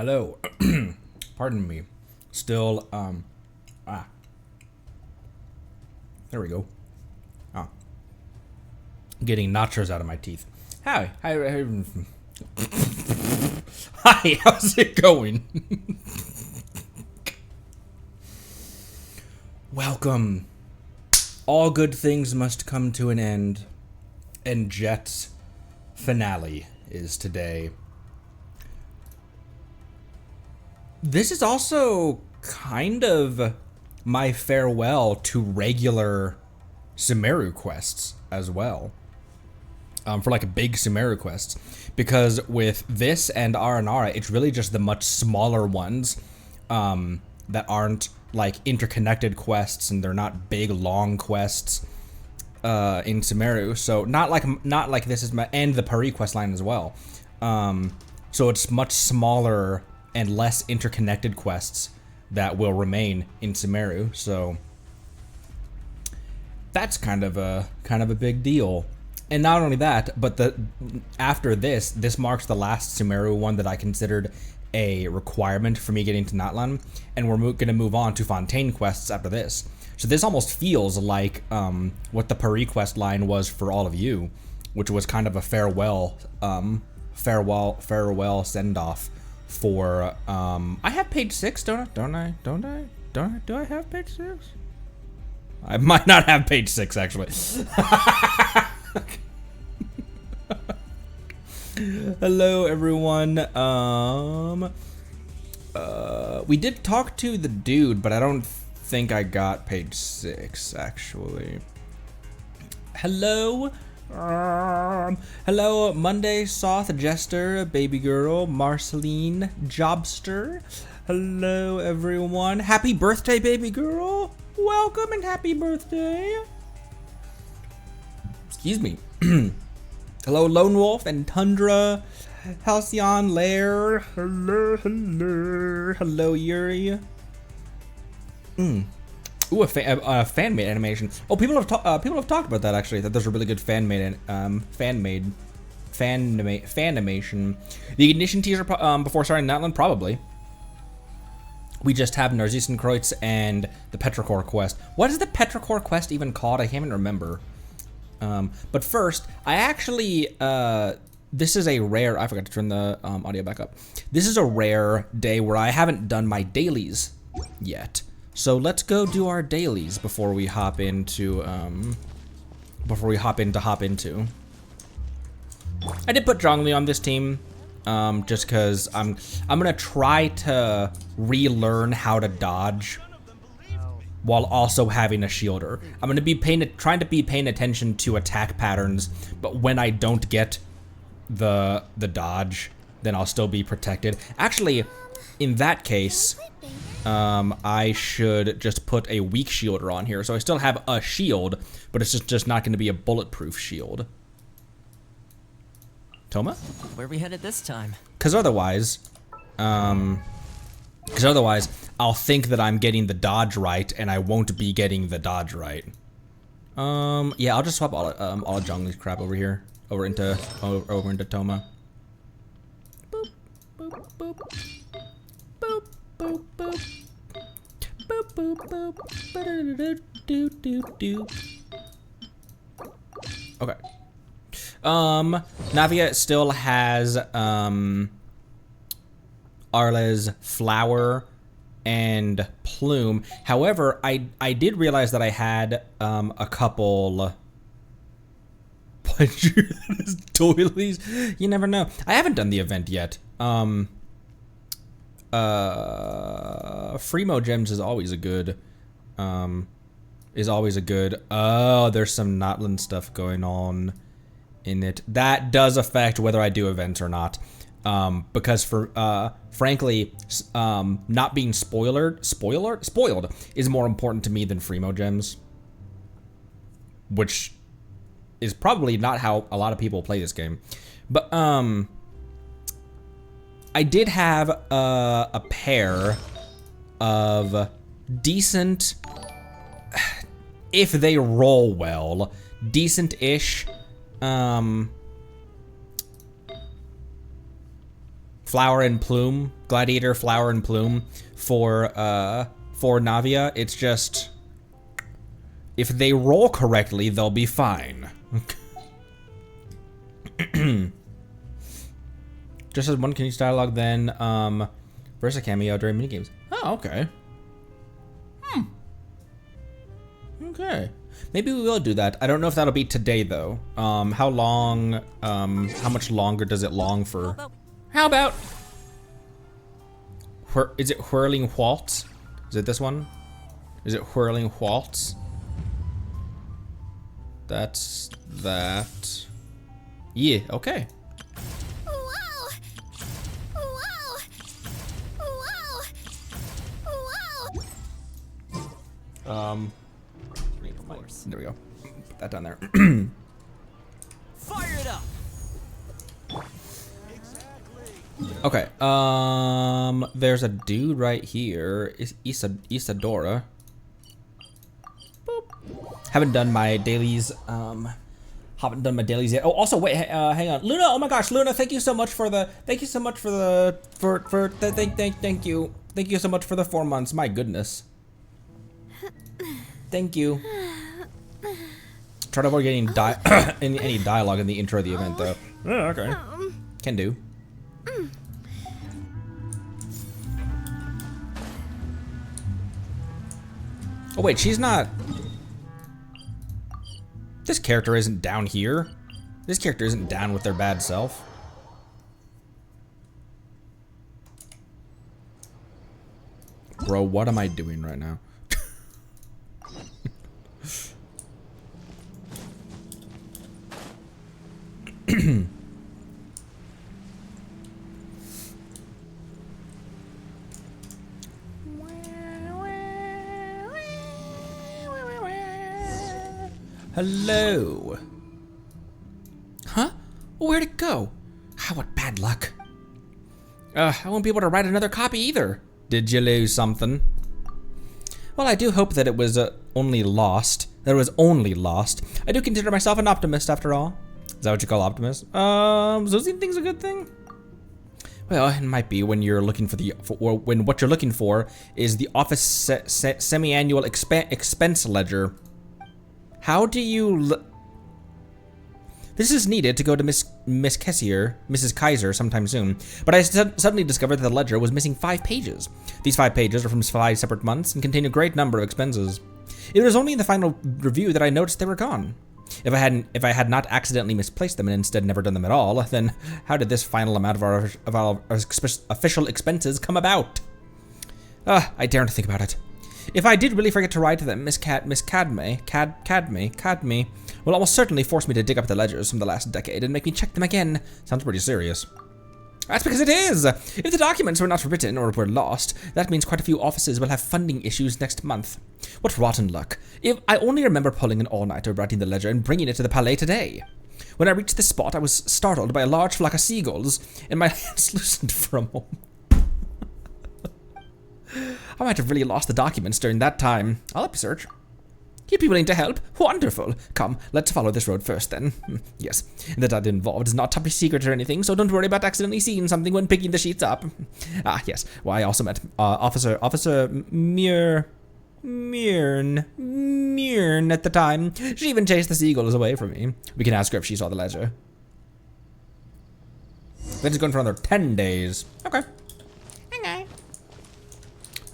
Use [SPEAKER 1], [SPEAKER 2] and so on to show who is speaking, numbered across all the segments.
[SPEAKER 1] Hello. Pardon me. Still, there we go. Ah. Getting nachos out of my teeth. Hi. Hi, how's it going? Welcome. All good things must come to an end, and Jet's finale is today. This is also kind of my farewell to regular Sumeru quests as well. For like big Sumeru quests, because with this and Aranara, it's really just the much smaller ones that aren't like interconnected quests, and they're not big long quests in Sumeru. So not like this is and the Paris quest line as well. So it's much smaller and less interconnected quests that will remain in Sumeru. So that's kind of a big deal. And not only that, but after this marks the last Sumeru one that I considered a requirement for me getting to Natlan, and we're going to move on to Fontaine quests after this. So this almost feels like what the Paris quest line was for all of you, which was kind of a farewell send-off for I have page 6, do I have page 6? I might not have page 6 actually. Hello everyone. We did talk to the dude, but I don't think I got page 6 actually. Hello. Hello Monday, Soth, Jester, Baby Girl, Marceline, Jobster. Hello everyone. Happy birthday, Baby Girl. Welcome and happy birthday. Excuse me. Hello, Lone Wolf and Tundra, Halcyon Lair. Hello, Yuri. Ooh, a fan-made animation. Oh, people have talked about that actually. That there's a really good fan-made animation. The ignition teaser before starting Natlan, probably. We just have Narzissen-Kreutz and the Petrichor quest. What is the Petrichor quest even called? I can't even remember. But first, I actually, this is a rare, I forgot to turn the audio back up. This is a rare day where I haven't done my dailies yet. So let's go do our dailies before we hop into, hop into. I did put Zhongli on this team, just cause I'm gonna try to relearn how to dodge while also having a shielder. I'm gonna be trying to be paying attention to attack patterns, but when I don't get the dodge, then I'll still be protected. Actually, in that case, I should just put a weak shielder on here, so I still have a shield, but it's just not gonna be a bulletproof shield. Toma?
[SPEAKER 2] Where are we headed this time?
[SPEAKER 1] Because otherwise, I'll think that I'm getting the dodge right, and I won't be getting the dodge right. Yeah, I'll just swap all of Zhongli's crap over here, over into Toma. Boop, boop, boop, boop, boop, boop, boop, boop, boop, ba-da-da-da-do-do-do. Okay. Navia still has Arle's flower and plume. However, I did realize that I had a couple doilies. You never know. I haven't done the event yet. Freemo gems is always a good oh, there's some Natlan stuff going on in it. That does affect whether I do events or not. Because for frankly, not being spoiled is more important to me than Freemo gems, which is probably not how a lot of people play this game. But I did have a pair of decent, if they roll well, decent-ish flower and plume, gladiator flower and plume for Navia. It's just, if they roll correctly, they'll be fine. Just as one continuous dialogue, then versus a cameo during minigames. Oh, okay. Okay. Maybe we will do that. I don't know if that'll be today though. How much longer does it long for? How about? Is it Whirling Waltz? Is it this one? Is it Whirling Waltz? That's that. Yeah, okay.
[SPEAKER 2] Wow! Wow! Wow!
[SPEAKER 1] There we go. Put that down there.
[SPEAKER 3] Fire it up.
[SPEAKER 1] Okay. There's a dude right here. Isadora. Boop. Haven't done my dailies. Haven't done my dailies yet. Oh, also wait. Hang on, Luna. Oh my gosh, Luna. Thank you so much for the. Thank you so much for the. Thank you. Thank you so much for the 4 months. My goodness. Thank you. Try to avoid getting any dialogue in the intro of the event, though. Oh, okay. Can do. Oh wait, she's not. This character isn't down here. This character isn't down with their bad self. Bro, what am I doing right now? Hello. Huh? Where'd it go? Ah, what bad luck. I won't be able to write another copy either. Did you lose something? Well, I do hope that it was only lost. That it was only lost. I do consider myself an optimist after all. Is that what you call optimist? Losing things a good thing? Well, it might be when you're looking for when what you're looking for is the office semi-annual expense ledger. How do you? This is needed to go to Mrs. Kaiser sometime soon, but I suddenly discovered that the ledger was missing 5 pages. These 5 pages are from 5 separate months and contain a great number of expenses. It was only in the final review that I noticed they were gone. If I had not accidentally misplaced them and instead never done them at all, then how did this final amount of our official expenses come about? I daren't think about it. If I did really forget to write to them, Miss Cadme will almost certainly force me to dig up the ledgers from the last decade and make me check them again. Sounds pretty serious. That's because it is! If the documents were not written or were lost, that means quite a few offices will have funding issues next month. What rotten luck. If I only remember pulling an all-nighter, writing the ledger and bringing it to the Palais today. When I reached the spot, I was startled by a large flock of seagulls, and my hands loosened for a moment. I might have really lost the documents during that time. I'll help you search. You'd be willing to help? Wonderful. Come, let's follow this road first then. Yes, the data involved is not top secret or anything, so don't worry about accidentally seeing something when picking the sheets up. Ah, yes. Well, I also met Officer Myrn at the time. She even chased the seagulls away from me. We can ask her if she saw the ledger. Then it's going for another 10 days. Okay. Okay.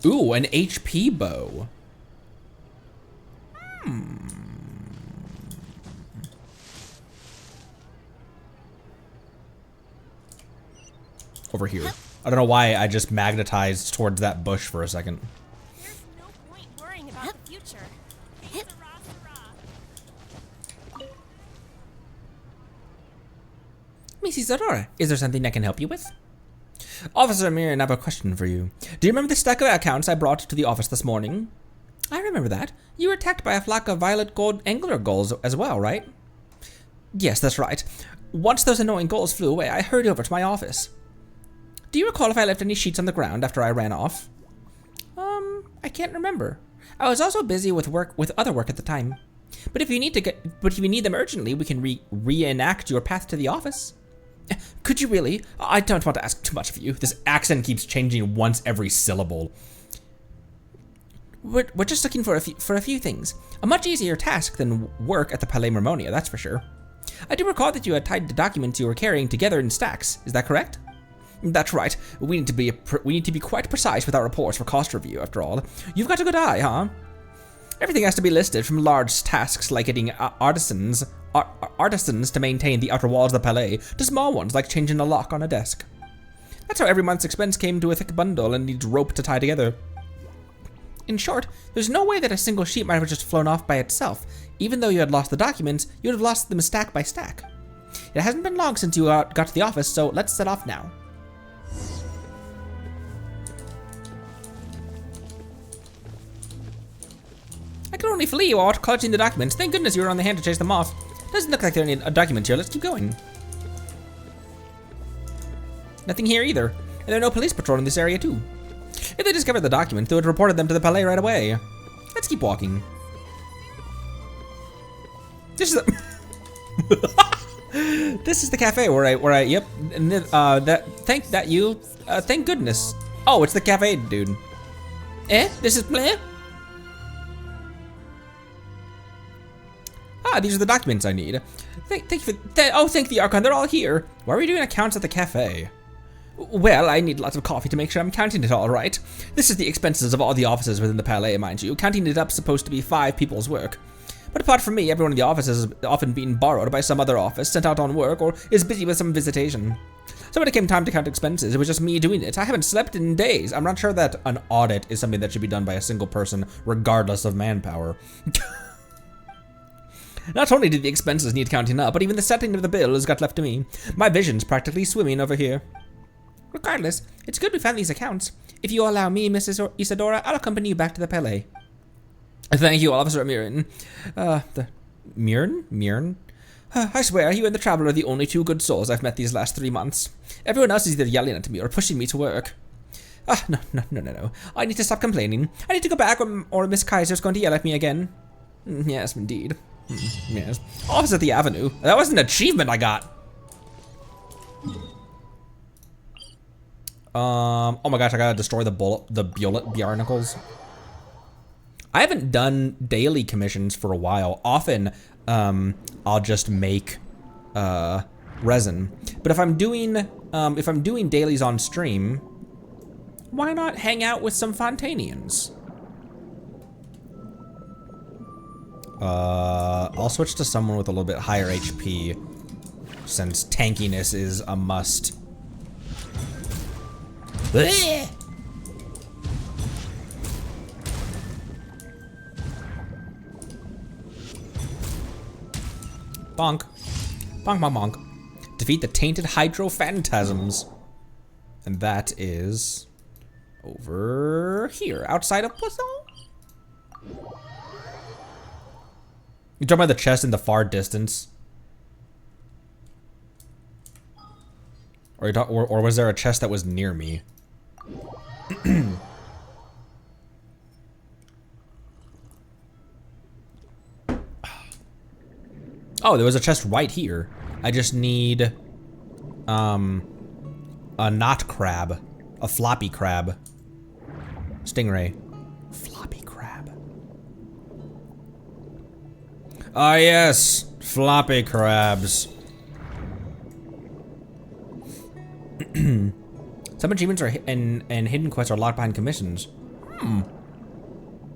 [SPEAKER 1] Ooh, an HP bow. Over here. I don't know why I just magnetized towards that bush for a second.
[SPEAKER 2] There's no point worrying about the future.
[SPEAKER 1] Miss Isadora, is there something I can help you with? Officer Mirren, I have a question for you. Do you remember the stack of accounts I brought to the office this morning? I remember that. You were attacked by a flock of violet gold angler gulls as well, right? Yes, that's right. Once those annoying gulls flew away, I hurried over to my office. Do you recall if I left any sheets on the ground after I ran off? I can't remember. I was also busy with other work at the time. But if you need them urgently, we can reenact your path to the office. Could you really? I don't want to ask too much of you. This accent keeps changing once every syllable. We're just looking for a few things. A much easier task than work at the Palais Mermonia, that's for sure. I do recall that you had tied the documents you were carrying together in stacks. Is that correct? That's right. We need to be quite precise with our reports for cost review. After all, you've got a good eye, huh? Everything has to be listed, from large tasks like getting artisans to maintain the outer walls of the palais, to small ones like changing a lock on a desk. That's how every month's expense came to a thick bundle and needs rope to tie together. In short, there's no way that a single sheet might have just flown off by itself. Even though you had lost the documents, you would have lost them stack by stack. It hasn't been long since you got to the office, so let's set off now. I could only flee while clutching the documents. Thank goodness you were on the hand to chase them off. Doesn't look like there are any documents here. Let's keep going. Nothing here either. And there are no police patrol in this area too. If they discovered the documents, they would have reported them to the palais right away. Let's keep walking. This is the this is the cafe where I yep. And then, thank goodness. Oh, it's the cafe, dude. This is play. Ah, these are the documents I need. Thank you for thank the Archon. They're all here. Why are we doing accounts at the cafe? Well, I need lots of coffee to make sure I'm counting it all right. This is the expenses of all the offices within the Palais, mind you. Counting it up's supposed to be 5 people's work. But apart from me, everyone in the office is often being borrowed by some other office, sent out on work, or is busy with some visitation. So when it came time to count expenses, it was just me doing it. I haven't slept in days. I'm not sure that an audit is something that should be done by a single person, regardless of manpower. Not only did the expenses need counting up, but even the setting of the bill has got left to me. My vision's practically swimming over here. Regardless, it's good we found these accounts. If you allow me, Mrs. Isadora, I'll accompany you back to the Palais. Thank you, Officer Mirren. Mirren? I swear, you and the Traveler are the only 2 good souls I've met these last 3 months. Everyone else is either yelling at me or pushing me to work. No. I need to stop complaining. I need to go back or Miss Kaiser's going to yell at me again. Yes, indeed. Yes. Office at the Avenue. That was an achievement I got. Oh my gosh, I gotta destroy the bullet barnacles. I haven't done daily commissions for a while. Often, I'll just make resin. But if I'm doing dailies on stream, why not hang out with some Fontanians? I'll switch to someone with a little bit higher HP, since tankiness is a must. Bonk. Bonk, bonk, bonk. Defeat the tainted hydro phantasms. And that is over here, outside of Poisson. You talking about the chest in the far distance? Or was there a chest that was near me? Oh, there was a chest right here. I just need a knot crab, a floppy crab, stingray, floppy crab. Ah yes, floppy crabs. Some achievements are and hidden quests are locked behind commissions.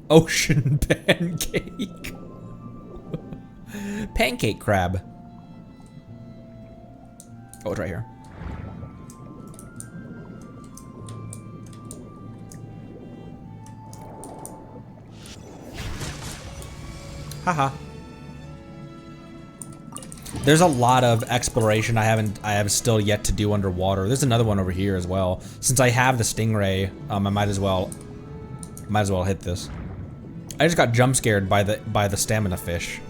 [SPEAKER 1] Ocean pancake. Pancake crab. Oh, it's right here. Haha. There's a lot of exploration I have still yet to do underwater. There's another one over here as well. Since I have the stingray, I might as well hit this. I just got jump scared by the stamina fish.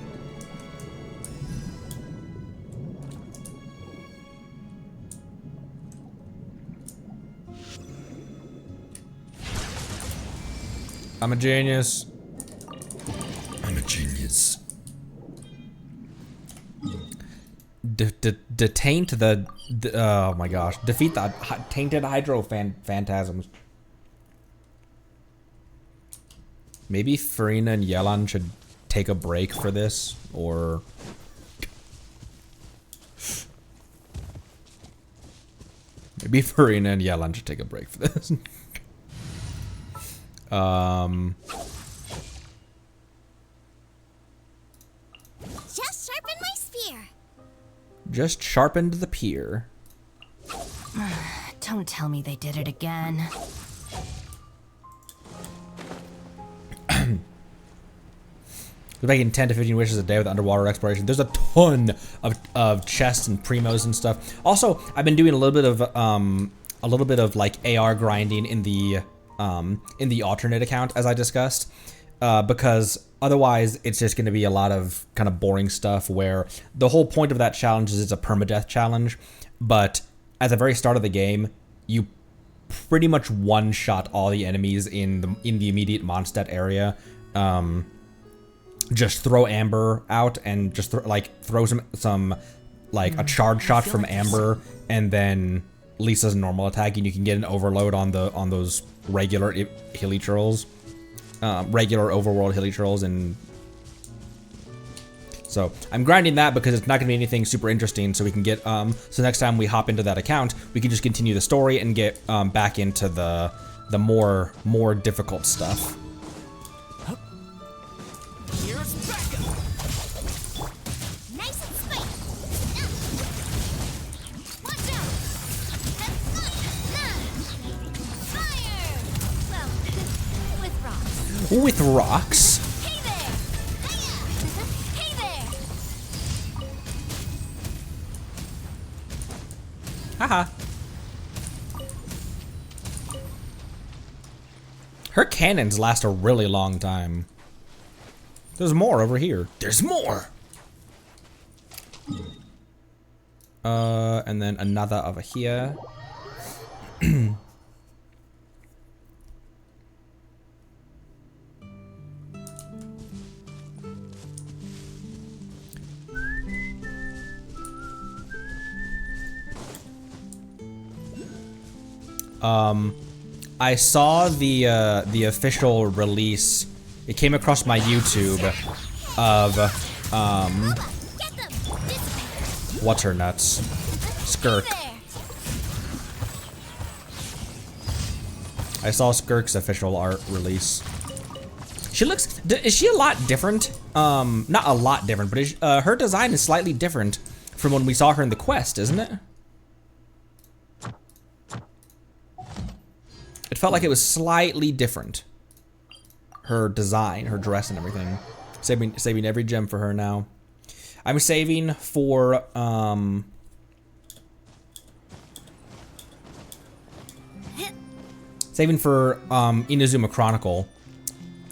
[SPEAKER 1] I'm a genius. I'm a genius. Taint the oh my gosh. Defeat the tainted hydro phantasms. Maybe Farina and Yelan should take a break for this, or maybe Farina and Yelan should take a break for this. Just sharpened the pier.
[SPEAKER 3] Don't tell me they did it again.
[SPEAKER 1] We're making 10 to 15 wishes a day with underwater exploration. There's a ton of chests and primos and stuff. Also, I've been doing a little bit of like AR grinding in the alternate account, as I discussed, because otherwise it's just going to be a lot of kind of boring stuff where the whole point of that challenge is it's a permadeath challenge, but at the very start of the game, you pretty much one-shot all the enemies in the immediate Mondstadt area. Just throw Amber out and just throw some like a charge shot from Amber, and then Lisa's normal attack, and you can get an overload on those regular hilly trolls, regular overworld hilly trolls, and so I'm grinding that because it's not gonna be anything super interesting. So we can get so next time we hop into that account, we can just continue the story and get back into the more difficult stuff.
[SPEAKER 2] Here's backup. Nice and spicy. Watch out. Fire. Well, with rocks.
[SPEAKER 1] With rocks.
[SPEAKER 2] Hey there. Hiya. Hey there.
[SPEAKER 1] Haha. Her cannons last a really long time. There's more over here. There's more! And then another over here. I saw the official release. It came across my YouTube of what's her nuts? Skirk. I saw Skirk's official art release. She looks. Is she a lot different? Not a lot different, but her design is slightly different from when we saw her in the quest, isn't it? It felt like it was slightly different. Her design, her dress and everything. Saving every gem for her now. I'm saving for Inazuma Chronicle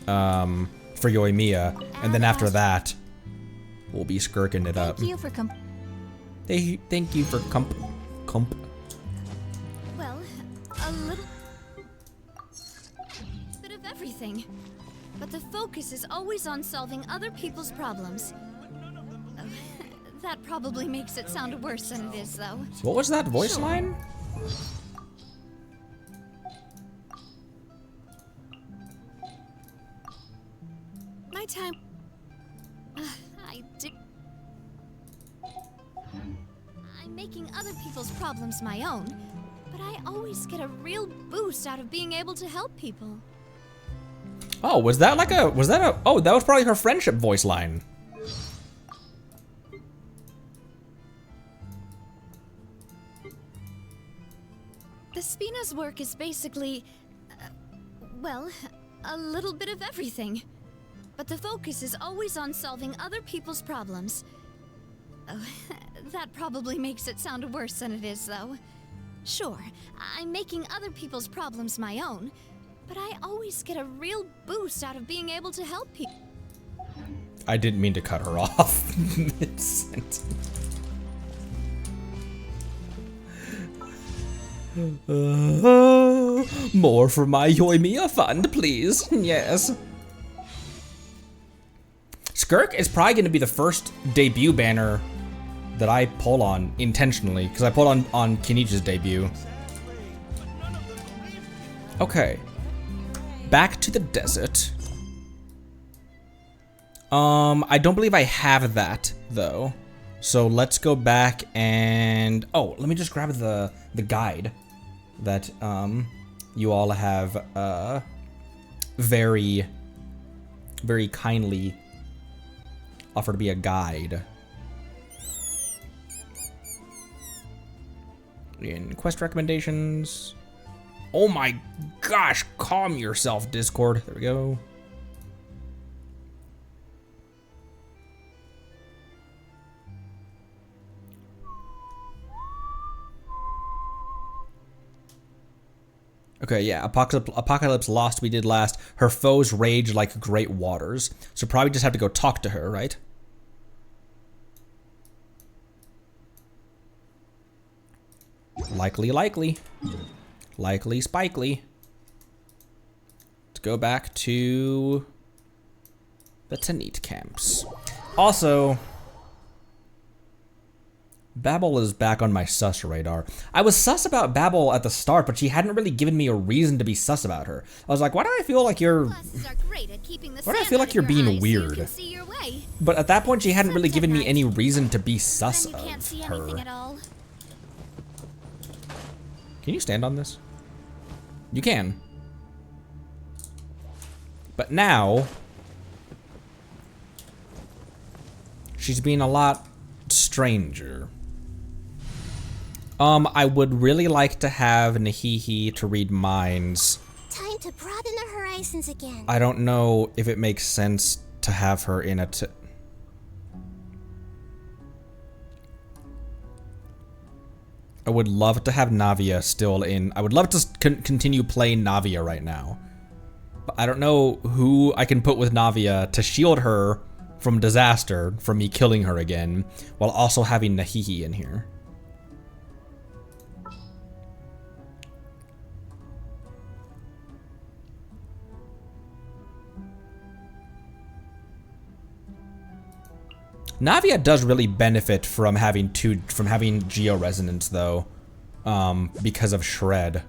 [SPEAKER 1] for Yoimiya, and then after that we'll be skirking it up.
[SPEAKER 2] Thank you for
[SPEAKER 1] Thank you for comp.
[SPEAKER 2] Well, a little bit of everything. But the focus is always on solving other people's problems. Oh, that probably makes it sound worse than it is, though.
[SPEAKER 1] What was that voice line?
[SPEAKER 2] My time. I'm making other people's problems my own, but I always get a real boost out of being able to help people.
[SPEAKER 1] Oh, was that oh, that was probably her friendship voice line.
[SPEAKER 2] The Spina's work is basically, well, a little bit of everything. But the focus is always on solving other people's problems. Oh, that probably makes it sound worse than it is, though. Sure, I'm making other people's problems my own, but I always get a real boost out of being able to help people.
[SPEAKER 1] I didn't mean to cut her off mid-sentence. More for my Yoimiya fund, please. Yes. Skirk is probably going to be the first debut banner that I pull on intentionally, because I pulled on Kenichi's debut. Okay. Back to the desert. I don't believe I have that, though. So let's go back and... Oh, let me just grab the guide that you all have very, very kindly offered to be a guide. In quest recommendations. Oh my gosh, calm yourself, Discord. There we go. Okay, yeah, Apocalypse Lost we did last. Her foes rage like great waters. So probably just have to go talk to her, right? Likely. Likely spikely. Let's go back to the Tanit camps. Also, Babel is back on my sus radar. I was sus about Babel at the start, but she hadn't really given me a reason to be sus about her. I was like, why do I feel like you're... Why do I feel like you're being weird? But at that point, she hadn't really given me any reason to be sus of her. Can you stand on this? You can. But now, she's being a lot stranger. I would really like to have Nahihi to read minds.
[SPEAKER 4] Time to broaden the horizons again.
[SPEAKER 1] I don't know if it makes sense to have her in a I would love to have Navia still in. I would love to continue playing Navia right now. But I don't know who I can put with Navia to shield her from disaster, from me killing her again, while also having Nahihi in here. Navia does really benefit from having georesonance though, because of Shred.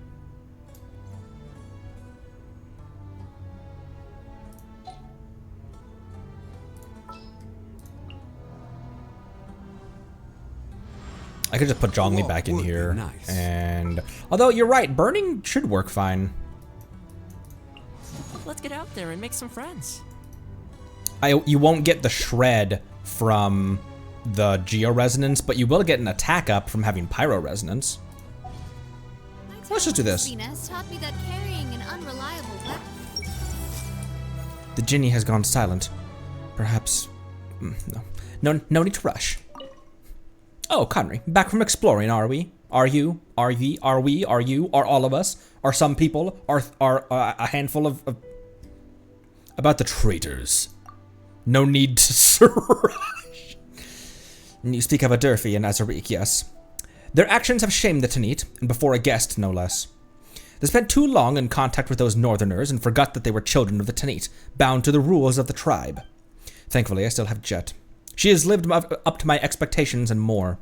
[SPEAKER 1] I could just put Zhongli back in here, nice. And although you're right, burning should work fine.
[SPEAKER 5] Let's get out there and make some friends.
[SPEAKER 1] You won't get the Shred from the georesonance, but you will get an attack up from having pyro resonance. Let's just do this.
[SPEAKER 2] Taught me that carrying an unreliable weapon.
[SPEAKER 1] The Jinni has gone silent. Perhaps no need to rush. Oh, Conry, back from exploring, are we? Are you? Are ye? Are we? Are you? Are all of us? Are some people? Are a handful of about the traitors? No need to rush. You speak of Adurfi and Azarik, yes. Their actions have shamed the Tanit, and before a guest, no less. They spent too long in contact with those northerners and forgot that they were children of the Tanit, bound to the rules of the tribe. Thankfully, I still have Jet. She has lived up to my expectations and more.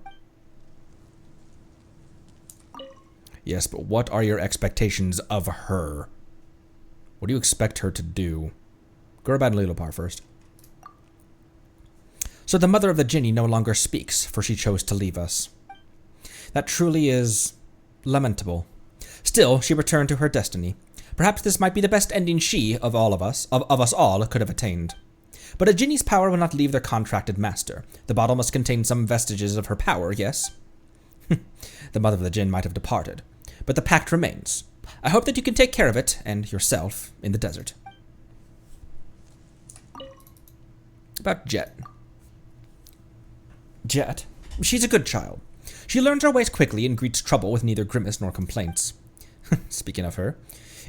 [SPEAKER 1] Yes, but what are your expectations of her? What do you expect her to do? Gurabad and Lilopar first. So the mother of the Jinni no longer speaks, for she chose to leave us. That truly is lamentable. Still, she returned to her destiny. Perhaps this might be the best ending she, of us all, could have attained. But a Jinni's power will not leave their contracted master. The bottle must contain some vestiges of her power, yes? The mother of the Jinn might have departed, but the pact remains. I hope that you can take care of it, and yourself, in the desert. About Jet. Jet? She's a good child. She learns her ways quickly and greets trouble with neither grimace nor complaints. Speaking of her,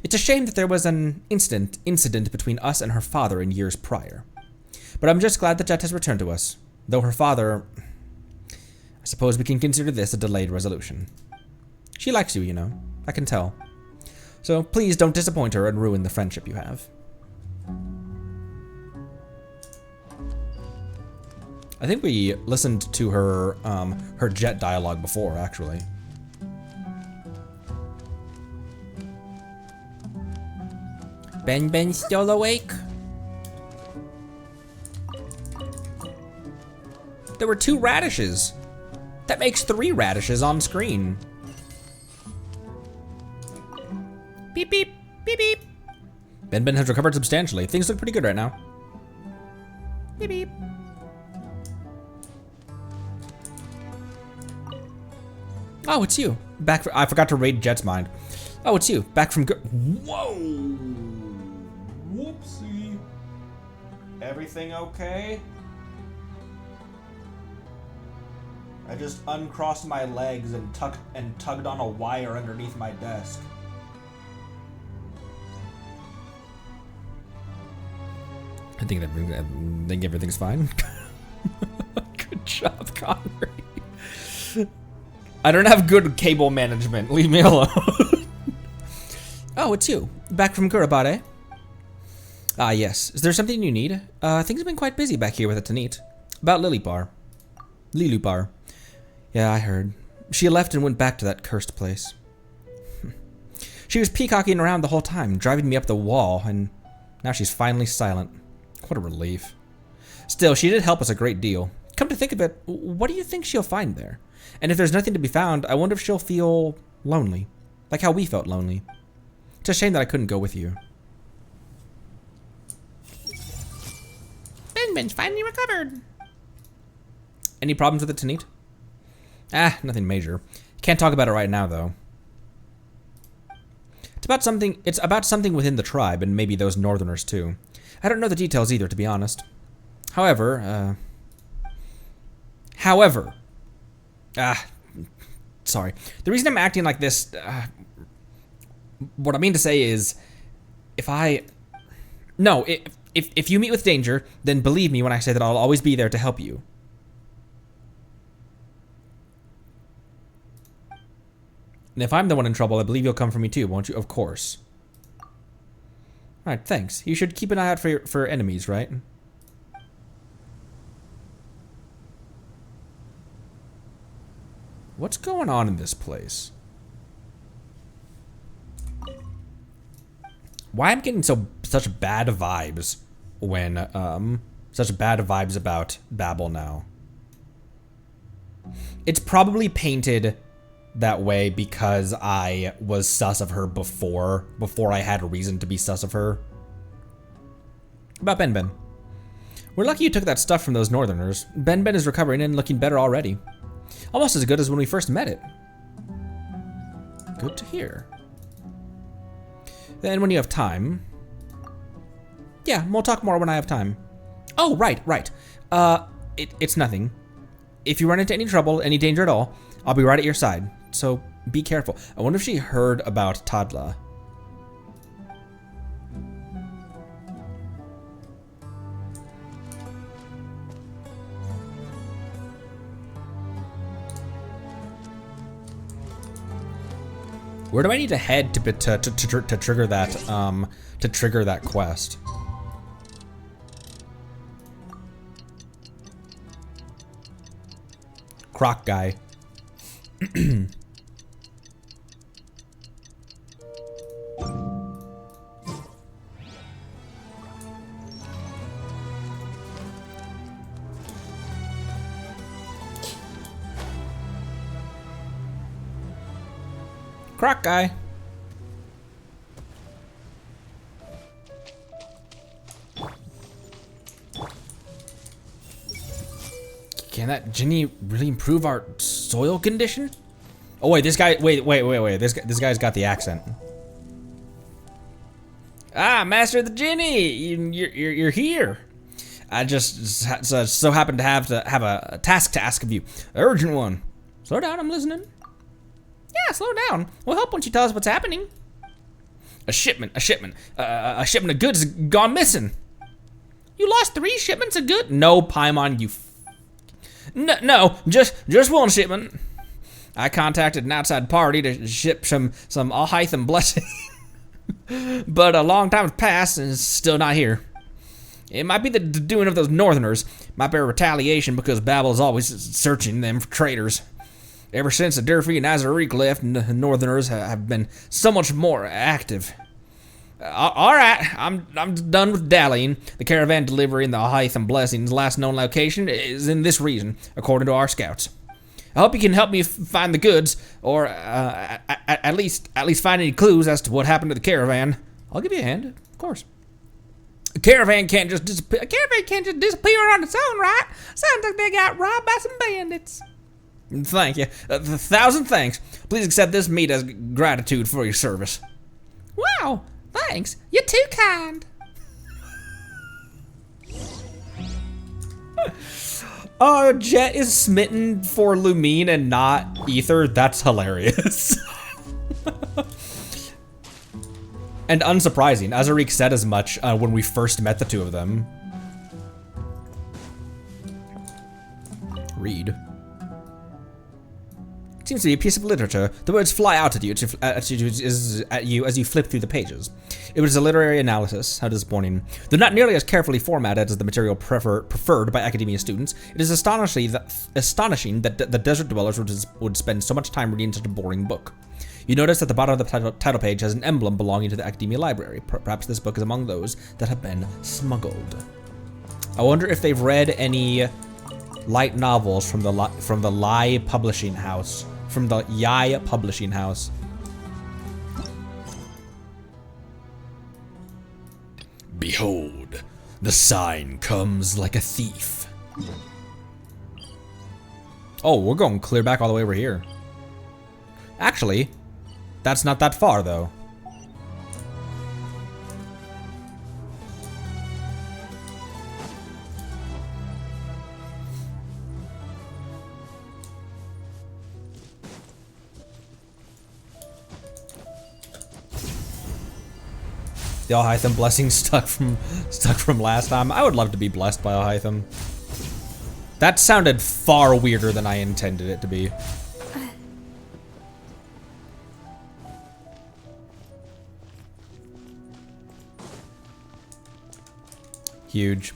[SPEAKER 1] it's a shame that there was an incident between us and her father in years prior. But I'm just glad that Jet has returned to us. Though her father... I suppose we can consider this a delayed resolution. She likes you, you know. I can tell. So please don't disappoint her and ruin the friendship you have. I think we listened to her her Jet dialogue before, actually. Ben still awake? There were 2 radishes. That makes 3 radishes on screen. Beep beep, beep beep. Ben has recovered substantially. Things look pretty good right now. Beep beep. Oh, it's you. I forgot to raid Jet's mind. Oh, it's you. Back from Whoa! Whoopsie. Everything okay? I just uncrossed my legs and tugged on a wire underneath my desk. I think everything's fine. Good job, Connery. I don't have good cable management. Leave me alone. Oh, it's you. Back from Kurabare. Ah, yes. Is there something you need? Things have been quite busy back here with the Tanit. About Lilipar. Yeah, I heard. She left and went back to that cursed place. She was peacocking around the whole time, driving me up the wall, and now she's finally silent. What a relief. Still, she did help us a great deal. Come to think of it, what do you think she'll find there? And if there's nothing to be found, I wonder if she'll feel lonely. Like how we felt lonely. It's a shame that I couldn't go with you. Ben's finally recovered. Any problems with the Tanit? Ah, nothing major. Can't talk about it right now, though. It's about something within the tribe, and maybe those northerners, too. I don't know the details either, to be honest. However, sorry. The reason I'm acting like this, what I mean to say is, if you meet with danger, then believe me when I say that I'll always be there to help you. And if I'm the one in trouble, I believe you'll come for me too, won't you? Of course. Alright, thanks. You should keep an eye out for enemies, right? What's going on in this place? Why I'm getting such bad vibes when such bad vibes about Babel now? It's probably painted that way because I was sus of her before I had a reason to be sus of her. About Ben. We're lucky you took that stuff from those northerners. Ben is recovering and looking better already. Almost as good as when we first met it. Good to hear. Then when you have time... Yeah, we'll talk more when I have time. Oh, right. It's nothing. If you run into any trouble, any danger at all, I'll be right at your side. So be careful. I wonder if she heard about Tadla. Where do I need to head to trigger that quest? Croc guy. Croc guy. Can that genie really improve our soil condition? Oh wait, this guy. Wait. This guy's got the accent. Ah, Master of the Genie, you're here. I just so happen to have a task to ask of you, an urgent one. Slow down, I'm listening. Yeah, slow down. We'll help once you tell us what's happening. A shipment of goods has gone missing. You lost 3 shipments of goods? No, Paimon, you. No, just one shipment. I contacted an outside party to ship some Alhaitham blessing, but a long time has passed and it's still not here. It might be the doing of those northerners. Might be a retaliation because Babel is always searching them for traitors. Ever since the Durfee and Azariq left, the northerners have been so much more active. All right, I'm done with dallying. The caravan delivering the Alhaitham blessings' last known location is in this region, according to our scouts. I hope you can help me find the goods, or at least find any clues as to what happened to the caravan. I'll give you a hand, of course. A caravan can't just disappear. A caravan can't just disappear on its own, right? Sounds like they got robbed by some bandits. Thank you. 1,000 thanks. Please accept this meat as gratitude for your service. Wow, thanks. You're too kind. Jet is smitten for Lumine and not Ether. That's hilarious. And unsurprising. Azariq said as much when we first met the two of them. Read. It seems to be a piece of literature. The words fly out at you, as you flip through the pages. It was a literary analysis. How disappointing. Though not nearly as carefully formatted as the material preferred by academia students, it is astonishing that the desert dwellers would spend so much time reading such a boring book. You notice at the bottom of the title page has an emblem belonging to the academia library. Perhaps this book is among those that have been smuggled. I wonder if they've read any light novels from the Yai Publishing House. Behold, the sign comes like a thief. Oh, we're going clear back all the way over here. Actually, that's not that far though. The Alhaitham blessing stuck from last time. I would love to be blessed by Alhaitham. That sounded far weirder than I intended it to be. Huge.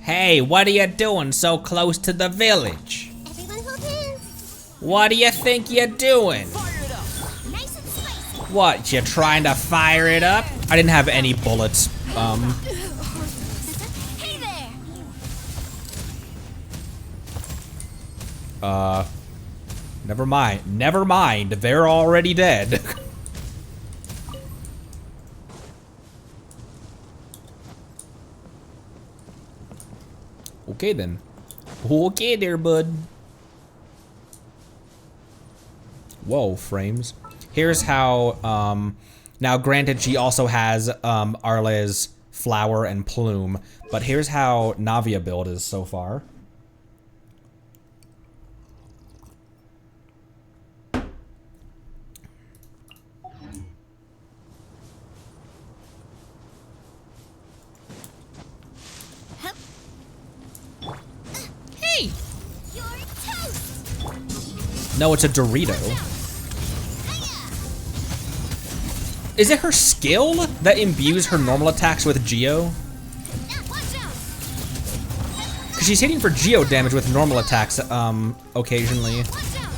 [SPEAKER 1] Hey, what are you doing so close to the village?
[SPEAKER 4] Everyone hold hands.
[SPEAKER 1] What do you think you're doing?
[SPEAKER 4] Nice and spicy.
[SPEAKER 1] What, you trying to fire it up? I didn't have any bullets.
[SPEAKER 4] Hey there.
[SPEAKER 1] Never mind. Never mind. They're already dead. Okay then. Okay there, bud. Whoa, frames. Here's how, now granted she also has, Arle's flower and plume, but here's how Navia build is so far. Hey!
[SPEAKER 4] You're toast.
[SPEAKER 1] No, it's a Dorito. Is it her skill that imbues her normal attacks with Geo?
[SPEAKER 4] Watch out.
[SPEAKER 1] Because she's hitting for Geo damage with normal attacks, occasionally.
[SPEAKER 4] Watch out.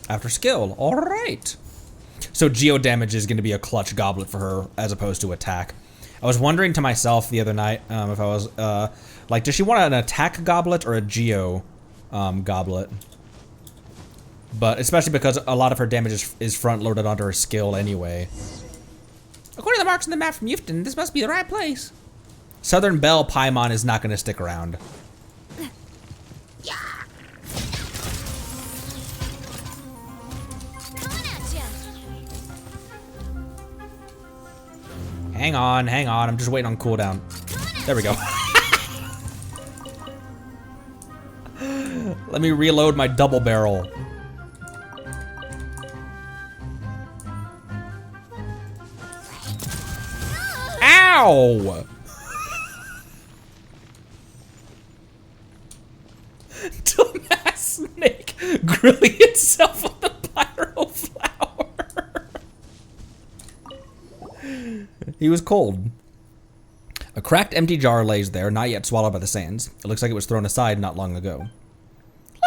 [SPEAKER 1] After skill, alright. So Geo damage is going to be a clutch goblet for her as opposed to attack. I was wondering to myself the other night if I was, like, does she want an attack goblet or a Geo goblet? But especially because a lot of her damage is front-loaded onto her skill anyway. According to the marks on the map from Yufton, this must be the right place. Southern Belle Paimon is not going to stick around.
[SPEAKER 4] Coming at ya.
[SPEAKER 1] Hang on, I'm just waiting on cooldown. There we go. Let me reload my double barrel. Ow! Dumbass snake grilling itself on the pyro flower. He was cold. A cracked empty jar lays there, not yet swallowed by the sands. It looks like it was thrown aside not long ago.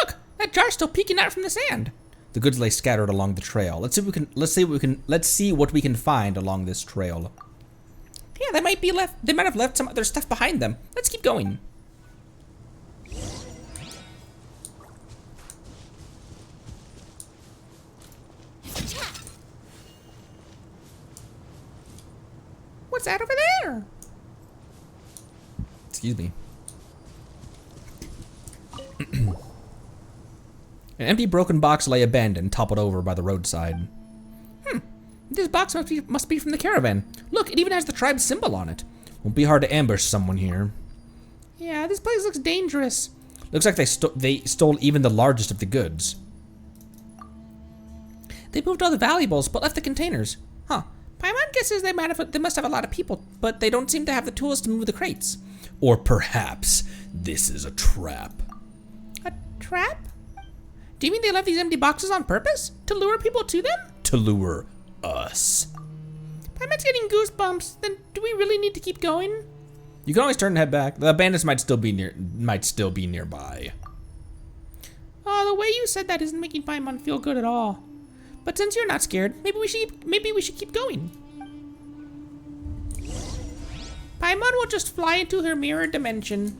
[SPEAKER 1] Look, that jar's still peeking out from the sand. The goods lay scattered along the trail. Let's see what we can find along this trail. Yeah, they might have left some other stuff behind them. Let's keep going. What's that over there? Excuse me. An empty broken box lay abandoned, toppled over by the roadside. This box must be from the caravan. Look, it even has the tribe's symbol on it. Won't be hard to ambush someone here. Yeah, this place looks dangerous. Looks like they stole even the largest of the goods. They moved all the valuables, but left the containers. Huh. Paimon guesses they must have a lot of people, but they don't seem to have the tools to move the crates. Or perhaps this is a trap. A trap? Do you mean they left these empty boxes on purpose? To lure people to them? To lure us. Paimon's getting goosebumps. Then do we really need to keep going? You can always turn and head back. The bandits might still be nearby. Oh, the way you said that isn't making Paimon feel good at all. But since you're not scared, maybe we should keep going. Paimon will just fly into her mirror dimension.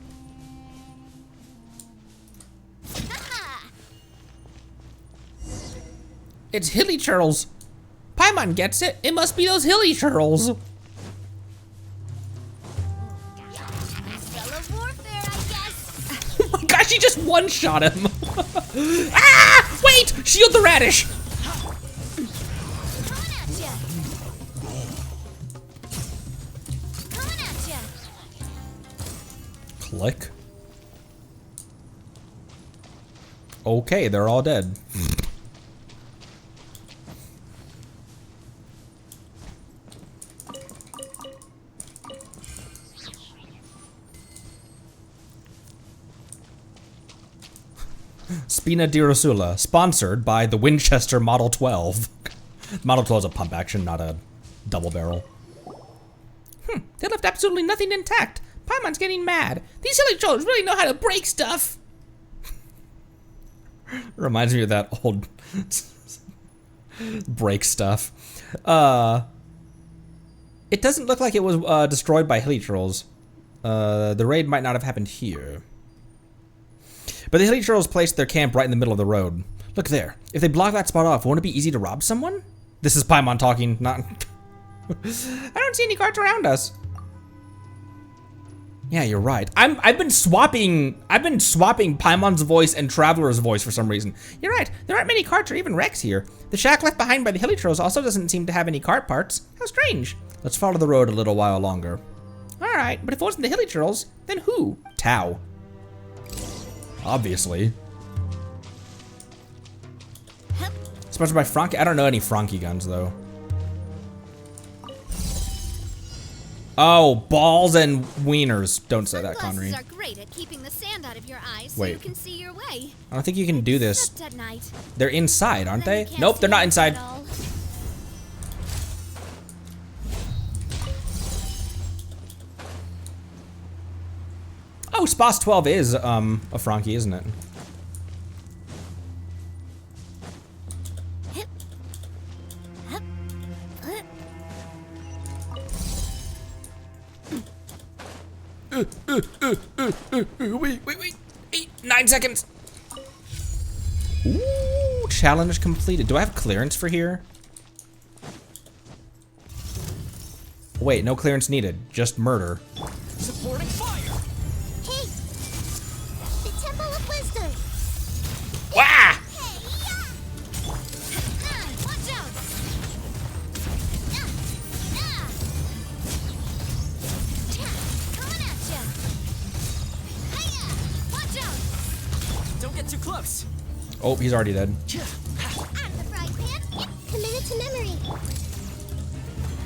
[SPEAKER 1] It's hilly churls. Paimon gets it. It must be those hilly churls.
[SPEAKER 4] Fellow warfare, I guess.
[SPEAKER 1] Oh my gosh, she just one-shot him. Ah! Wait! Shield the radish!
[SPEAKER 4] Coming at ya. Coming at ya.
[SPEAKER 1] Click. Okay, they're all dead. Spina di Rosula, sponsored by the Winchester Model 12. Model 12 is a pump action, not a double barrel. They left absolutely nothing intact. Paimon's getting mad. These silly trolls really know how to break stuff. Reminds me of that old break stuff. It doesn't look like it was destroyed by hilly trolls. The raid might not have happened here. But the hilly trolls placed their camp right in the middle of the road. Look there. If they block that spot off, won't it be easy to rob someone? This is Paimon talking, not... I don't see any carts around us. Yeah, you're right. I've been swapping Paimon's voice and Traveler's voice for some reason. You're right. There aren't many carts or even wrecks here. The shack left behind by the hilly trolls also doesn't seem to have any cart parts. How strange. Let's follow the road a little while longer. All right, but if it wasn't the hilly trolls, then who? Tau. Obviously. Sponsored by Frankie. I don't know any Frankie guns though. Oh, balls and wieners. Don't say that, Connery.
[SPEAKER 4] Sunglasses are great at keeping the sand out of your eyes so
[SPEAKER 1] Wait.
[SPEAKER 4] you can see your way.
[SPEAKER 1] I don't think you can do this.
[SPEAKER 4] Except at night.
[SPEAKER 1] They're inside, aren't
[SPEAKER 4] Then
[SPEAKER 1] they?
[SPEAKER 4] you can't
[SPEAKER 1] Nope, they're
[SPEAKER 4] see
[SPEAKER 1] not
[SPEAKER 4] at
[SPEAKER 1] inside.
[SPEAKER 4] all.
[SPEAKER 1] Oh, Spas 12 is a Frankie, isn't it? Wait. 9 seconds. Ooh, challenge completed. Do I have clearance for here? Wait, no clearance needed. Just murder.
[SPEAKER 5] Supporting fire.
[SPEAKER 4] Hey! The Temple of Wisdom!
[SPEAKER 1] Wah!
[SPEAKER 4] Hey! Watch out! Coming at ya! Hiya! Watch out!
[SPEAKER 5] Don't get too close.
[SPEAKER 1] Oh, he's already dead.
[SPEAKER 4] I'm the frying pan. Committed to memory.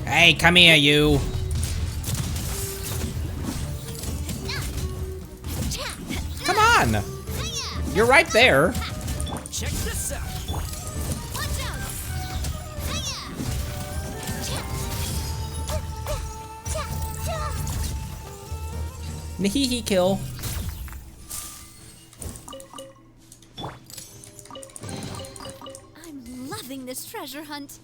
[SPEAKER 1] Hey, come here, you. Come on.
[SPEAKER 4] Hiya!
[SPEAKER 1] You're right there.
[SPEAKER 5] Check this out.
[SPEAKER 4] Watch out!
[SPEAKER 1] Nahihi kill.
[SPEAKER 2] I'm loving this treasure hunt.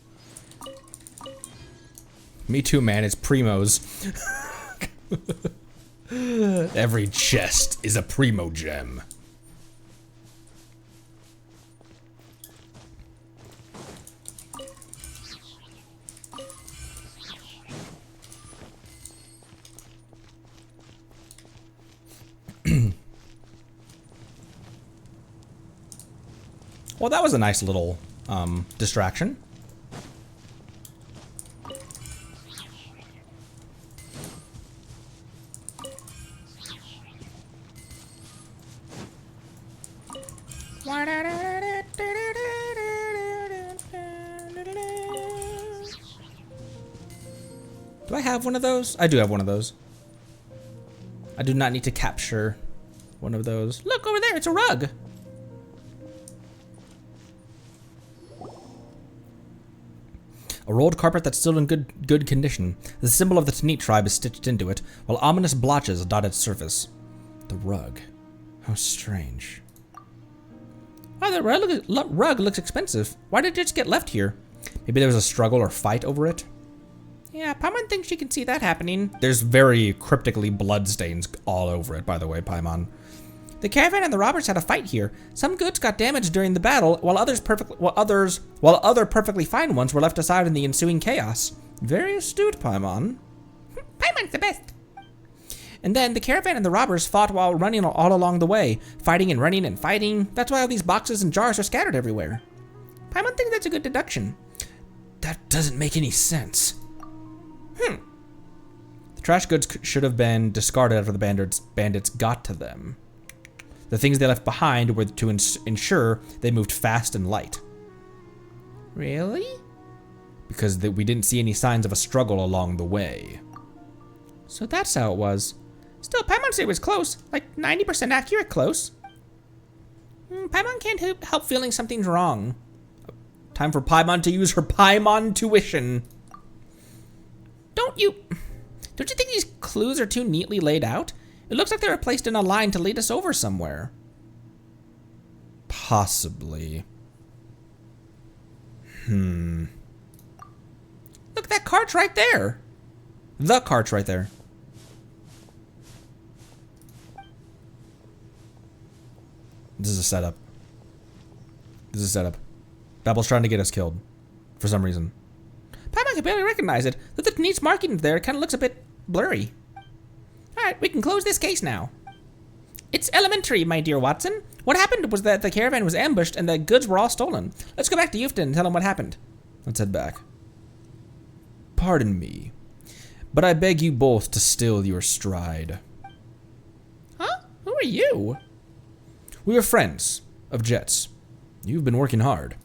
[SPEAKER 1] Me too, man. It's primos. Every chest is a primo gem. Well, that was a nice little distraction. Do I have one of those? I do have one of those. I do not need to capture one of those. Look over there, it's a rug. A rolled carpet that's still in good condition. The symbol of the Tanit tribe is stitched into it, while ominous blotches dot its surface. The rug. How strange. Wow, the rug looks expensive. Why did it just get left here? Maybe there was a struggle or fight over it? Yeah, Paimon thinks she can see that happening. There's very cryptically bloodstains all over it, by the way, Paimon. The caravan and the robbers had a fight here. Some goods got damaged during the battle, while other perfectly fine ones were left aside in the ensuing chaos. Very astute, Paimon. Paimon's the best. And then the caravan and the robbers fought while running all along the way, fighting and running and fighting. That's why all these boxes and jars are scattered everywhere. Paimon thinks that's a good deduction. That doesn't make any sense. The trash goods should have been discarded after the bandits got to them. The things they left behind were to ensure they moved fast and light. Really? Because we didn't see any signs of a struggle along the way. So that's how it was. Still, Paimon said it was close. Like 90% accurate close. Paimon can't help feeling something's wrong. Time for Paimon to use her Paimon tuition. Don't you think these clues are too neatly laid out? It looks like they were placed in a line to lead us over somewhere. Possibly. Look, that cart's right there. The cart's right there. This is a setup. This is a setup. Babble's trying to get us killed. For some reason. Paimon can barely recognize it. Look at the Tanit's marking there. It kind of looks a bit blurry. Alright, we can close this case now. It's elementary, my dear Watson. What happened was that the caravan was ambushed and the goods were all stolen. Let's go back to Eufton and tell him what happened. Let's head back. Pardon me, but I beg you both to still your stride. Huh? Who are you? We are friends of Jet's. You've been working hard.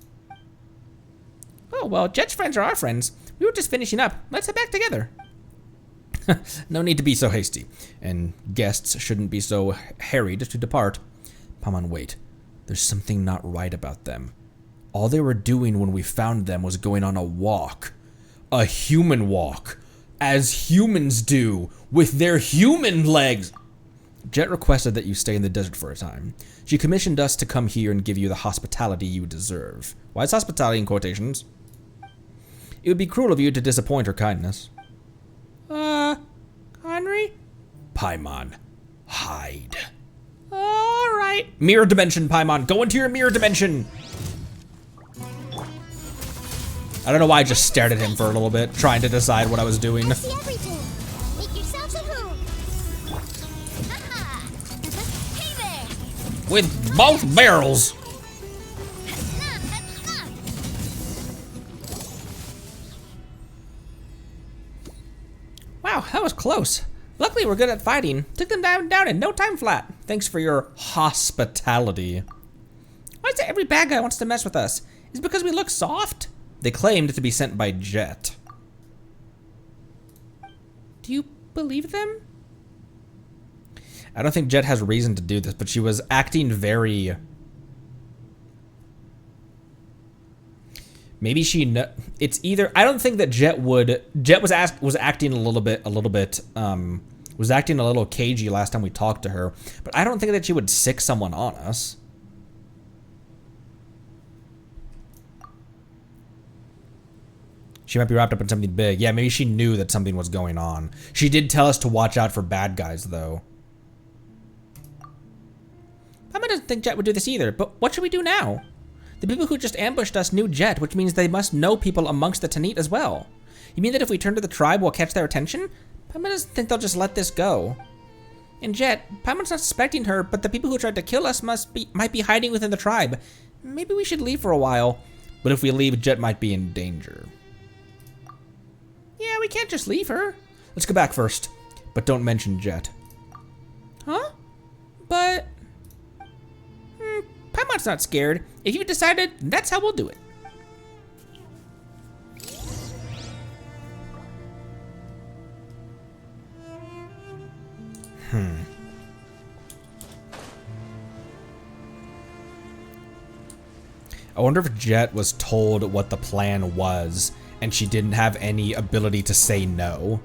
[SPEAKER 1] Oh, well, Jet's friends are our friends. We were just finishing up. Let's head back together. No need to be so hasty, and guests shouldn't be so harried to depart. Paimon, wait. There's something not right about them. All they were doing when we found them was going on a walk. A human walk. As humans do, with their human legs. Jet requested that you stay in the desert for a time. She commissioned us to come here and give you the hospitality you deserve. Why is hospitality in quotations? It would be cruel of you to disappoint her kindness. Henry? Paimon, hide. Alright. Mirror dimension, Paimon. Go into your mirror dimension. I don't know why I just stared at him for a little bit, trying to decide what I was doing.
[SPEAKER 4] See everything. Make yourselves at home. Haha. Hey there.
[SPEAKER 1] With both barrels. Wow, that was close. Luckily, we're good at fighting. Took them down in no time flat. Thanks for your hospitality. Why is it every bad guy wants to mess with us? Is it because we look soft? They claimed to be sent by Jet. Do you believe them? I don't think Jet has reason to do this, but she was acting very... Maybe she it's either I don't think that Jet was acting was acting a little cagey last time we talked to her, but I don't think that she would sick someone on us. She might be wrapped up in something big. Yeah, maybe she knew that something was going on. She did tell us to watch out for bad guys, though. Mama doesn't think Jet would do this either, but what should we do now? The people who just ambushed us knew Jet, which means they must know people amongst the Tanit as well. You mean that if we turn to the tribe, we'll catch their attention? Paimon doesn't think they'll just let this go. And Jet, Paimon's not suspecting her, but the people who tried to kill us might be hiding within the tribe. Maybe we should leave for a while. But if we leave, Jet might be in danger. Yeah, we can't just leave her. Let's go back first, but don't mention Jet. Huh? But... Paimon's not scared. If you've decided, that's how we'll do it. I wonder if Jet was told what the plan was and she didn't have any ability to say no.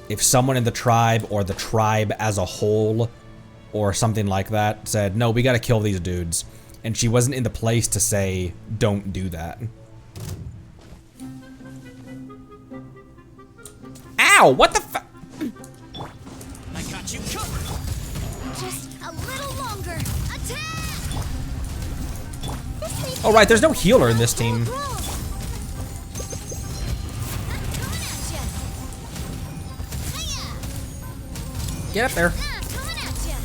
[SPEAKER 1] If someone in the tribe or the tribe as a whole or something like that said, no, we gotta kill these dudes, and she wasn't in the place to say, don't do that. Ow, what the fuck?
[SPEAKER 5] I got you covered.
[SPEAKER 2] Just a little longer. Attack!
[SPEAKER 1] Oh right, there's no healer in this team.
[SPEAKER 2] Coming at ya. Hiya!
[SPEAKER 1] Get up there.
[SPEAKER 2] Coming at ya.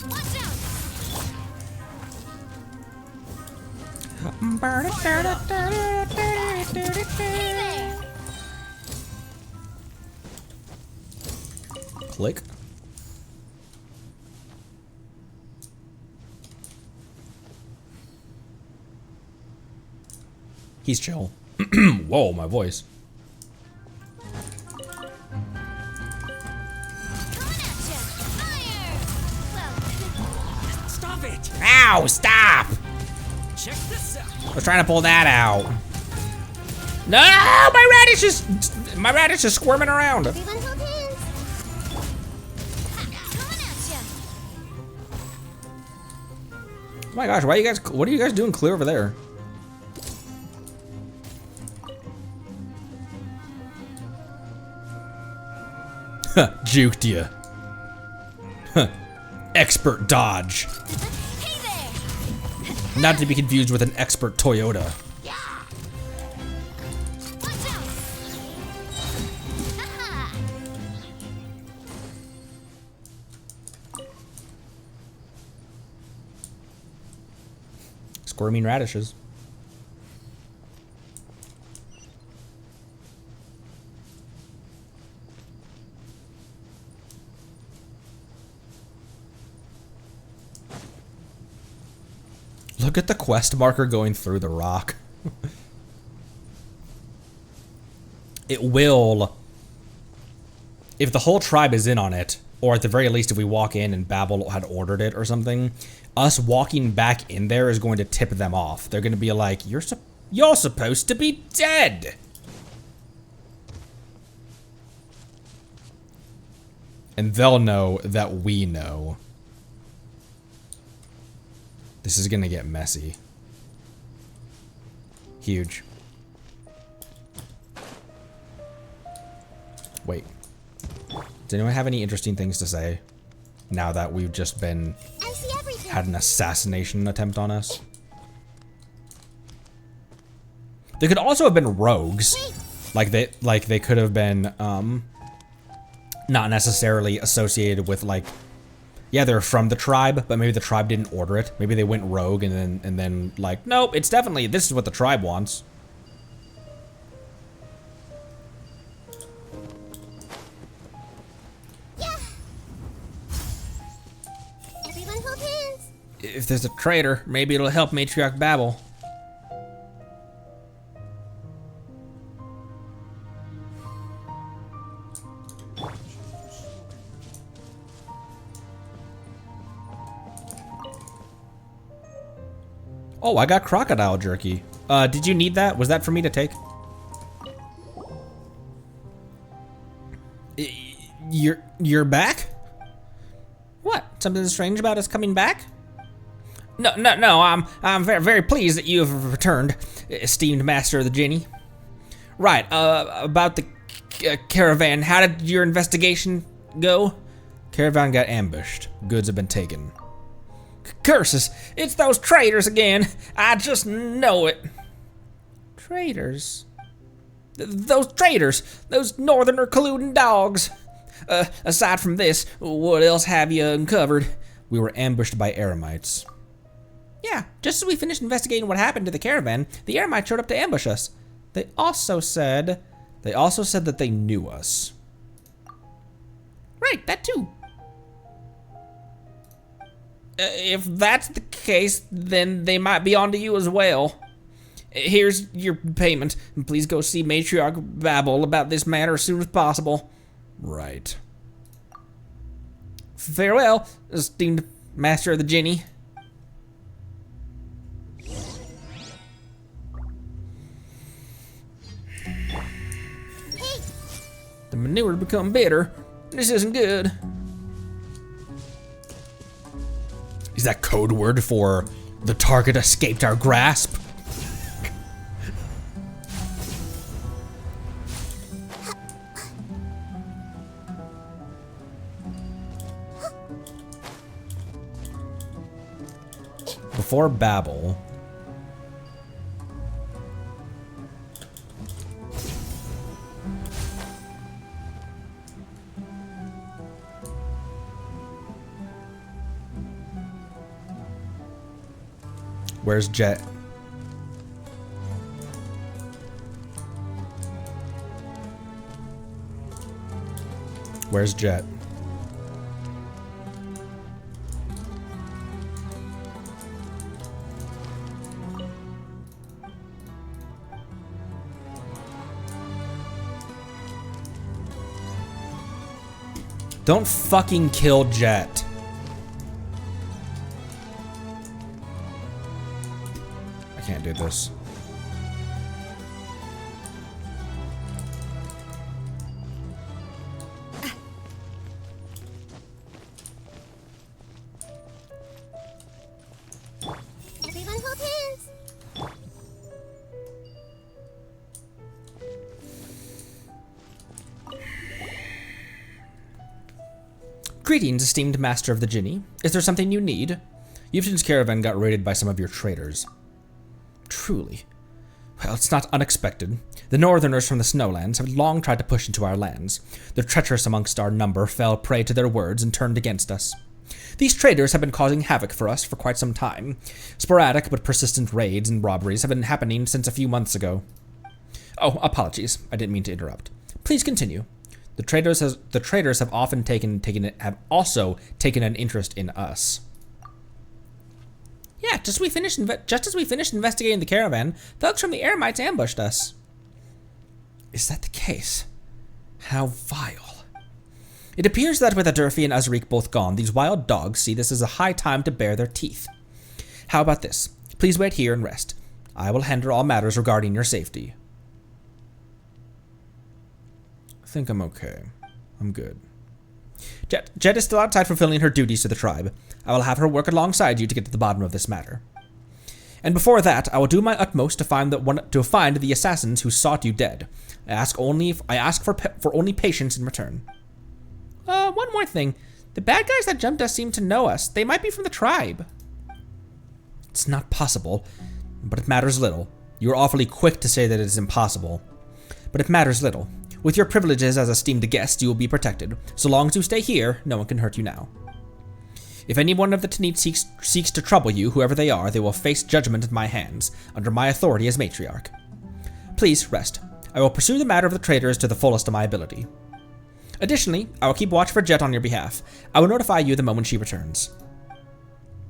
[SPEAKER 2] Watch out! Hey there!
[SPEAKER 1] Click. He's chill. Whoa, my voice.
[SPEAKER 2] Coming at ya. Fire! Well,
[SPEAKER 5] Stop it.
[SPEAKER 1] Ow, stop!
[SPEAKER 5] Check this out.
[SPEAKER 1] I was trying to pull that out. No, my radish is squirming around.
[SPEAKER 4] Everyone hold hands.
[SPEAKER 2] coming at ya.
[SPEAKER 1] Oh my gosh, what are you guys doing clear over there? Huh, juked you. Huh. Expert dodge.
[SPEAKER 2] Hey there!
[SPEAKER 1] Not to be confused with an expert Toyota.
[SPEAKER 2] Watch out! Haha!
[SPEAKER 1] Squirming radishes. Look at the quest marker going through the rock. It will, if the whole tribe is in on it, or at the very least if we walk in and Babel had ordered it or something, us walking back in there is going to tip them off. They're going to be like, you're supposed to be dead. And they'll know that we know. This is gonna get messy. Huge. Wait. Does anyone have any interesting things to say now that we've just been
[SPEAKER 4] I see everything.
[SPEAKER 1] had an assassination attempt on us? They could also have been rogues. Like they could have been not necessarily associated with like, yeah, they're from the tribe, but maybe the tribe didn't order it. Maybe they went rogue and then like, nope, it's definitely, this is what the tribe wants.
[SPEAKER 4] Yeah. Everyone hold hands.
[SPEAKER 1] If there's a traitor, maybe it'll help Matriarch Babel. Oh, I got crocodile jerky. Did you need that? Was that for me to take? You're back? What? Something strange about us coming back? No. I'm very, very pleased that you have returned, esteemed master of the Genie. Right. About the caravan. How did your investigation go? Caravan got ambushed. Goods have been taken. Curses! It's those traitors again. I just know it. Traitors? Those traitors! Those northerner colluding dogs! Aside from this, what else have you uncovered? We were ambushed by Eremites. Yeah, just as we finished investigating what happened to the caravan, the Eremites showed up to ambush us. They also said that they knew us. Right, that too. If that's the case, then they might be onto you as well. Here's your payment, and please go see Matriarch Babel about this matter as soon as possible. Right. Farewell, esteemed master of the Genie. The manure's become bitter. This isn't good. Is that code word for the target escaped our grasp? Before Babel. Where's Jet? Where's Jet? Don't fucking kill Jet. I can't do this.
[SPEAKER 4] Everyone hold hands.
[SPEAKER 1] Greetings, esteemed master of the Genie. Is there something you need? Yvon's caravan got raided by some of your traitors. Truly. Well, it's not unexpected. The northerners from the snowlands have long tried to push into our lands. The treacherous amongst our number fell prey to their words and turned against us. These traitors have been causing havoc for us for quite some time. Sporadic but persistent raids and robberies have been happening since a few months ago. Oh, apologies. I didn't mean to interrupt. Please continue. The traitors have also taken an interest in us. Yeah, just as we finished investigating the caravan, thugs from the Eremites ambushed us. Is that the case? How vile. It appears that with Adurfi and Azriq both gone, these wild dogs see this as a high time to bare their teeth. How about this? Please wait here and rest. I will handle all matters regarding your safety. I think I'm okay. I'm good. Jet is still outside fulfilling her duties to the tribe. I will have her work alongside you to get to the bottom of this matter. And before that, I will do my utmost to find the assassins who sought you dead. I ask for only patience in return. One more thing. The bad guys that jumped us seem to know us. They might be from the tribe. It's not possible, but it matters little. You are awfully quick to say that it is impossible, but it matters little. With your privileges as esteemed guest, you will be protected. So long as you stay here, no one can hurt you now. If any one of the Tanit seeks to trouble you, whoever they are, they will face judgment at my hands, under my authority as matriarch. Please rest. I will pursue the matter of the traitors to the fullest of my ability. Additionally, I will keep watch for Jet on your behalf. I will notify you the moment she returns.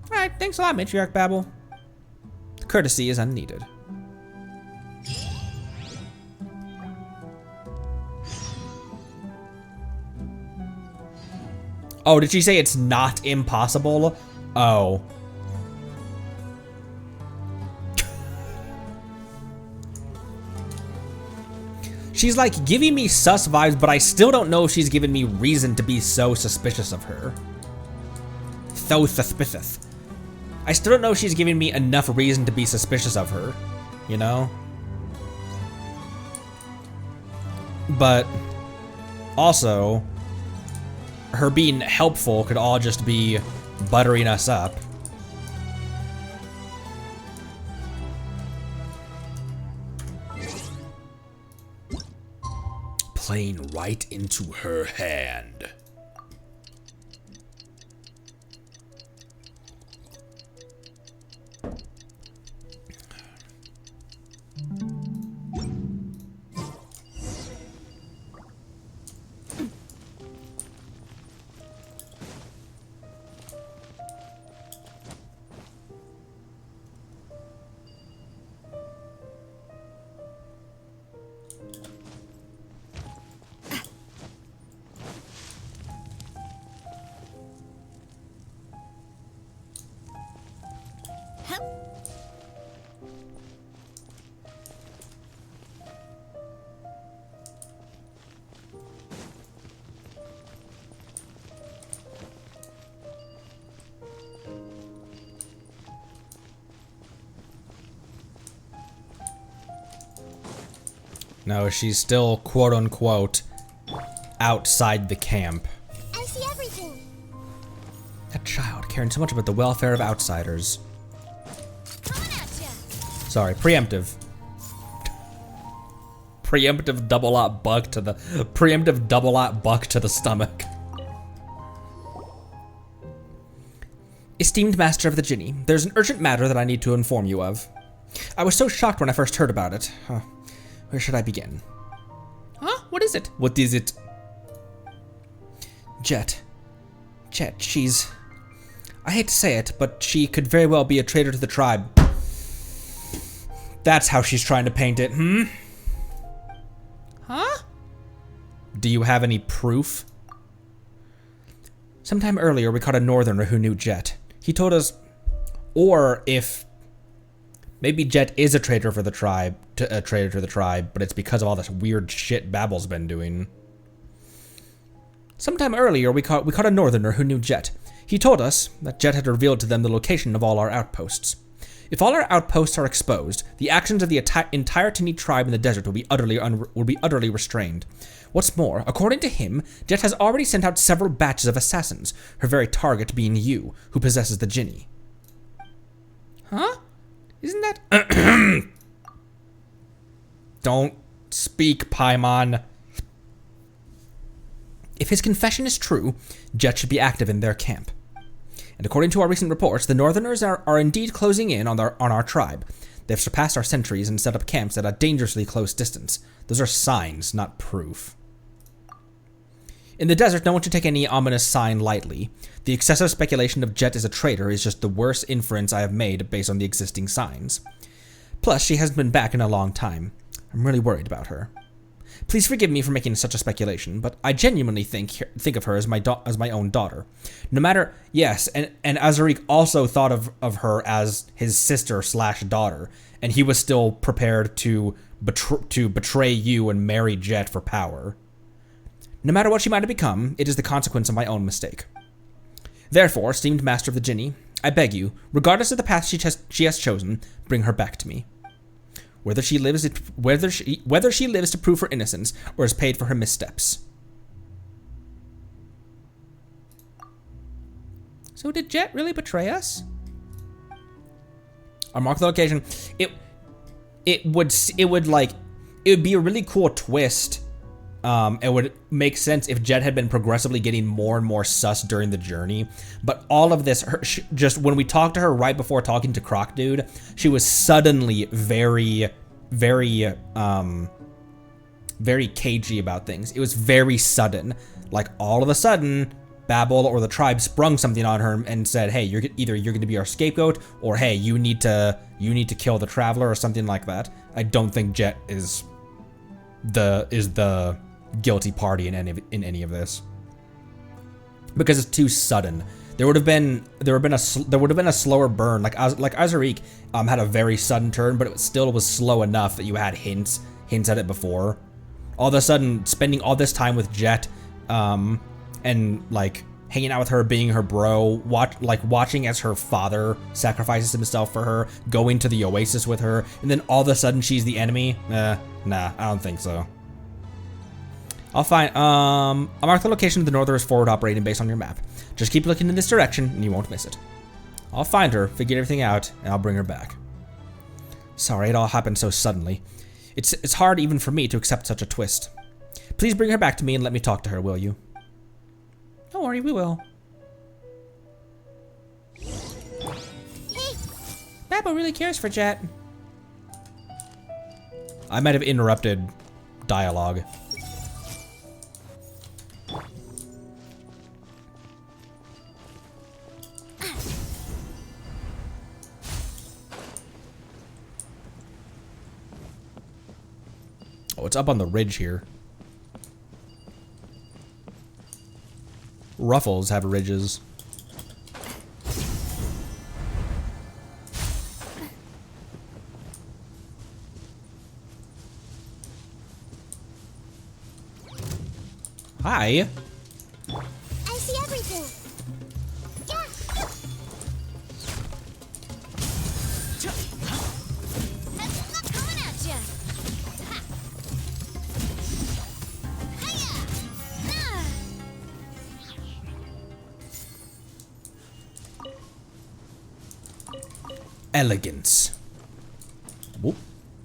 [SPEAKER 1] Alright, thanks a lot, Matriarch Babel. The courtesy is unneeded. Oh, did she say it's not impossible? Oh. She's like giving me sus vibes, but I still don't know if she's giving me reason to be so suspicious of her. So suspicious. I still don't know if she's giving me enough reason to be suspicious of her, you know? But also, her being helpful could all just be buttering us up. Playing right into her hand. No, she's still quote unquote outside the camp.
[SPEAKER 4] I see everything.
[SPEAKER 1] That child caring so much about the welfare of outsiders.
[SPEAKER 4] Coming at ya.
[SPEAKER 1] Sorry, preemptive. Preemptive double out buck to the stomach. Esteemed Master of the Jinni, there's an urgent matter that I need to inform you of. I was so shocked when I first heard about it. Where should I begin? Huh? What is it? What is it? Jet, she's... I hate to say it, but she could very well be a traitor to the tribe. That's how she's trying to paint it, Huh? Do you have any proof? Sometime earlier, we caught a northerner who knew Jet. He told us... Or if... Maybe Jet is a traitor for the tribe, a traitor to the tribe, but it's because of all this weird shit Babble's been doing. Sometime earlier, we caught a northerner who knew Jet. He told us that Jet had revealed to them the location of all our outposts. If all our outposts are exposed, the actions of the entire Tinni tribe in the desert will be utterly restrained. What's more, according to him, Jet has already sent out several batches of assassins, her very target being you, who possesses the Jinni. Huh? Isn't that... Don't speak, Paimon. If his confession is true, Jet should be active in their camp. And according to our recent reports, the Northerners are indeed closing in on our tribe. They've surpassed our sentries and set up camps at a dangerously close distance. Those are signs, not proof. In the desert, no one should take any ominous sign lightly. The excessive speculation of Jet as a traitor is just the worst inference I have made based on the existing signs. Plus, she hasn't been back in a long time. I'm really worried about her. Please forgive me for making such a speculation, but I genuinely think of her as my own daughter. No matter, yes, and Azarik also thought of her as his sister/daughter, and he was still prepared to betray you and marry Jet for power. No matter what she might have become, it is the consequence of my own mistake. Therefore, esteemed Master of the Jinni, I beg you, regardless of the path she has chosen, bring her back to me. Whether she lives to prove her innocence or is paid for her missteps. So did Jet really betray us? I'll mark the location. It would be a really cool twist. It would make sense if Jet had been progressively getting more and more sus during the journey, but all of this, just when we talked to her right before talking to Croc Dude, she was suddenly very cagey about things. It was very sudden. Like all of a sudden, Babel or the tribe sprung something on her and said, "Hey, you're going to be our scapegoat," or "Hey, you need to kill the traveler," or something like that. I don't think Jet is the guilty party in any of this, because it's too sudden. There would have been a slower burn. Like Azarik had a very sudden turn, but it still was slow enough that you had hints at it before. all of a sudden spending all this time with Jet, and like hanging out with her, being her bro, watching as her father sacrifices himself for her, going to the Oasis with her, and then all of a sudden she's the enemy. Nah, I don't think so. I'll mark the location of the Northern's forward operating base on your map. Just keep looking in this direction and you won't miss it. I'll find her, figure everything out, and I'll bring her back. Sorry, it all happened so suddenly. It's hard even for me to accept such a twist. Please bring her back to me and let me talk to her, will you? Don't worry, we will.
[SPEAKER 4] Hey,
[SPEAKER 1] Babbo really cares for Jet. I might have interrupted dialogue. Oh, it's up on the ridge here. Ruffles have ridges. Hi.
[SPEAKER 4] I see everything. Yeah.
[SPEAKER 2] I'm coming at ya.
[SPEAKER 1] Elegance. Whoop.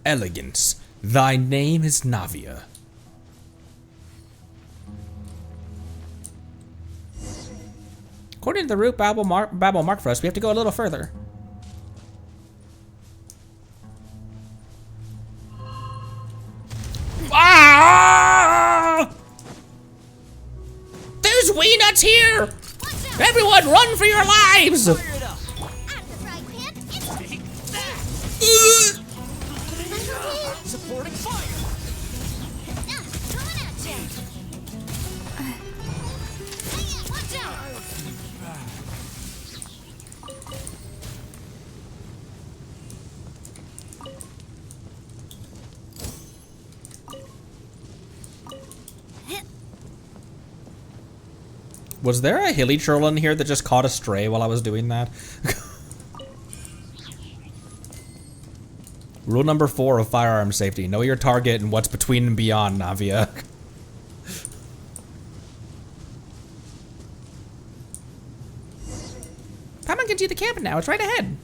[SPEAKER 1] Elegance. Thy name is Navia. According to the route Babel marked for us, we have to go a little further. Ah! There's wee nuts here! Everyone, run for your lives!
[SPEAKER 5] Fire it up.
[SPEAKER 4] At the frying pan, it's
[SPEAKER 5] Take that. Supporting fire.
[SPEAKER 2] Coming at ya. Watch out.
[SPEAKER 1] Was there a hilly churl in here that just caught a stray while I was doing that? Rule number 4 of firearm safety. Know your target and what's between and beyond, Navia. Paimon can see the camp now. It's right ahead.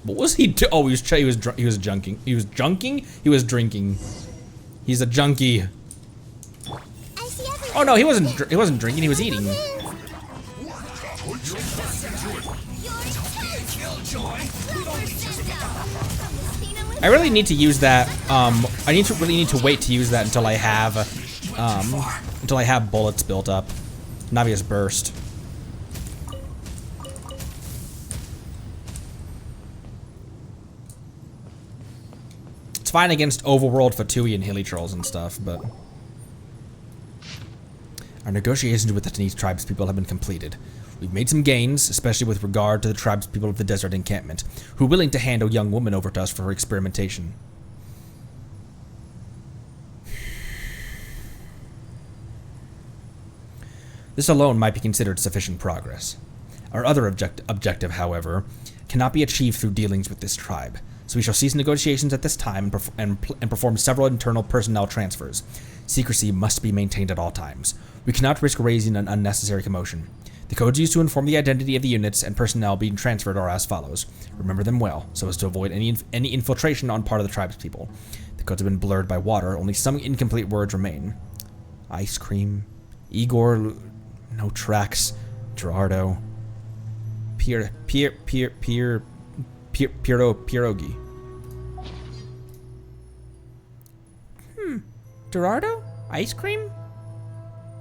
[SPEAKER 1] What was he do? Oh, he was junking. He was junking? He was drinking. He's a junkie.
[SPEAKER 4] I see everything.
[SPEAKER 1] Oh no, he wasn't drinking, he was eating. I really need to use that. I really need to wait to use that until I have bullets built up. Navia's burst. It's fine against overworld Fatui and hilly trolls and stuff, but our negotiations with the Tanese tribespeople have been completed. We've made some gains, especially with regard to the tribespeople of the desert encampment, who are willing to hand a young woman over to us for her experimentation. This alone might be considered sufficient progress. Our other objective, however, cannot be achieved through dealings with this tribe, so we shall cease negotiations at this time and perform several internal personnel transfers. Secrecy must be maintained at all times. We cannot risk raising an unnecessary commotion. The codes used to inform the identity of the units and personnel being transferred are as follows. Remember them well, so as to avoid any infiltration on part of the tribespeople. The codes have been blurred by water, only some incomplete words remain. Ice cream, Igor, no tracks, Gerardo, pierogi. Gerardo? Ice cream?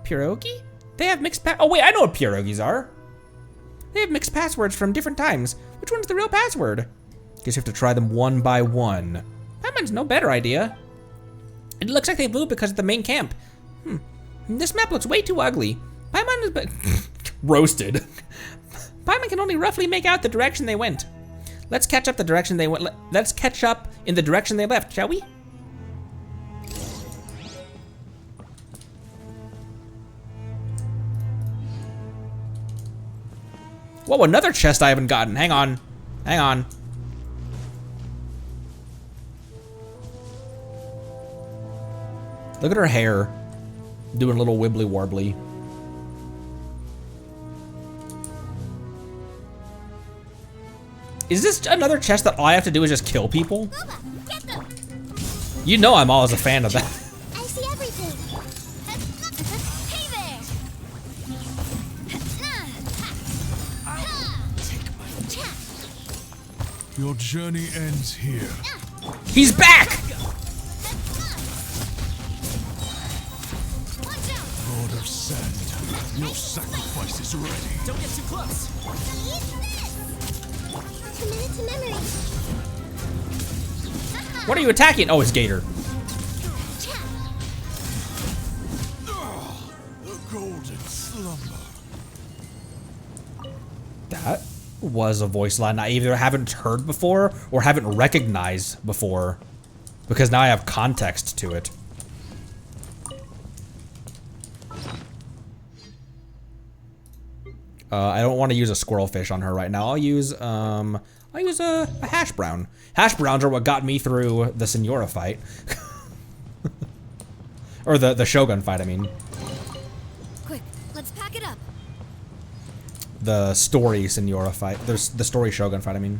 [SPEAKER 1] Pierogi? They have mixed oh wait, I know what pierogis are. They have mixed passwords from different times. Which one's the real password? Guess you have to try them one by one. Paimon's no better idea. It looks like they blew because of the main camp. This map looks way too ugly. Paimon is roasted. Paimon can only roughly make out the direction they went. Let's catch up the direction they went. Let's catch up in the direction they left, shall we? Whoa, another chest I haven't gotten. Hang on. Hang on. Look at her hair. Doing a little wibbly warbly. Is this another chest that all I have to do is just kill people?
[SPEAKER 4] Booba, get them.
[SPEAKER 1] You know I'm always a fan of that.
[SPEAKER 4] I see everything.
[SPEAKER 2] Hey there!
[SPEAKER 6] Your journey ends here.
[SPEAKER 1] He's back!
[SPEAKER 2] Watch out!
[SPEAKER 6] Lord of Sand, your sacrifice is ready.
[SPEAKER 5] Don't get too close.
[SPEAKER 4] Eat this. Commit to memory.
[SPEAKER 1] What are you attacking? Oh, it's Gator.
[SPEAKER 6] The golden slumber.
[SPEAKER 1] That was a voice line I either haven't heard before or haven't recognized before. Because now I have context to it. I don't want to use a squirrel fish on her right now. I'll use a hash brown. Hash browns are what got me through the Senora fight. Or the Shogun fight, I mean.
[SPEAKER 2] Quick, let's pack it up.
[SPEAKER 1] The story Senora fight. There's the story Shogun fight, I mean.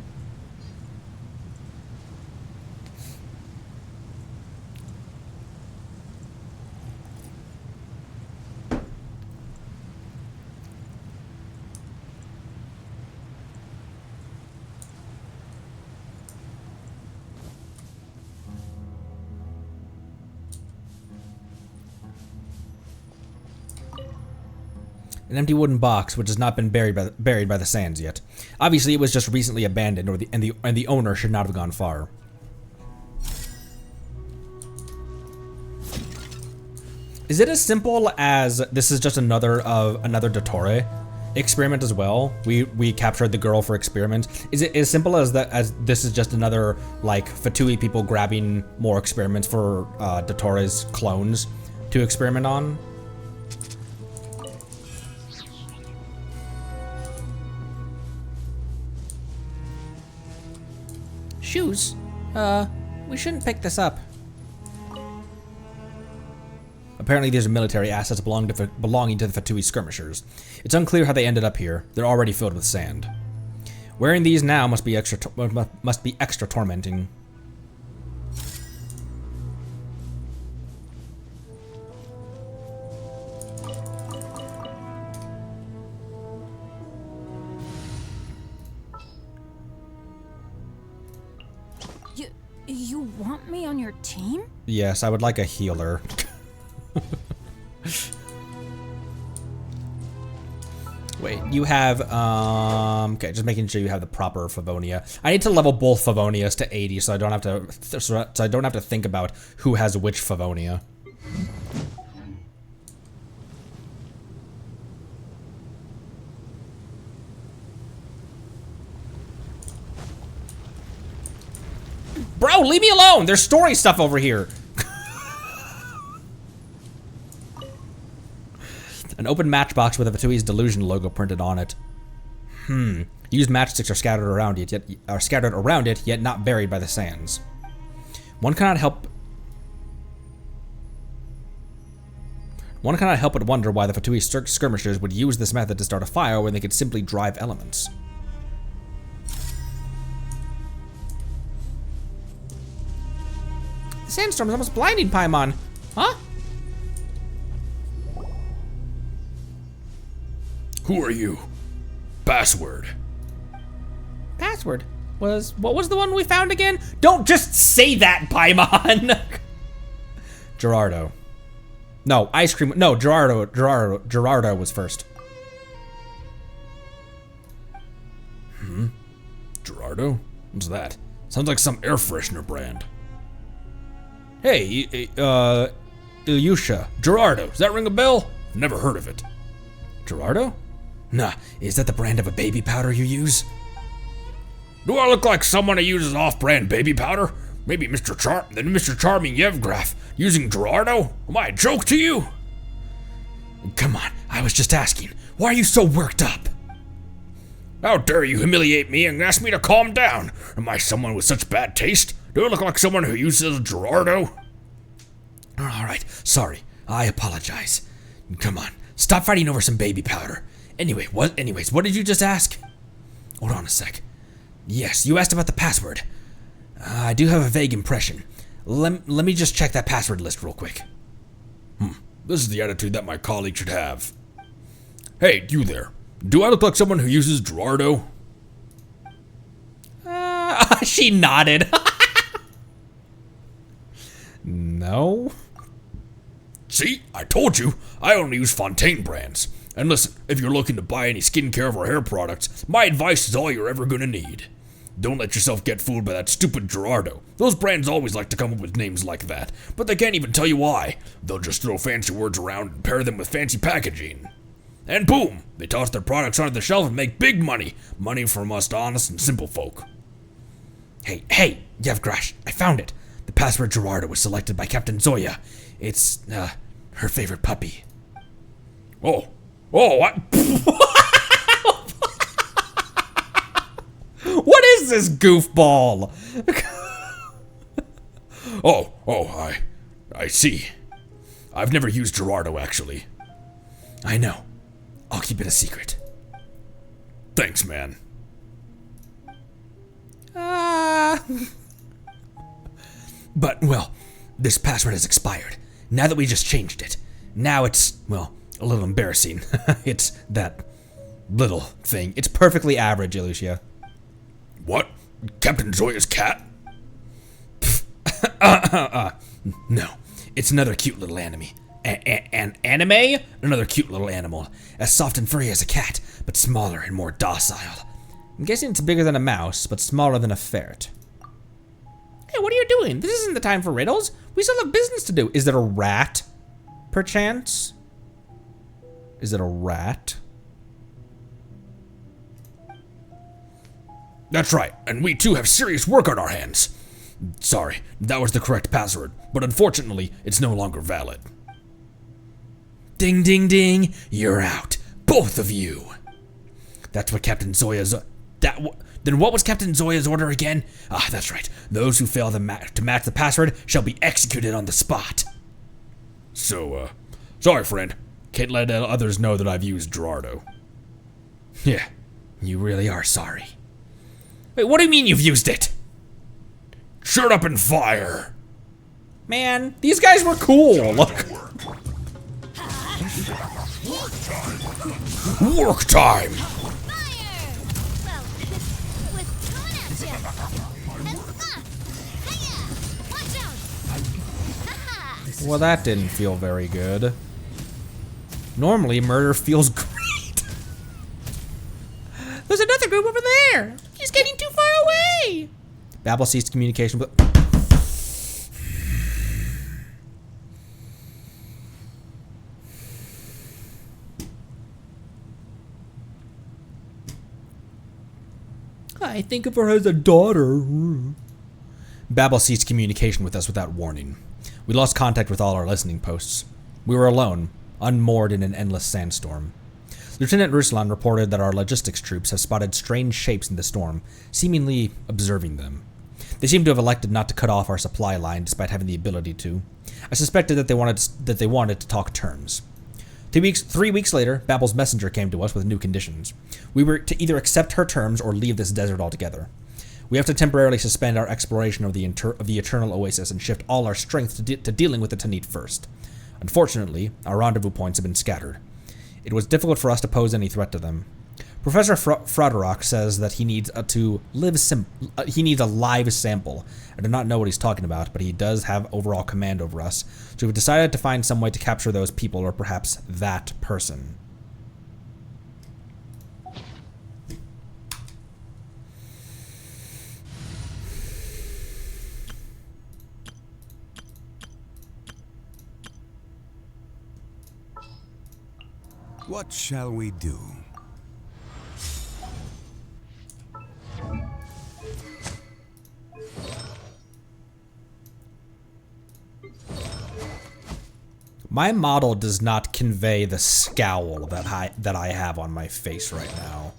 [SPEAKER 1] An empty wooden box, which has not been buried by the sands yet. Obviously, it was just recently abandoned, and the owner should not have gone far. Is it as simple as this is just another Dottore experiment as well? We captured the girl for experiment. Is it as simple as that? As this is just another like Fatui people grabbing more experiments for Dottore's clones to experiment on? Shoes? We shouldn't pick this up. Apparently these are military assets belonging to the Fatui skirmishers. It's unclear how they ended up here. They're already filled with sand. Wearing these now must be extra tormenting.
[SPEAKER 3] You want me on your team?
[SPEAKER 1] Yes, I would like a healer. Wait, you have, okay, just making sure you have the proper Favonia. I need to level both Favonias to 80 so I don't have to think about who has which Favonia. Bro, leave me alone! There's story stuff over here. An open matchbox with a Fatui's Delusion logo printed on it. Used matchsticks are scattered around it, yet not buried by the sands. One cannot help but wonder why the Fatui skirmishers would use this method to start a fire when they could simply drive elements. The sandstorm is almost blinding, Paimon. Huh?
[SPEAKER 6] Who are you? Password.
[SPEAKER 1] Password was, what was the one we found again? Don't just say that, Paimon. Gerardo. No, ice cream. No, Gerardo was first.
[SPEAKER 6] Gerardo? What's that? Sounds like some air freshener brand. Hey,
[SPEAKER 1] Ilyusha.
[SPEAKER 6] Gerardo, does that ring a bell? Never heard of it.
[SPEAKER 1] Gerardo? Nah, is that the brand of a baby powder you use?
[SPEAKER 6] Do I look like someone who uses off-brand baby powder? Maybe Mr. Charming Yevgraf using Gerardo? Am I a joke to you?
[SPEAKER 1] Come on, I was just asking. Why are you so worked up?
[SPEAKER 6] How dare you humiliate me and ask me to calm down? Am I someone with such bad taste? Do I look like someone who uses Gerardo?
[SPEAKER 1] Alright, sorry. I apologize. Come on, stop fighting over some baby powder. Anyways, what did you just ask? Hold on a sec. Yes, you asked about the password. I do have a vague impression. Let me just check that password list real quick.
[SPEAKER 6] This is the attitude that my colleague should have. Hey, you there. Do I look like someone who uses Gerardo?
[SPEAKER 1] She nodded. No.
[SPEAKER 6] See, I told you, I only use Fontaine brands. And listen, if you're looking to buy any skincare or hair products, my advice is all you're ever gonna need. Don't let yourself get fooled by that stupid Gerardo. Those brands always like to come up with names like that, but they can't even tell you why. They'll just throw fancy words around and pair them with fancy packaging. And boom, they toss their products onto the shelf and make big money. Money from us honest and simple folk.
[SPEAKER 1] Hey, Yevgrash, I found it. The password Gerardo was selected by Captain Zoya. It's, her favorite puppy.
[SPEAKER 6] Oh, what?
[SPEAKER 1] What is this goofball?
[SPEAKER 6] I see. I've never used Gerardo, actually.
[SPEAKER 1] I know. I'll keep it a secret.
[SPEAKER 6] Thanks, man.
[SPEAKER 1] But, well, this password has expired. Now that we just changed it. Now it's, well, a little embarrassing. It's that little thing. It's perfectly average, Alicia.
[SPEAKER 6] What? Captain Zoya's cat?
[SPEAKER 1] No. It's another cute little anime. An anime? Another cute little animal. As soft and furry as a cat, but smaller and more docile. I'm guessing it's bigger than a mouse, but smaller than a ferret. Hey, what are you doing? This isn't the time for riddles. We still have business to do. Is it a rat, perchance? Is it a rat?
[SPEAKER 6] That's right, and we too have serious work on our hands. Sorry, that was the correct password, but unfortunately, it's no longer valid.
[SPEAKER 1] Ding, ding, ding. You're out. Both of you. That's what Captain Zoya's... Then what was Captain Zoya's order again? Ah, that's right. Those who fail to match the password shall be executed on the spot.
[SPEAKER 6] So, sorry, friend. Can't let others know that I've used Gerardo.
[SPEAKER 1] Yeah, you really are sorry. Wait, what do you mean you've used it?
[SPEAKER 6] Shirt up and fire!
[SPEAKER 1] Man, these guys were cool. Look.
[SPEAKER 6] Work time!
[SPEAKER 1] Well, that didn't feel very good. Normally, murder feels great. There's another group over there. He's getting too far away. Babel ceased communication with... I think of her as a daughter. Babel ceased communication with us without warning. We lost contact with all our listening posts. We were alone, unmoored in an endless sandstorm. Lieutenant Ruslan reported that our logistics troops have spotted strange shapes in the storm, seemingly observing them. They seem to have elected not to cut off our supply line despite having the ability to. I suspected that they wanted to talk terms. 3 weeks later, Babel's messenger came to us with new conditions. We were to either accept her terms or leave this desert altogether. We have to temporarily suspend our exploration of the Eternal Oasis and shift all our strength to dealing with the Tanit first. Unfortunately, our rendezvous points have been scattered. It was difficult for us to pose any threat to them. Professor Fraderock says that he needs a live sample. I do not know what he's talking about, but he does have overall command over us, so we've decided to find some way to capture those people, or perhaps that person.
[SPEAKER 7] What shall we do?
[SPEAKER 1] My model does not convey the scowl that I have on my face right now.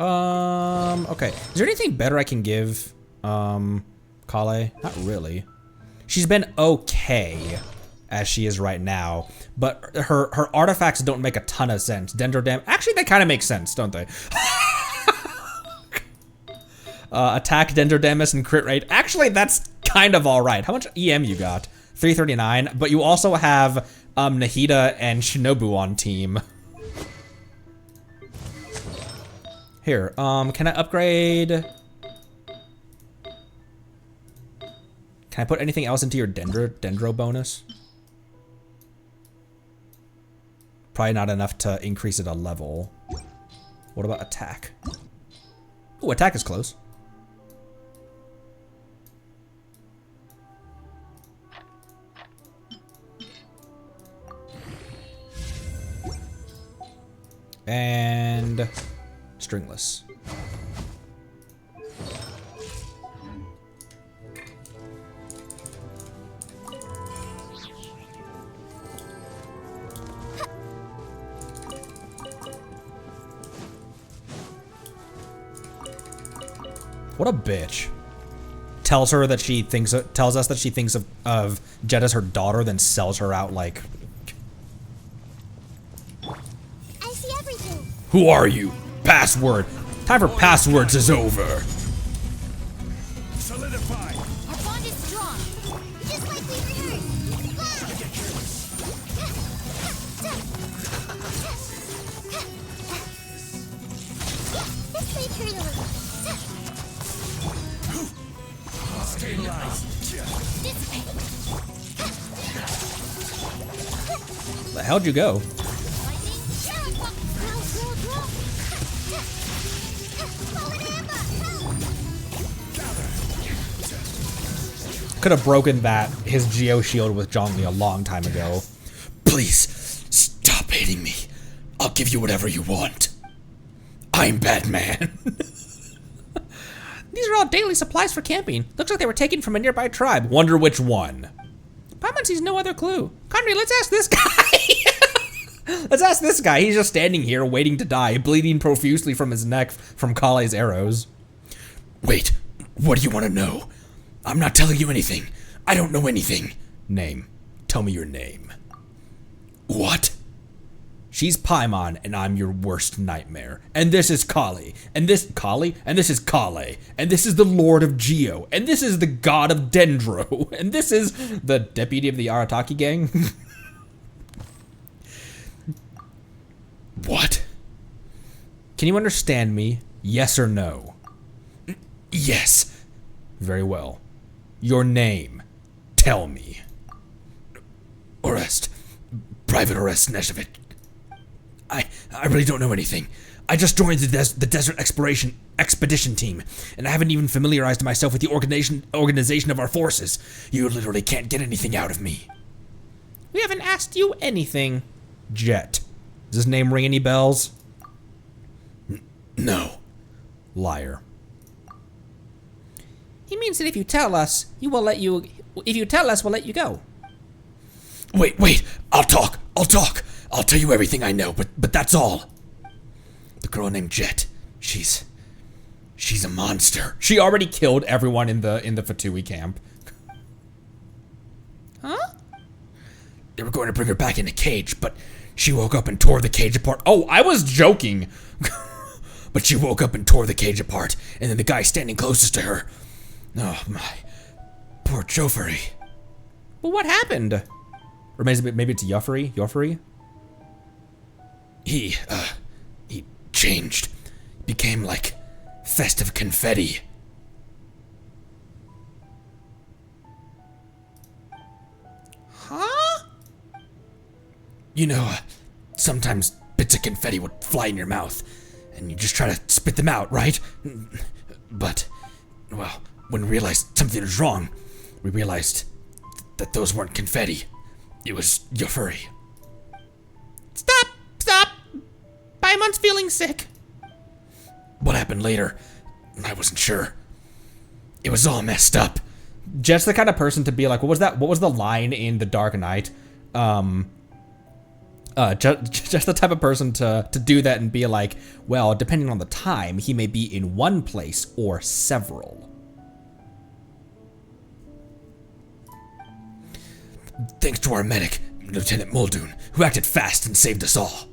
[SPEAKER 1] Okay. Is there anything better I can give, Kale? Not really. She's been okay as she is right now, but her artifacts don't make a ton of sense. Dendrodam, actually they kind of make sense, don't they? Attack, Dendrodamus, and crit rate. Actually, that's kind of all right. How much EM you got? 339, but you also have Nahida and Shinobu on team. Here, can I upgrade? Can I put anything else into your Dendro bonus? Probably not enough to increase it a level. What about attack? Ooh, attack is close. And stringless. What a bitch. Tells us that she thinks of Jet as her daughter, then sells her out like.
[SPEAKER 4] I see everything.
[SPEAKER 6] Who are you? Password. Time for passwords is over.
[SPEAKER 7] Solidify.
[SPEAKER 4] Our bond is strong. Just like we rehearsed. This way, turtle.
[SPEAKER 7] Stabilize.
[SPEAKER 4] This way.
[SPEAKER 1] The hell'd you go?
[SPEAKER 4] Lightning. Roll. Forward amber.
[SPEAKER 1] Could have broken his Geo Shield with Zhongli a long time ago.
[SPEAKER 6] Please, stop hating me. I'll give you whatever you want. I'm Batman.
[SPEAKER 1] These are all daily supplies for camping. Looks like they were taken from a nearby tribe. Wonder which one. Paimon sees no other clue. Conry, let's ask this guy. Let's ask this guy. He's just standing here waiting to die, bleeding profusely from his neck from Kale's arrows.
[SPEAKER 6] Wait, what do you want to know? I'm not telling you anything. I don't know anything.
[SPEAKER 1] Name. Tell me your name.
[SPEAKER 6] What?
[SPEAKER 1] She's Paimon, and I'm your worst nightmare. And this is Kale. And this is Kale. And this is the Lord of Geo. And this is the God of Dendro. And this is the deputy of the Arataki gang.
[SPEAKER 6] What?
[SPEAKER 1] Can you understand me? Yes or no?
[SPEAKER 6] Yes.
[SPEAKER 1] Very well. Your name. Tell me.
[SPEAKER 6] Orest. Private Orest Neshevich. I really don't know anything. I just joined the Desert Exploration Expedition team, and I haven't even familiarized myself with the organization of our forces. You literally can't get anything out of me.
[SPEAKER 1] We haven't asked you anything. Jet. Does his name ring any bells?
[SPEAKER 6] No.
[SPEAKER 1] Liar. He means that if you tell us, we'll let you go.
[SPEAKER 6] Wait. I'll talk. I'll tell you everything I know, but that's all. The girl named Jet, she's a monster.
[SPEAKER 1] She already killed everyone in the Fatui camp.
[SPEAKER 2] Huh?
[SPEAKER 6] They were going to bring her back in a cage, but she woke up and tore the cage apart.
[SPEAKER 1] Oh, I was joking.
[SPEAKER 6] But she woke up and tore the cage apart, and then the guy standing closest to her. Oh my, poor Joffrey.
[SPEAKER 1] Well, what happened? Or maybe it's Joffrey?
[SPEAKER 6] He changed. Became like festive confetti.
[SPEAKER 1] Huh?
[SPEAKER 6] You know, sometimes bits of confetti would fly in your mouth, and you just try to spit them out, right? But, well, when we realized something was wrong, we realized that those weren't confetti. It was Joffrey.
[SPEAKER 1] Stop! Paimon's feeling sick.
[SPEAKER 6] What happened later, I wasn't sure. It was all messed up.
[SPEAKER 1] Jet's the kind of person to be like, what was the line in The Dark Knight? Just the type of person to do that and be like, well, depending on the time, he may be in one place or several.
[SPEAKER 6] Thanks to our medic, Lieutenant Muldoon, who acted fast and saved us all.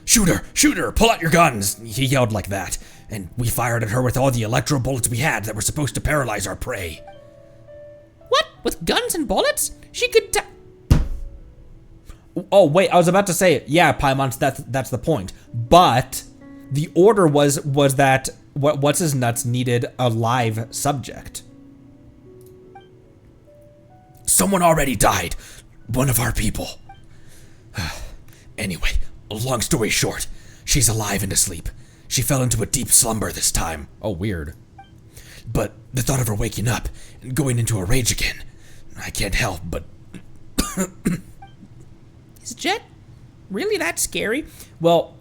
[SPEAKER 6] Shoot her, pull out your guns, he yelled like that, and we fired at her with all the electro bullets we had that were supposed to paralyze our prey.
[SPEAKER 1] What? With guns and bullets? She could Oh, wait, I was about to say, yeah, Paimon, that's the point. But the order was that what's his nuts needed a live subject.
[SPEAKER 6] Someone already died. One of our people. Anyway, long story short, she's alive and asleep. She fell into a deep slumber this time.
[SPEAKER 1] Oh, weird.
[SPEAKER 6] But the thought of her waking up and going into a rage again, I can't help but...
[SPEAKER 1] Is Jet really that scary? Well,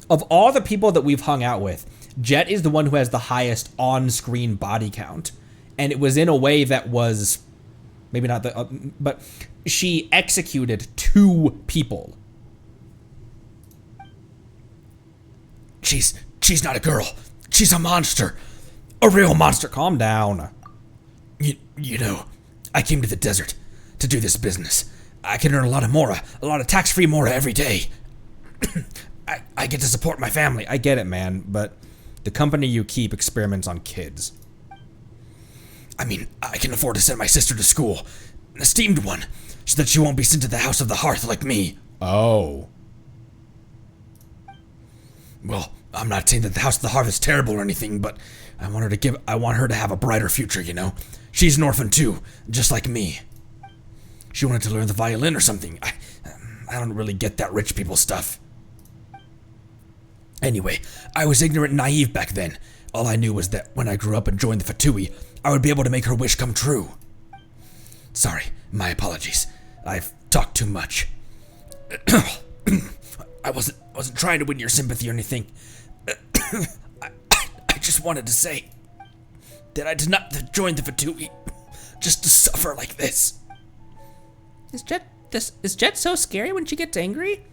[SPEAKER 1] of all the people that we've hung out with, Jet is the one who has the highest on-screen body count. And it was in a way that was... maybe not the... but she executed 2 people.
[SPEAKER 6] She's not a girl. She's a monster. A real monster.
[SPEAKER 1] Calm down.
[SPEAKER 6] You know, I came to the desert to do this business. I can earn a lot of mora, a lot of tax-free mora every day. I get to support my family.
[SPEAKER 1] I get it, man, but the company you keep experiments on kids.
[SPEAKER 6] I mean, I can afford to send my sister to school, an esteemed one, so that she won't be sent to the House of the Hearth like me.
[SPEAKER 1] Oh.
[SPEAKER 6] Well, I'm not saying that the House of the Hearth is terrible or anything, but I want her to have a brighter future, you know? She's an orphan too, just like me. She wanted to learn the violin or something. I don't really get that rich people stuff. Anyway, I was ignorant and naive back then. All I knew was that when I grew up and joined the Fatui, I would be able to make her wish come true. Sorry, my apologies. I've talked too much. I wasn't trying to win your sympathy or anything. I just wanted to say that I did not join the Fatui just to suffer like this.
[SPEAKER 1] Is Jet so scary when she gets angry?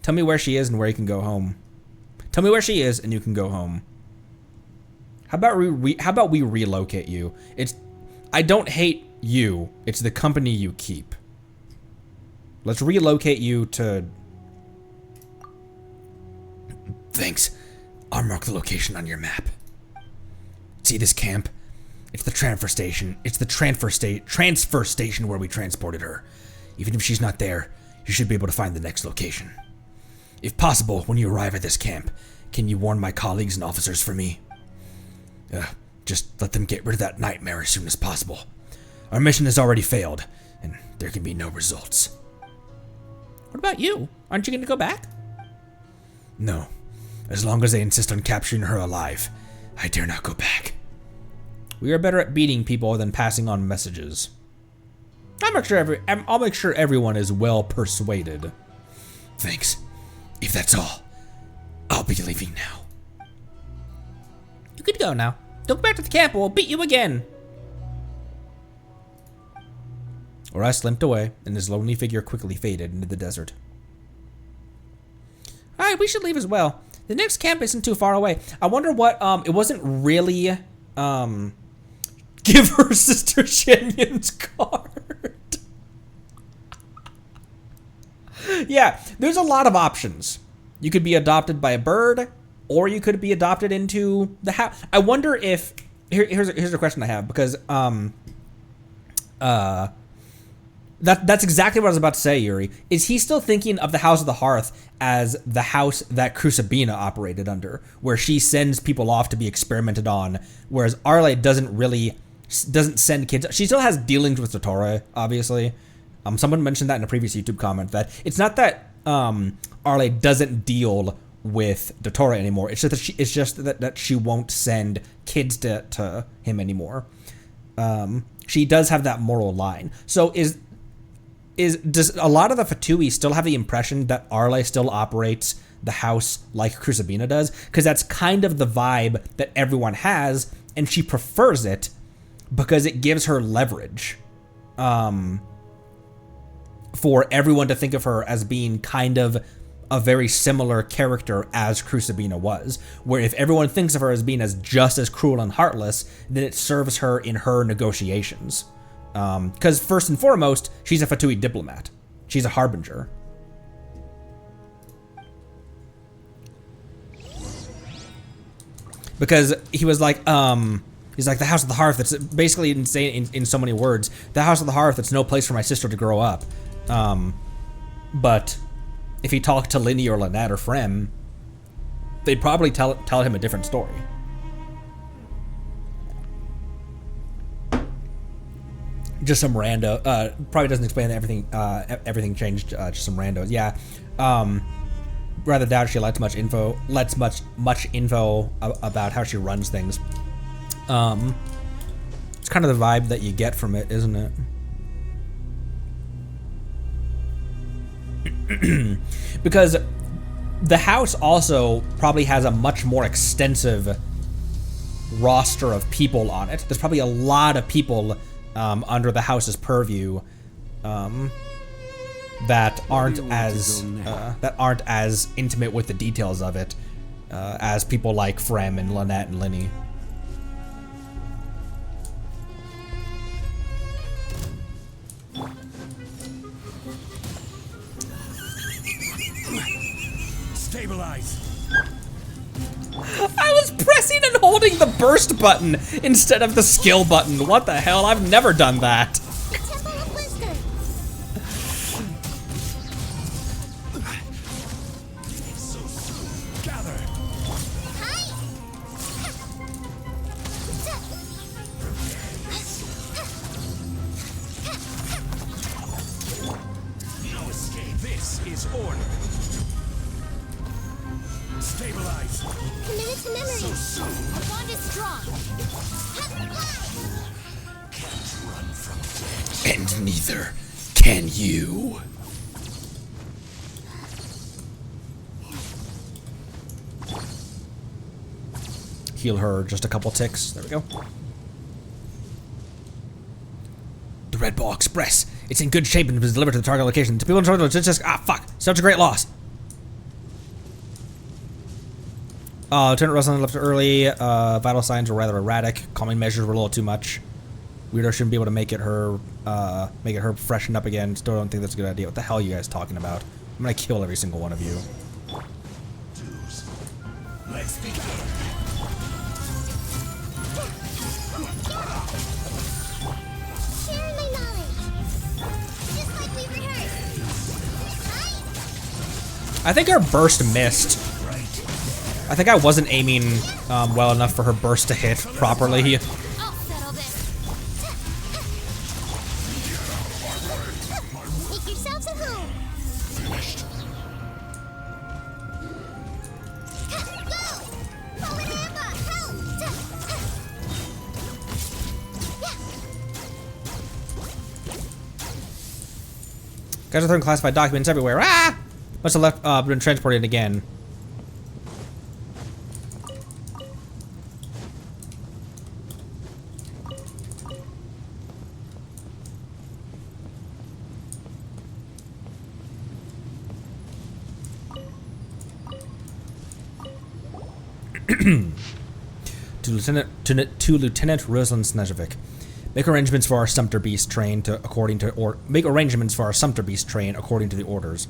[SPEAKER 1] Tell me where she is and where you can go home. Tell me where she is and you can go home. How about we relocate you? I don't hate you. It's the company you keep. Let's relocate you to...
[SPEAKER 6] Thanks. I'll mark the location on your map. See this camp? It's the transfer station. It's the transfer station where we transported her. Even if she's not there, you should be able to find the next location. If possible, when you arrive at this camp, can you warn my colleagues and officers for me? Just let them get rid of that nightmare as soon as possible. Our mission has already failed, and there can be no results.
[SPEAKER 1] What about you? Aren't you going to go back?
[SPEAKER 6] No. As long as they insist on capturing her alive, I dare not go back.
[SPEAKER 1] We are better at beating people than passing on messages. I'll make sure everyone is well persuaded.
[SPEAKER 6] Thanks. If that's all, I'll be leaving now.
[SPEAKER 1] You could go now. Don't go back to the camp or we'll beat you again. Orais limped away, and his lonely figure quickly faded into the desert. Alright, we should leave as well. The next camp isn't too far away. I wonder what, it wasn't really, give her sister Shenyun's card. Yeah, there's a lot of options. You could be adopted by a bird, or you could be adopted into the house. I wonder if... Here's a question I have, because, that's exactly what I was about to say, Yuri. Is he still thinking of the House of the Hearth as the house that Krusabina operated under, where she sends people off to be experimented on, whereas Arle doesn't send kids. She still has dealings with Dottore, obviously. Someone mentioned that in a previous YouTube comment, that it's not that Arle doesn't deal with Dottore anymore. It's just that she won't send kids to him anymore. She does have that moral line. So does a lot of the Fatui still have the impression that Arle still operates the house like Krusabina does? Because that's kind of the vibe that everyone has, and she prefers it for everyone to think of her as being kind of a very similar character as Crucibina was, where if everyone thinks of her as being just as cruel and heartless, then it serves her in her negotiations. Because first and foremost, she's a Fatui diplomat. She's a harbinger. Because he was like, he's like, the House of the Hearth, that's basically insane in so many words. The House of the Hearth, it's no place for my sister to grow up. But if he talked to Linny or Lynette or Frem, they'd probably tell him a different story. Just some rando. Probably doesn't explain that everything changed. Just some randos. Yeah. Rather doubt she lets much info about how she runs things. It's kind of the vibe that you get from it, isn't it? Because the house also probably has a much more extensive roster of people on it. There's probably a lot of people under the house's purview that aren't as intimate with the details of it as people like Frem and Lynette and Linny.
[SPEAKER 7] Stabilize.
[SPEAKER 1] I was pressing and holding the burst button instead of the skill button. What the hell? I've never done that.
[SPEAKER 4] The Temple of Wisdom.
[SPEAKER 7] Gather.
[SPEAKER 5] No escape.
[SPEAKER 7] This is order. Stabilize.
[SPEAKER 4] Committed to memory.
[SPEAKER 5] Our bond is strong.
[SPEAKER 6] Can't run from death. And neither can you.
[SPEAKER 1] Heal her just a couple ticks. There we go. The Red Ball Express. It's in good shape and was delivered to the target location. To people in charge, it's just fuck. Such a great loss. Lieutenant Russell left early. Vital signs were rather erratic. Calming measures were a little too much. Weirdo shouldn't be able to make it her freshen up again. Still don't think that's a good idea. What the hell are you guys talking about? I'm gonna kill every single one of you.
[SPEAKER 5] Let's begin.
[SPEAKER 4] Sharing my knowledge. Just like we rehearsed.
[SPEAKER 1] I think her burst missed. I think I wasn't aiming well enough for her burst to hit properly.
[SPEAKER 2] I'll settle this.
[SPEAKER 4] Make yourselves at home. Go! Forward hammer! Help!
[SPEAKER 1] Guys are throwing classified documents everywhere. Ah! Must have left, been transported again. To Lieutenant Rosalind Snejovic. Make arrangements for our Sumpter Beast train according to the orders.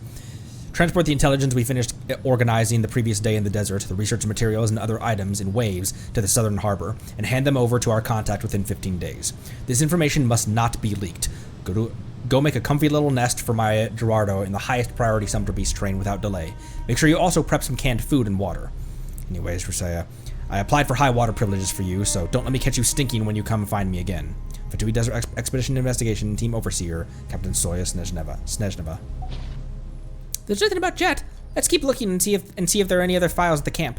[SPEAKER 1] Transport the intelligence we finished organizing the previous day in the desert, the research materials and other items in waves to the southern harbor, and hand them over to our contact within 15 days. This information must not be leaked. Go make a comfy little nest for my Gerardo in the highest priority Sumpter Beast train without delay. Make sure you also prep some canned food and water. Anyways, Rosea, I applied for high water privileges for you, so don't let me catch you stinking when you come find me again. Fatui Desert Expedition Investigation Team Overseer, Captain Soya Snezhneva. There's nothing about Jet. Let's keep looking and see if there are any other files at the camp.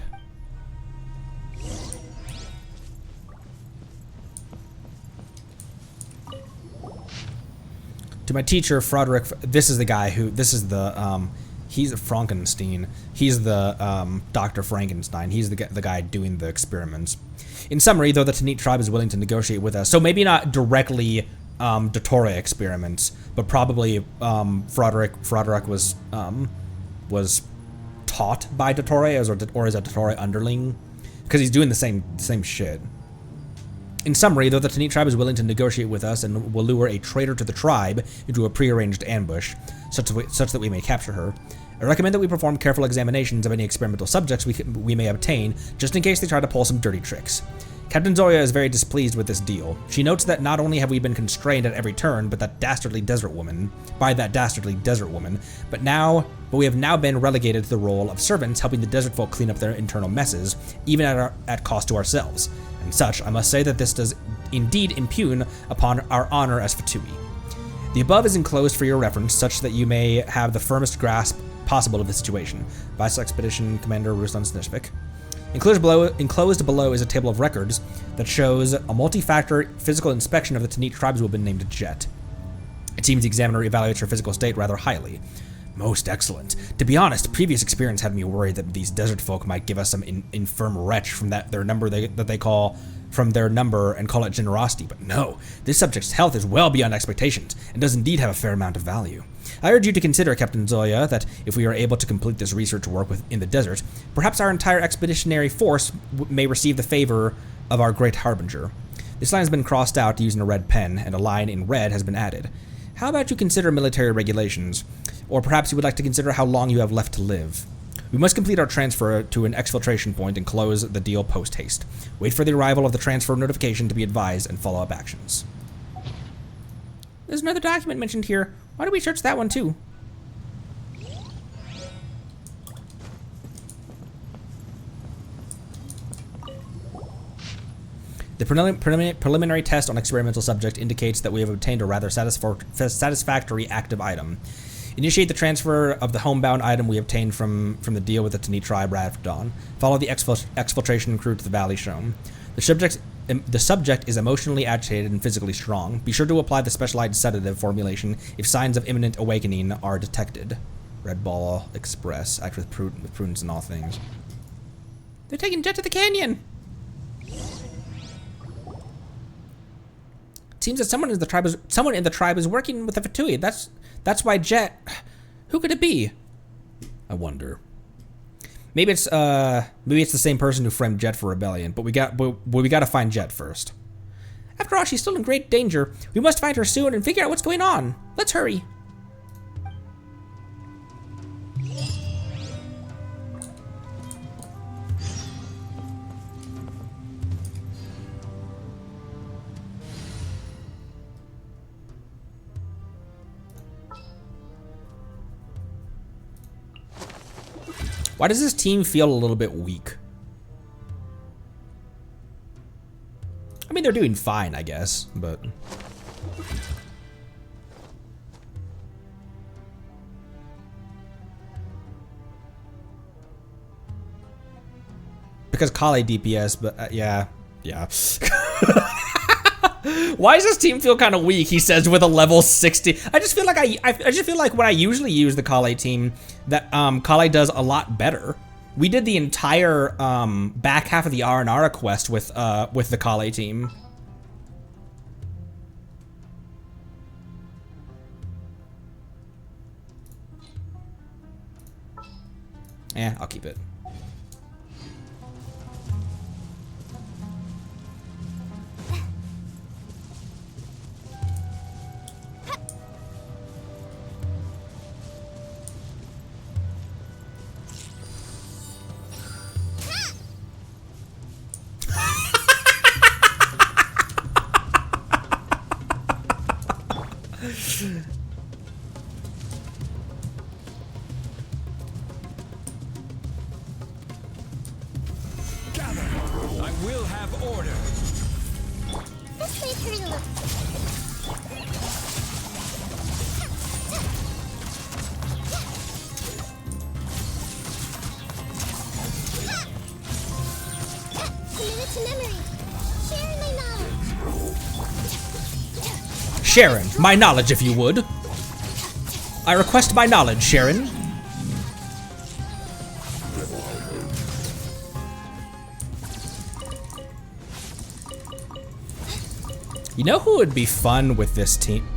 [SPEAKER 1] To my teacher, Frederick, this is the he's Frankenstein. He's the Dr. Frankenstein. He's the guy doing the experiments. In summary, though the Tanit tribe is willing to negotiate with us, so maybe not directly Dottore experiments, but probably Froderick was taught by Dottore, or is a Dottore underling, because he's doing the same shit. In summary, though the Tanit tribe is willing to negotiate with us and will lure a traitor to the tribe into a prearranged ambush, such that we may capture her, I recommend that we perform careful examinations of any experimental subjects we may obtain, just in case they try to pull some dirty tricks. Captain Zoya is very displeased with this deal. She notes that not only have we been constrained at every turn by that dastardly desert woman, but we have now been relegated to the role of servants helping the desert folk clean up their internal messes, even at cost to ourselves. And such, I must say that this does indeed impugn upon our honor as Fatui. The above is enclosed for your reference, such that you may have the firmest grasp possible of the situation. Vice Expedition Commander Ruslan Snishvik. Enclosed below is a table of records that shows a multi-factor physical inspection of the Tanit tribeswoman named Jet. It seems the examiner evaluates her physical state rather highly. Most excellent. To be honest, previous experience had me worried that these desert folk might give us some infirm wretch from their number and call it generosity, but no, this subject's health is well beyond expectations and does indeed have a fair amount of value. I urge you to consider, Captain Zoya, that if we are able to complete this research work in the desert, perhaps our entire expeditionary force may receive the favor of our great harbinger. This line has been crossed out using a red pen, and a line in red has been added. How about you consider military regulations? Or perhaps you would like to consider how long you have left to live. We must complete our transfer to an exfiltration point and close the deal post-haste. Wait for the arrival of the transfer notification to be advised and follow up actions. There's another document mentioned here. Why don't we search that one too? The preliminary test on experimental subject indicates that we have obtained a rather satisfactory active item. Initiate the transfer of the homebound item we obtained from the deal with the Tanit tribe right after dawn. Follow the exfiltration crew to the valley shown. The subject is emotionally agitated and physically strong. Be sure to apply the specialized sedative formulation if signs of imminent awakening are detected. Red Ball Express. Act with prudence in all things. They're taking Jet to the canyon! Seems that someone in the tribe is working with the Fatui. That's why Jet. Who could it be? I wonder. Maybe it's the same person who framed Jet for rebellion. But we got to find Jet first. After all, she's still in great danger. We must find her soon and figure out what's going on. Let's hurry. Why does this team feel a little bit weak? I mean, they're doing fine, I guess, but... Because Kale DPS, but yeah. Why does this team feel kind of weak? He says with a level 60. I just feel like I just feel like when I usually use the Kale team, that Kale does a lot better. We did the entire back half of the R&R quest with the Kale team. Yeah, I'll keep it.
[SPEAKER 7] Gather! I will have order!
[SPEAKER 4] This place hurt a little. Committed to memory. Sharing my knowledge.
[SPEAKER 1] Sharon, my knowledge, if you would. I request my knowledge, Sharon. You know who would be fun with this team?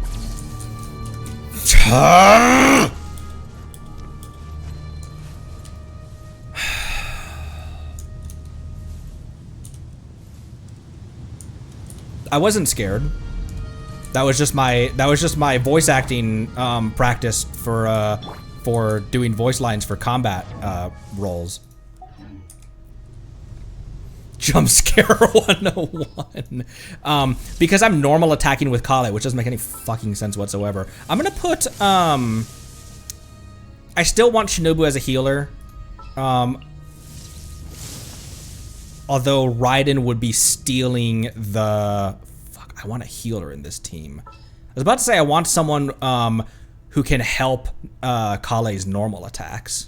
[SPEAKER 1] I wasn't scared. That was just my voice acting practice for doing voice lines for combat roles. Jump scare 101. Because I'm normal attacking with Kale, which doesn't make any fucking sense whatsoever. I'm gonna put I still want Shinobu as a healer. Although Raiden would be stealing the... Fuck, I want a healer in this team. I was about to say I want someone who can help Kale's normal attacks.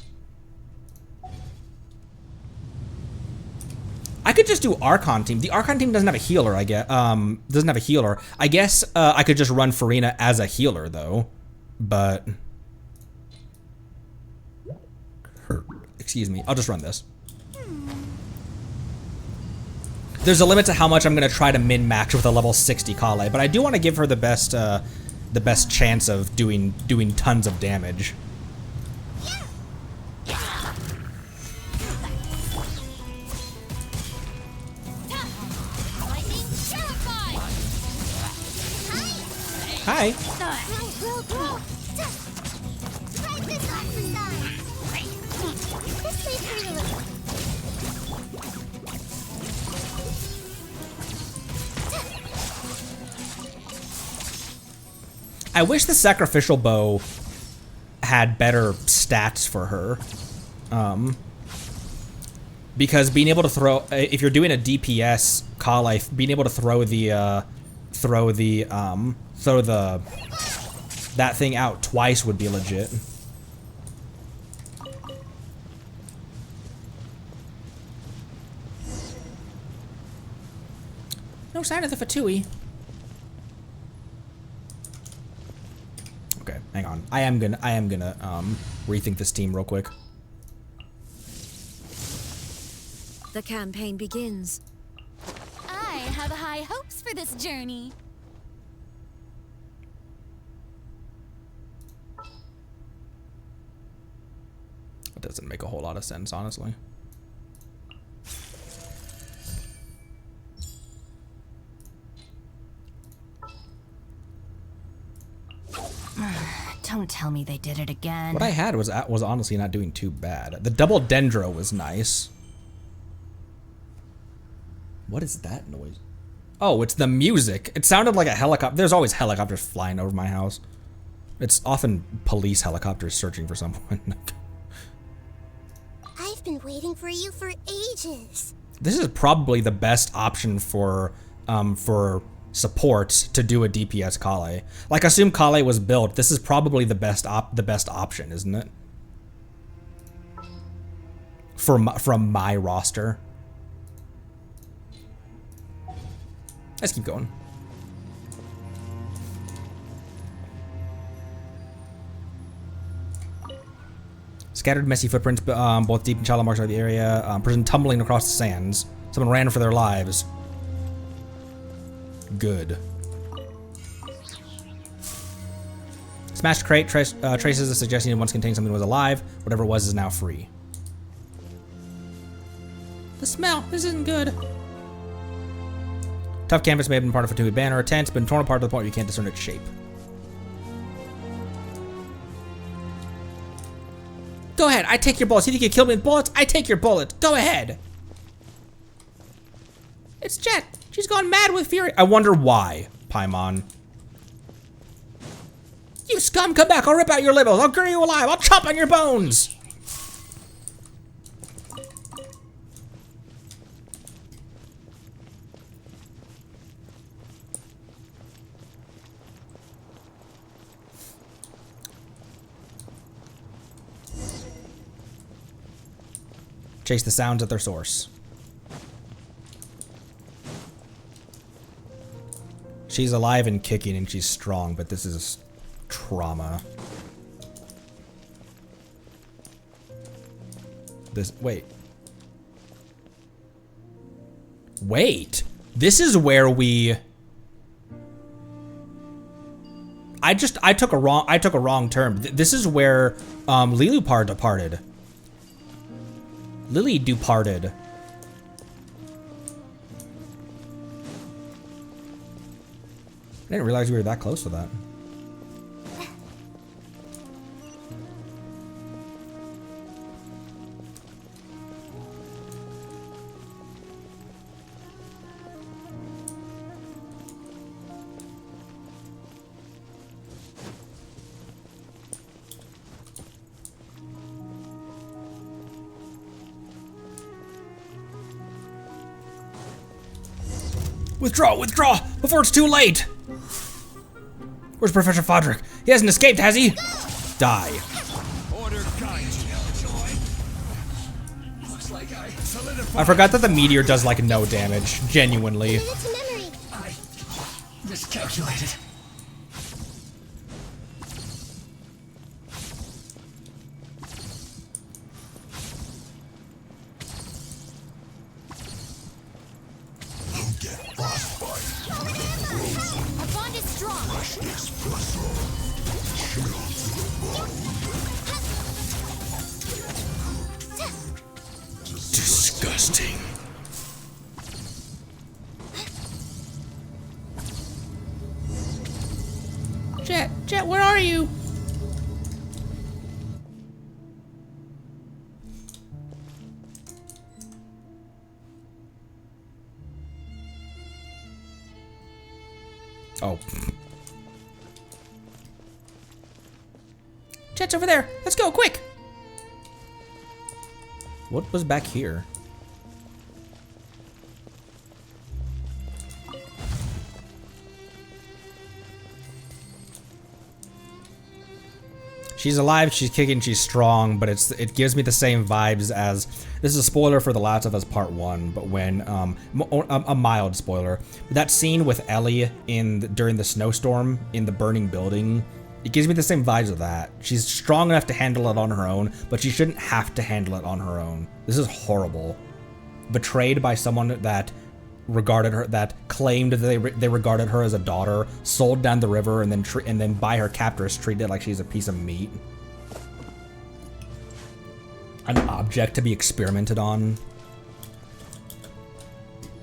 [SPEAKER 1] I could just do Archon team. The Archon team doesn't have a healer, I guess. Doesn't have a healer. I guess I could just run Farina as a healer, though. But... Excuse me. I'll just run this. There's a limit to how much I'm gonna try to min-max with a level 60 Kale, but I do want to give her the best chance of doing tons of damage. Hi.
[SPEAKER 4] Roll. Try this exercise. This may hurt a little.
[SPEAKER 1] I wish the sacrificial bow had better stats for her. Because being able to throw, if you're doing a DPS Kale, being able to throw that thing out twice would be legit. No sign of the Fatui. Okay, hang on. I am gonna rethink this team real quick.
[SPEAKER 8] The campaign begins.
[SPEAKER 5] I have high hopes for this journey.
[SPEAKER 1] That doesn't make a whole lot of sense, honestly.
[SPEAKER 8] Don't tell me they did it again.
[SPEAKER 1] What I had was honestly not doing too bad. The double dendro was nice. What is that noise? Oh, it's the music. It sounded like a helicopter. There's always helicopters flying over my house. It's often police helicopters searching for someone.
[SPEAKER 4] I've been waiting for you for ages.
[SPEAKER 1] This is probably the best option for supports to do a DPS Kale. Like, assume Kale was built. This is probably the best option, isn't it? From my roster. Let's keep going. Scattered messy footprints, both deep and shallow marks of the area. Person tumbling across the sands. Someone ran for their lives. Good. Smashed crate traces suggesting it once contained something that was alive. Whatever it was is now free. The smell. This isn't good. Tough canvas may have been part of a Fatui banner or tent. It's been torn apart to the point where you can't discern its shape. Go ahead. I take your bullets. You think you killed me with bullets? I take your bullet. Go ahead. It's Jet. She's gone mad with fury. I wonder why, Paimon. You scum, come back. I'll rip out your livers. I'll bury you alive. I'll chop on your bones. Chase the sounds at their source. She's alive and kicking and she's strong, but this is trauma. Wait. This is where we... I took a wrong turn. This is where Lilupar departed. Lily departed. I didn't realize we were that close to that. Withdraw, withdraw, before it's too late! Where's Professor Fodrick? He hasn't escaped, has he? Die.
[SPEAKER 7] Order guides you. Looks like I solidified.
[SPEAKER 1] I forgot that the meteor does like no damage, genuinely.
[SPEAKER 4] Commit it to memory.
[SPEAKER 7] I miscalculated.
[SPEAKER 5] Our bond is strong.
[SPEAKER 6] Disgusting.
[SPEAKER 1] Jet, where are you? Oh. Jet's over there. Let's go, quick. What was back here? She's alive, she's kicking, she's strong, but it gives me the same vibes as, this is a spoiler for The Last of Us Part 1, but when, a mild spoiler. That scene with Ellie during the snowstorm in the burning building, it gives me the same vibes of that. She's strong enough to handle it on her own, but she shouldn't have to handle it on her own. This is horrible. Betrayed by someone that regarded her, that claimed that they regarded her as a daughter, sold down the river, and then by her captors treated like she's a piece of meat, an object to be experimented on.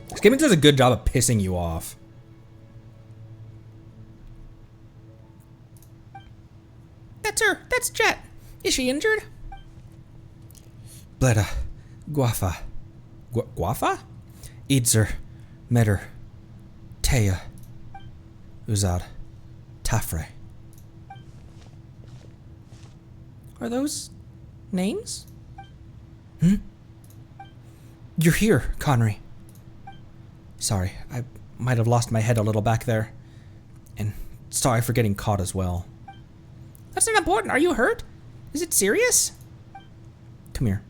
[SPEAKER 1] This game does a good job of pissing you off. That's her. That's Jet. Is she injured? Bleda, Guafa, Guafa, Idzer, Metter, Teya, Uzad, Tafre. Are those names? You're here, Connery. Sorry, I might have lost my head a little back there. And sorry for getting caught as well. That's not important. Are you hurt? Is it serious? Come here.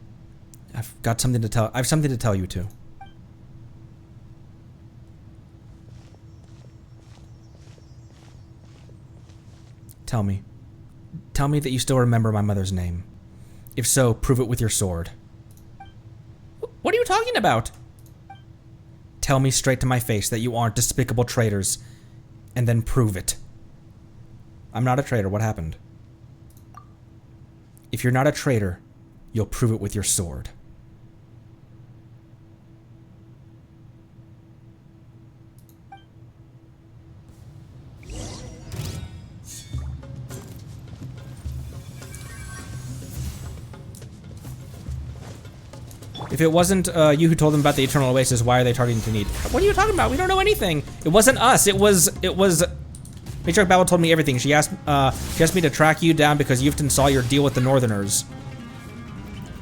[SPEAKER 1] I've something to tell you too. Tell me. Tell me that you still remember my mother's name. If so, prove it with your sword. What are you talking about? Tell me straight to my face that you aren't despicable traitors, and then prove it. I'm not a traitor. What happened? If you're not a traitor, you'll prove it with your sword. If it wasn't you who told them about the Eternal Oasis, why are they targeting Tanit? What are you talking about? We don't know anything. It wasn't us. It was. Matriarch Babel told me everything. She asked me to track you down because Yufton saw your deal with the Northerners.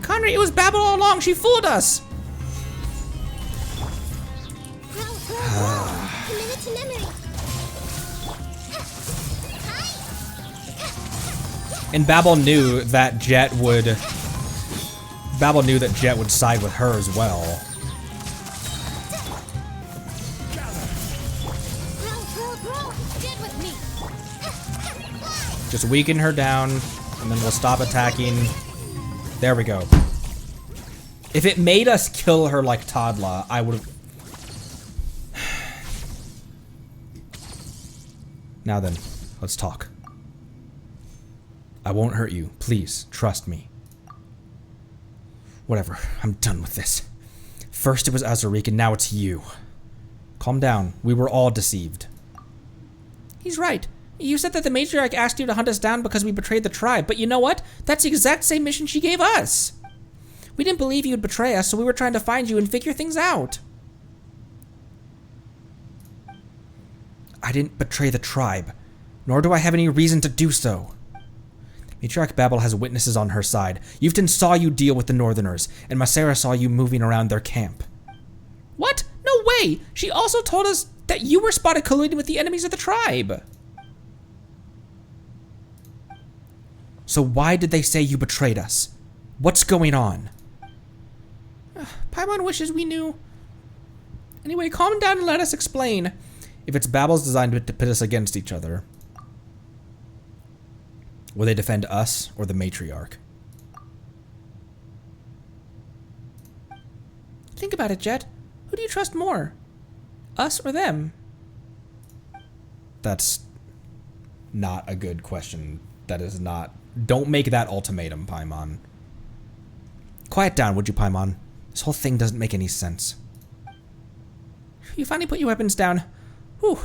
[SPEAKER 1] Connery, it was Babel all along. She fooled us.
[SPEAKER 4] Commit it to memory.
[SPEAKER 1] And Babel knew that Jet would. Babel knew that Jet would side with her as well.
[SPEAKER 5] Get with me.
[SPEAKER 1] Just weaken her down, and then we'll stop attacking. There we go. If it made us kill her like Tadla, I would have... Now then, let's talk. I won't hurt you. Please, trust me. Whatever, I'm done with this. First it was Azariq, and now it's you. Calm down. We were all deceived. He's right. You said that the matriarch asked you to hunt us down because we betrayed the tribe, but you know what? That's the exact same mission she gave us. We didn't believe you would betray us, so we were trying to find you and figure things out. I didn't betray the tribe, nor do I have any reason to do so. Matriarch Babel has witnesses on her side. Yufton saw you deal with the Northerners, and Masera saw you moving around their camp. What? No way! She also told us that you were spotted colluding with the enemies of the tribe. So why did they say you betrayed us? What's going on? Paimon wishes we knew. Anyway, calm down and let us explain. If it's Babel's designed to pit us against each other, will they defend us or the matriarch? Think about it, Jet. Who do you trust more? Us or them? That's not a good question. That is not... Don't make that ultimatum, Paimon. Quiet down, would you, Paimon? This whole thing doesn't make any sense. You finally put your weapons down. Whew.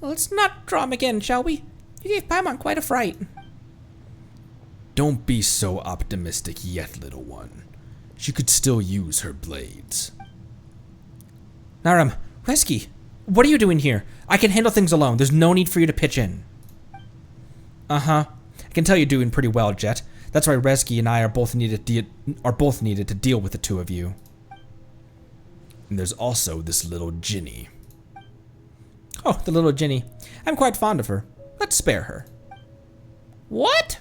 [SPEAKER 1] Let's not draw him again, shall we? You gave Paimon quite a fright.
[SPEAKER 6] Don't be so optimistic yet, little one. She could still use her blades.
[SPEAKER 1] Naram, Reski, what are you doing here? I can handle things alone. There's no need for you to pitch in. Uh-huh. I can tell you're doing pretty well, Jet. That's why Reski and I are both needed to deal with the two of you.
[SPEAKER 6] And there's also this little Ginny.
[SPEAKER 1] Oh, the little Ginny. I'm quite fond of her. Let's spare her. What?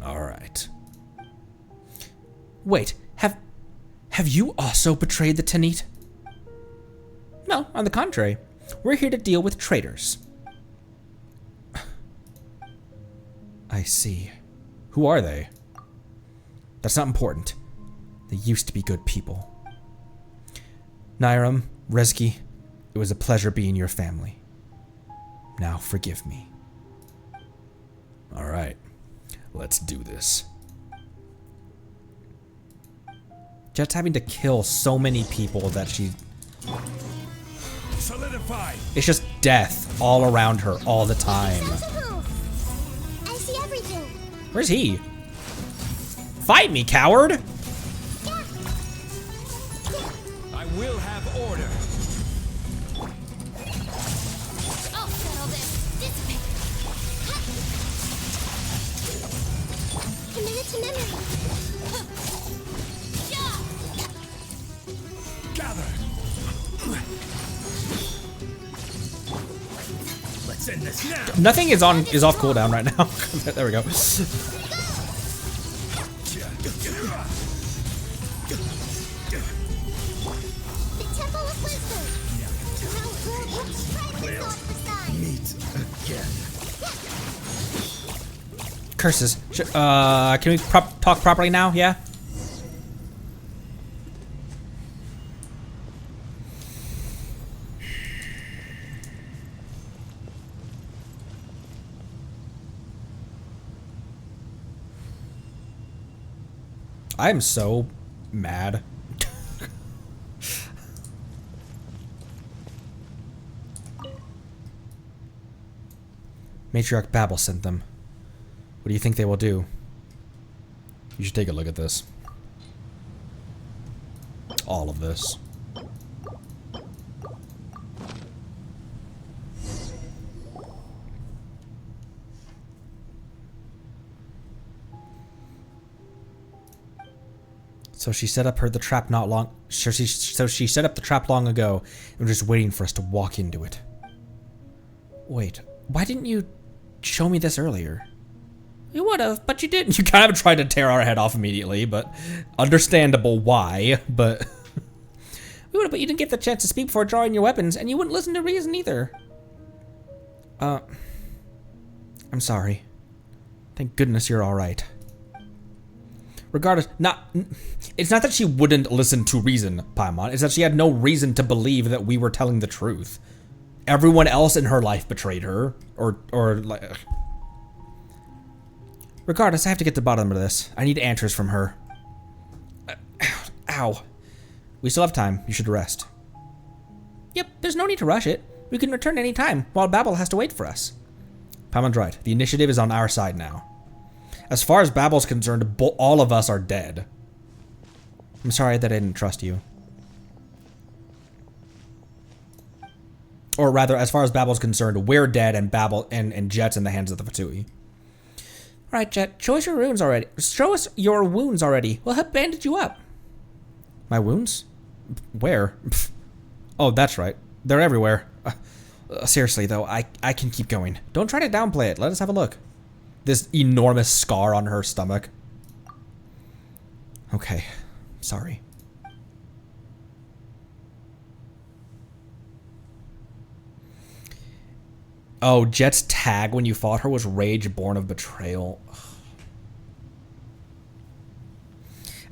[SPEAKER 6] All right.
[SPEAKER 1] Wait, have you also betrayed the Tanit? No, on the contrary. We're here to deal with traitors. I see.
[SPEAKER 6] Who are they?
[SPEAKER 1] That's not important. They used to be good people. Nairam, Reski, it was a pleasure being your family. Now forgive me.
[SPEAKER 6] All right. Let's do this.
[SPEAKER 1] Jet's having to kill so many people that she...
[SPEAKER 7] Solidify.
[SPEAKER 1] It's just death all around her all the time.
[SPEAKER 4] I see everything.
[SPEAKER 1] Where's he? Fight me, coward!
[SPEAKER 7] I will have order.
[SPEAKER 5] I'll settle this. Dissipate.
[SPEAKER 4] Commit it to memory.
[SPEAKER 7] Gather. Let's end this now.
[SPEAKER 1] Nothing is off cooldown right now. There we go.
[SPEAKER 4] The Temple of Wisdom.
[SPEAKER 7] Meet again.
[SPEAKER 1] Curses. Can we talk properly now? Yeah? I am so mad. Matriarch Babel sent them. What do you think they will do? You should take a look at this. All of this. So she set up the trap not long. So she set up the trap long ago, and was just waiting for us to walk into it. Wait, why didn't you show me this earlier? You would have, but you didn't. You kind of tried to tear our head off immediately, but understandable why. But we would have, but you didn't get the chance to speak before drawing your weapons, and you wouldn't listen to reason either. I'm sorry. Thank goodness you're all right. Regardless, it's not that she wouldn't listen to reason, Paimon. It's that she had no reason to believe that we were telling the truth. everyone else in her life betrayed her, or like. Regardless, I have to get to the bottom of this. I need answers from her. Ow. We still have time. You should rest. Yep, there's no need to rush it. We can return any time, while Babel has to wait for us. Paimon's right. The initiative is on our side now. As far as Babel's concerned, all of us are dead. I'm sorry that I didn't trust you. Or rather, as far as Babel's concerned, we're dead and Babel and Jet's in the hands of the Fatui. Alright, Jet, show us your wounds already. Show us your wounds already. We'll help bandage you up. My wounds? Where? Oh, that's right. They're everywhere. Seriously, though, I can keep going. Don't try to downplay it. Let us have a look. This enormous scar on her stomach. Okay. Sorry. Oh, Jet's tag when you fought her was Rage Born of Betrayal.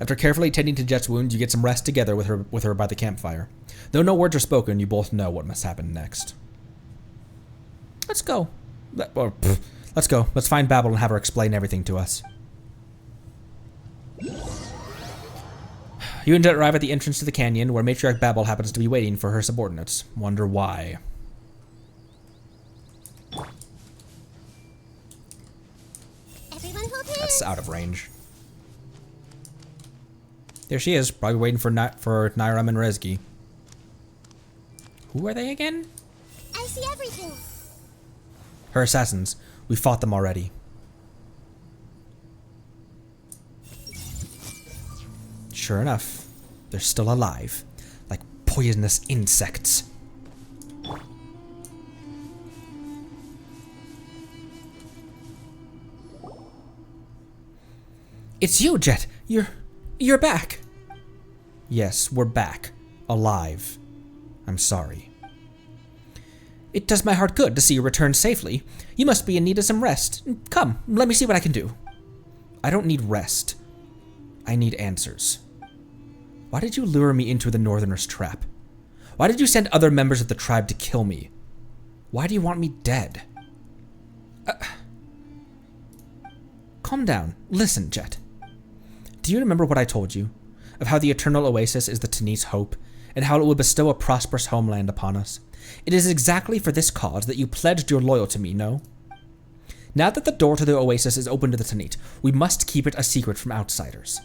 [SPEAKER 1] After carefully tending to Jet's wounds, you get some rest together with her by the campfire. Though no words are spoken, you both know what must happen next. Let's go. Let's go. Let's find Babel and have her explain everything to us. You and Jet arrive at the entrance to the canyon, where Matriarch Babel happens to be waiting for her subordinates. Wonder why.
[SPEAKER 4] Everyone hold hands.
[SPEAKER 1] That's out of range. There she is, probably waiting for Nairam and Rezgi. Who are they again?
[SPEAKER 4] I see everything.
[SPEAKER 1] Her assassins. We fought them already. Sure enough, they're still alive, like poisonous insects. It's you, Jet. You're back. Yes, we're back. Alive. I'm sorry. It does my heart good to see you return safely. You must be in need of some rest. Come, let me see what I can do. I don't need rest. I need answers. Why did you lure me into the Northerners' trap? Why did you send other members of the tribe to kill me? Why do you want me dead? Calm down. Listen, Jet. Do you remember what I told you? Of how the Eternal Oasis is the Tanit's hope, and how it will bestow a prosperous homeland upon us? It is exactly for this cause that you pledged your loyalty to me, no? Now that the door to the Oasis is open to the Tanit, we must keep it a secret from outsiders.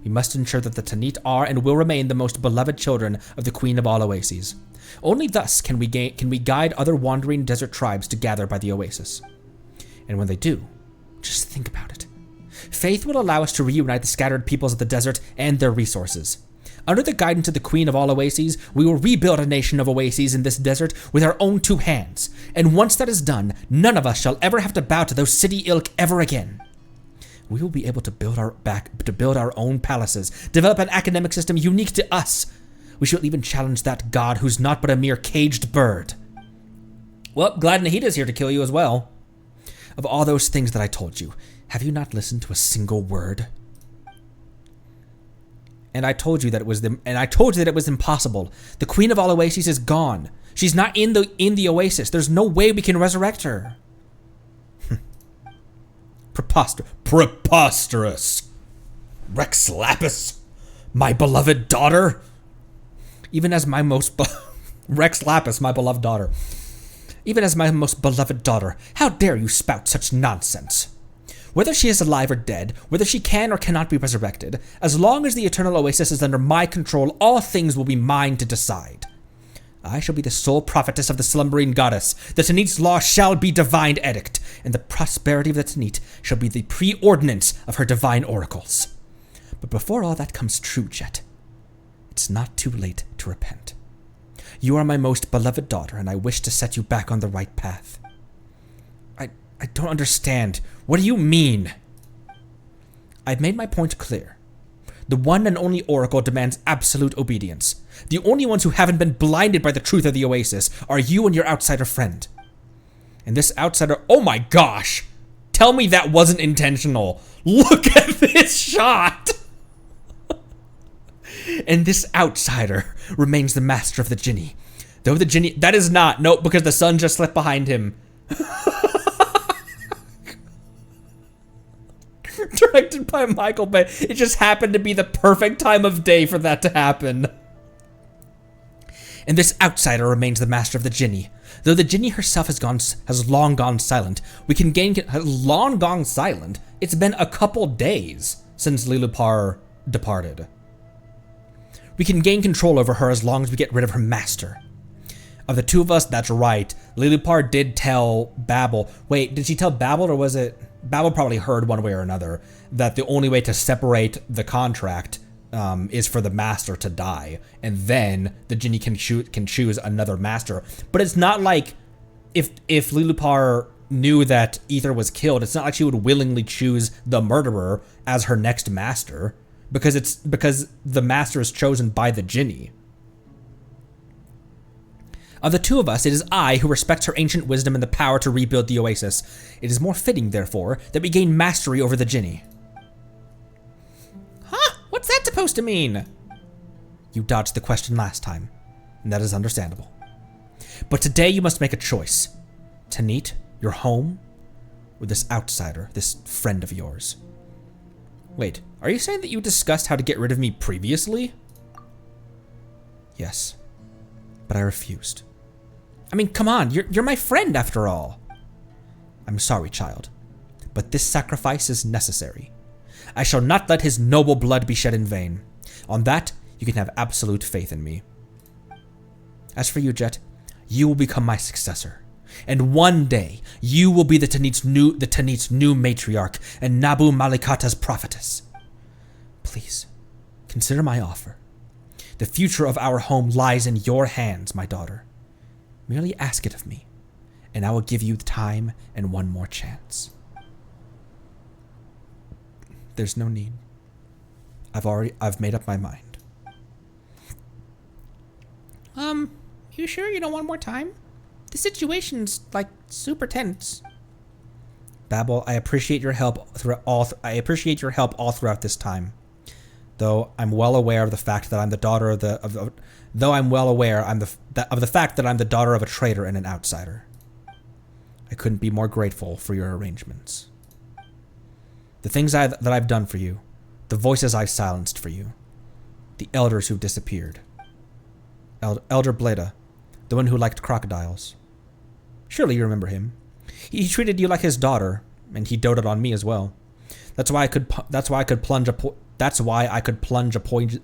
[SPEAKER 1] We must ensure that the Tanit are and will remain the most beloved children of the Queen of all Oases. Only thus can we guide other wandering desert tribes to gather by the Oasis. And when they do, just think about it. Faith will allow us to reunite the scattered peoples of the desert and their resources. Under the guidance of the Queen of all Oases, we will rebuild a nation of oases in this desert with our own two hands. And once that is done, none of us shall ever have to bow to those city ilk ever again. We will be able to build our own palaces, develop an academic system unique to us. We shall even challenge that god who's not but a mere caged bird. Well, glad Nahita's here to kill you as well. Of all those things that I told you, have you not listened to a single word? And I told you that it was impossible. The Queen of all Oases is gone. She's not in the Oasis. There's no way we can resurrect her. Preposterous. Rex Lapis, my beloved daughter. Even as my most Rex Lapis, my beloved daughter. Even as my most beloved daughter, how dare you spout such nonsense? Whether she is alive or dead, whether she can or cannot be resurrected, as long as the Eternal Oasis is under my control, all things will be mine to decide. I shall be the sole prophetess of the slumbering goddess. The Tanit's law shall be divine edict, and the prosperity of the Tanit shall be the preordinance of her divine oracles. But before all that comes true, Jet, it's not too late to repent. You are my most beloved daughter, and I wish to set you back on the right path. I don't understand. What do you mean? I've made my point clear. The one and only Oracle demands absolute obedience. The only ones who haven't been blinded by the truth of the Oasis are you and your outsider friend. And this outsider, oh my gosh! Tell me that wasn't intentional. Look at this shot! And this outsider remains the master of the Jinni. Though the genie... That is not. Nope, because the sun just slipped behind him. Directed by Michael Bay. It just happened to be the perfect time of day for that to happen. And this outsider remains the master of the genie. Though the genie herself has long gone silent, we can gain... Has long gone silent? It's been a couple days since Lilupar departed. We can gain control over her as long as we get rid of her master. Of the two of us, that's right. Lilupar did tell Babel. Wait, did she tell Babel, or was it... Babel probably heard one way or another that the only way to separate the contract is for the master to die, and then the genie can choose another master. But it's not like if Lilupar knew that Ether was killed, it's not like she would willingly choose the murderer as her next master, because the master is chosen by the genie. Of the two of us, it is I who respects her ancient wisdom and the power to rebuild the oasis. It is more fitting, therefore, that we gain mastery over the genie. Huh? What's that supposed to mean? You dodged the question last time, and that is understandable. But today you must make a choice. Tanit, your home, or this outsider, this friend of yours. Wait, are you saying that you discussed how to get rid of me previously? Yes, but I refused. I mean, come on, you're my friend after all. I'm sorry, child, but this sacrifice is necessary. I shall not let his noble blood be shed in vain. On that, you can have absolute faith in me. As for you, Jet, you will become my successor. And one day, you will be the Tanit's new matriarch and Nabu Malikata's prophetess. Please, consider my offer. The future of our home lies in your hands, my daughter. Merely ask it of me, and I will give you time and one more chance. There's no need. I've made up my mind. You sure you don't want more time? The situation's, like, super tense. Babel, I appreciate your help all throughout this time. Though I'm well aware of the fact that I'm the daughter of the fact that I'm the daughter of a traitor and an outsider. I couldn't be more grateful for your arrangements. The things that I've done for you, the voices I've silenced for you, the elders who've disappeared. Elder Bleda, the one who liked crocodiles. Surely you remember him. He treated you like his daughter, and he doted on me as well. That's why I could plunge a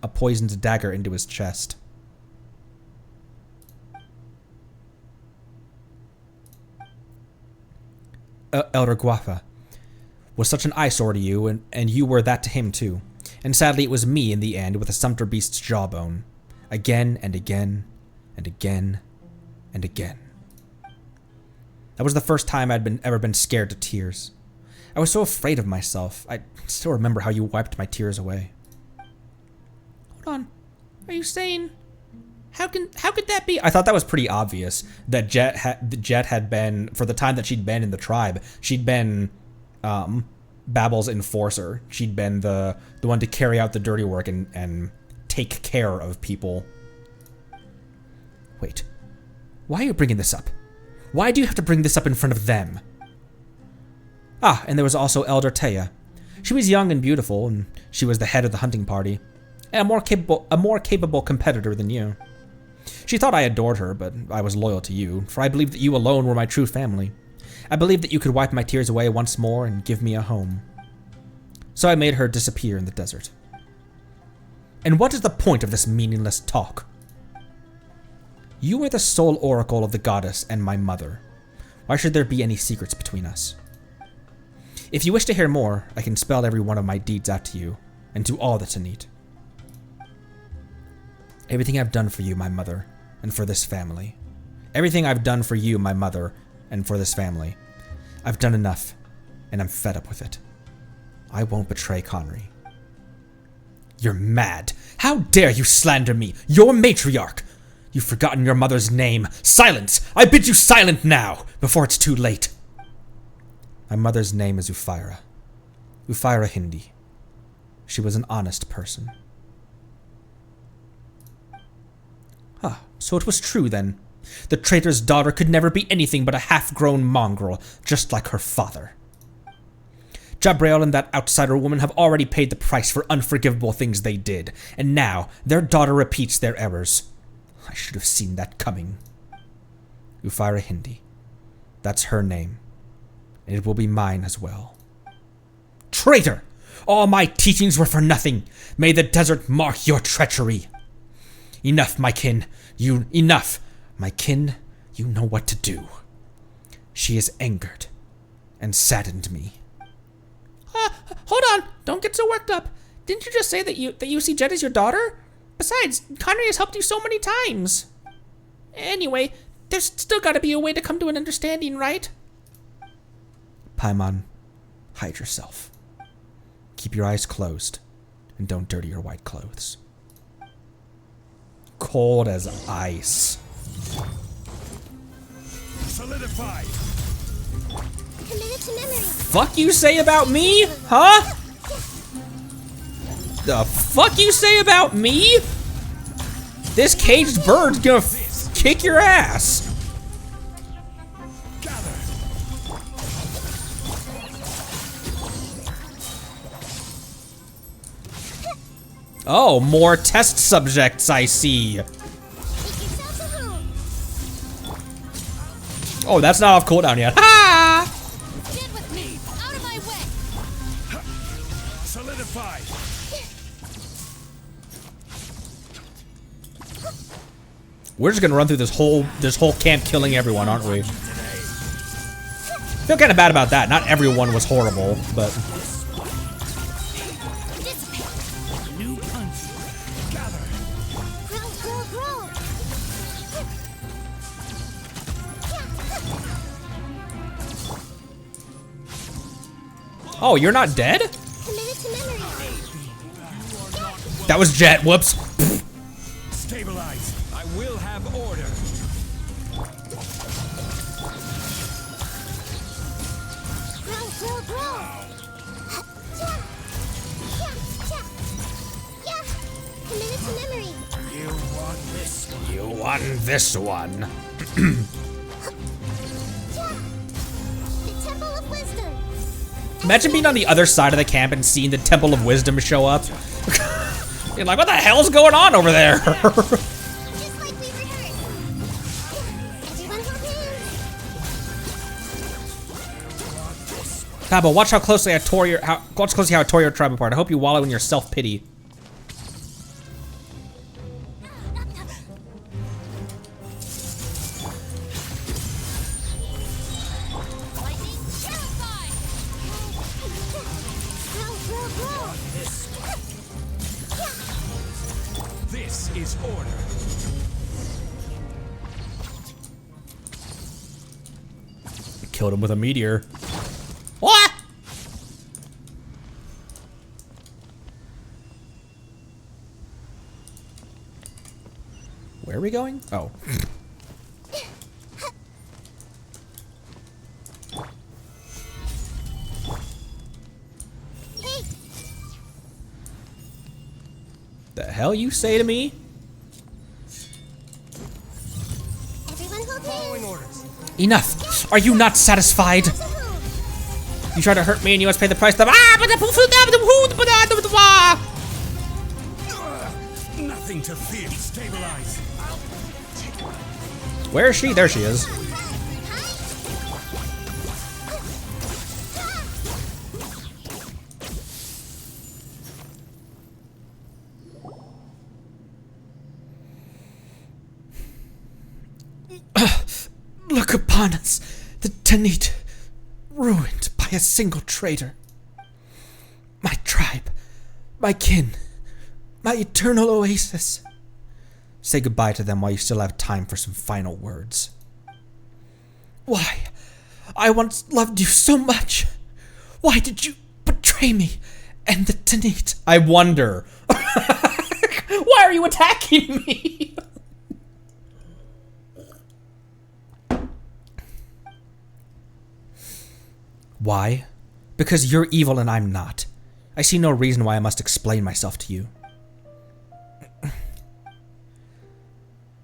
[SPEAKER 1] poisoned dagger into his chest. Elder Guafa was such an eyesore to you, and you were that to him too. And sadly, it was me in the end with a sumpter beast's jawbone. Again and again and again and again. That was the first time I'd ever been scared to tears. I was so afraid of myself. I still remember how you wiped my tears away. Hold on. Are you saying... How could that be? I thought that was pretty obvious that Jet had been, for the time that she'd been in the tribe, she'd been Babel's enforcer. She'd been the one to carry out the dirty work and take care of people. Wait. Why are you bringing this up? Why do you have to bring this up in front of them? Ah, and there was also Elder Teya. She was young and beautiful, and she was the head of the hunting party, and a more capable competitor than you. She thought I adored her, but I was loyal to you, for I believed that you alone were my true family. I believed that you could wipe my tears away once more and give me a home. So I made her disappear in the desert. And what is the point of this meaningless talk? You are the sole oracle of the goddess and my mother. Why should there be any secrets between us? If you wish to hear more, I can spell every one of my deeds out to you, and to all the Tanit. Everything I've done for you, my mother, and for this family. Everything I've done for you, my mother, and for this family. I've done enough, and I'm fed up with it. I won't betray Conry. You're mad. How dare you slander me, your matriarch? You've forgotten your mother's name. Silence! I bid you silent now, before it's too late. My mother's name is Ufira. Ufira Hindi. She was an honest person. Ah, so it was true then. The traitor's daughter could never be anything but a half-grown mongrel, just like her father. Betrayal and that outsider woman have already paid the price for unforgivable things they did, and now their daughter repeats their errors. I should have seen that coming. Ufaira Hindi. That's her name, and it will be mine as well. Traitor! All my teachings were for nothing. May the desert mark your treachery. Enough, my kin. Enough. My kin, you know what to do. She is angered and saddened me. Hold on. Don't get so worked up. Didn't you just say that you see Jet as your daughter? Besides, Connery has helped you so many times. Anyway, there's still gotta be a way to come to an understanding, right? Paimon, hide yourself. Keep your eyes closed, and don't dirty your white clothes. Cold as ice.
[SPEAKER 7] Solidified.
[SPEAKER 4] Committed to memory.
[SPEAKER 1] Fuck you say about me? Huh? The fuck you say about me? This caged bird's gonna kick your ass. Oh, more test subjects I see.
[SPEAKER 4] Take yourself to home.
[SPEAKER 1] Oh, that's not off cooldown yet. Ha!
[SPEAKER 5] Get with me! Out of my way!
[SPEAKER 7] Solidified.
[SPEAKER 1] We're just gonna run through this whole camp killing everyone, aren't we? Feel kind of bad about that. Not everyone was horrible, but
[SPEAKER 7] New punch. Gather.
[SPEAKER 4] Grow, grow, grow.
[SPEAKER 1] oh, you're not dead?
[SPEAKER 4] Committed to memory.
[SPEAKER 1] That was Jet. Whoops.
[SPEAKER 7] Stabilize. I will have order.
[SPEAKER 4] Grow, grow, grow. Yeah. Yeah. Committed to memory.
[SPEAKER 7] You want this?
[SPEAKER 1] You won this one.
[SPEAKER 4] The Temple of Wisdom.
[SPEAKER 1] Imagine being on the other side of the camp and seeing the Temple of Wisdom show up. You're like, what the hell's going on over there?
[SPEAKER 4] Just like we rehearsed. Everyone hold hands.
[SPEAKER 1] But watch how closely I tore your tribe apart. I hope you wallow in your self-pity.
[SPEAKER 5] Lightning terrified!
[SPEAKER 4] Grow, grow, grow.
[SPEAKER 7] This is order.
[SPEAKER 1] Killed him with a meteor. What? Where are we going? Oh.
[SPEAKER 4] Hey,
[SPEAKER 1] The hell you say to me?
[SPEAKER 4] everyone hold hands.
[SPEAKER 7] Orders.
[SPEAKER 1] Enough! Are you not satisfied?
[SPEAKER 4] To home.
[SPEAKER 1] You try to hurt me and you must pay the price.
[SPEAKER 7] Nothing to fear. Stabilize.
[SPEAKER 1] Where is she? There she is. Look upon us, the Tanit, ruined by a single traitor. My tribe, my kin, my eternal oasis. Say goodbye to them while you still have time for some final words. Why? I once loved you so much. Why did you betray me and the Tanit? I wonder. Why are you attacking me? Why? Because you're evil and I'm not. I see no reason why I must explain myself to you.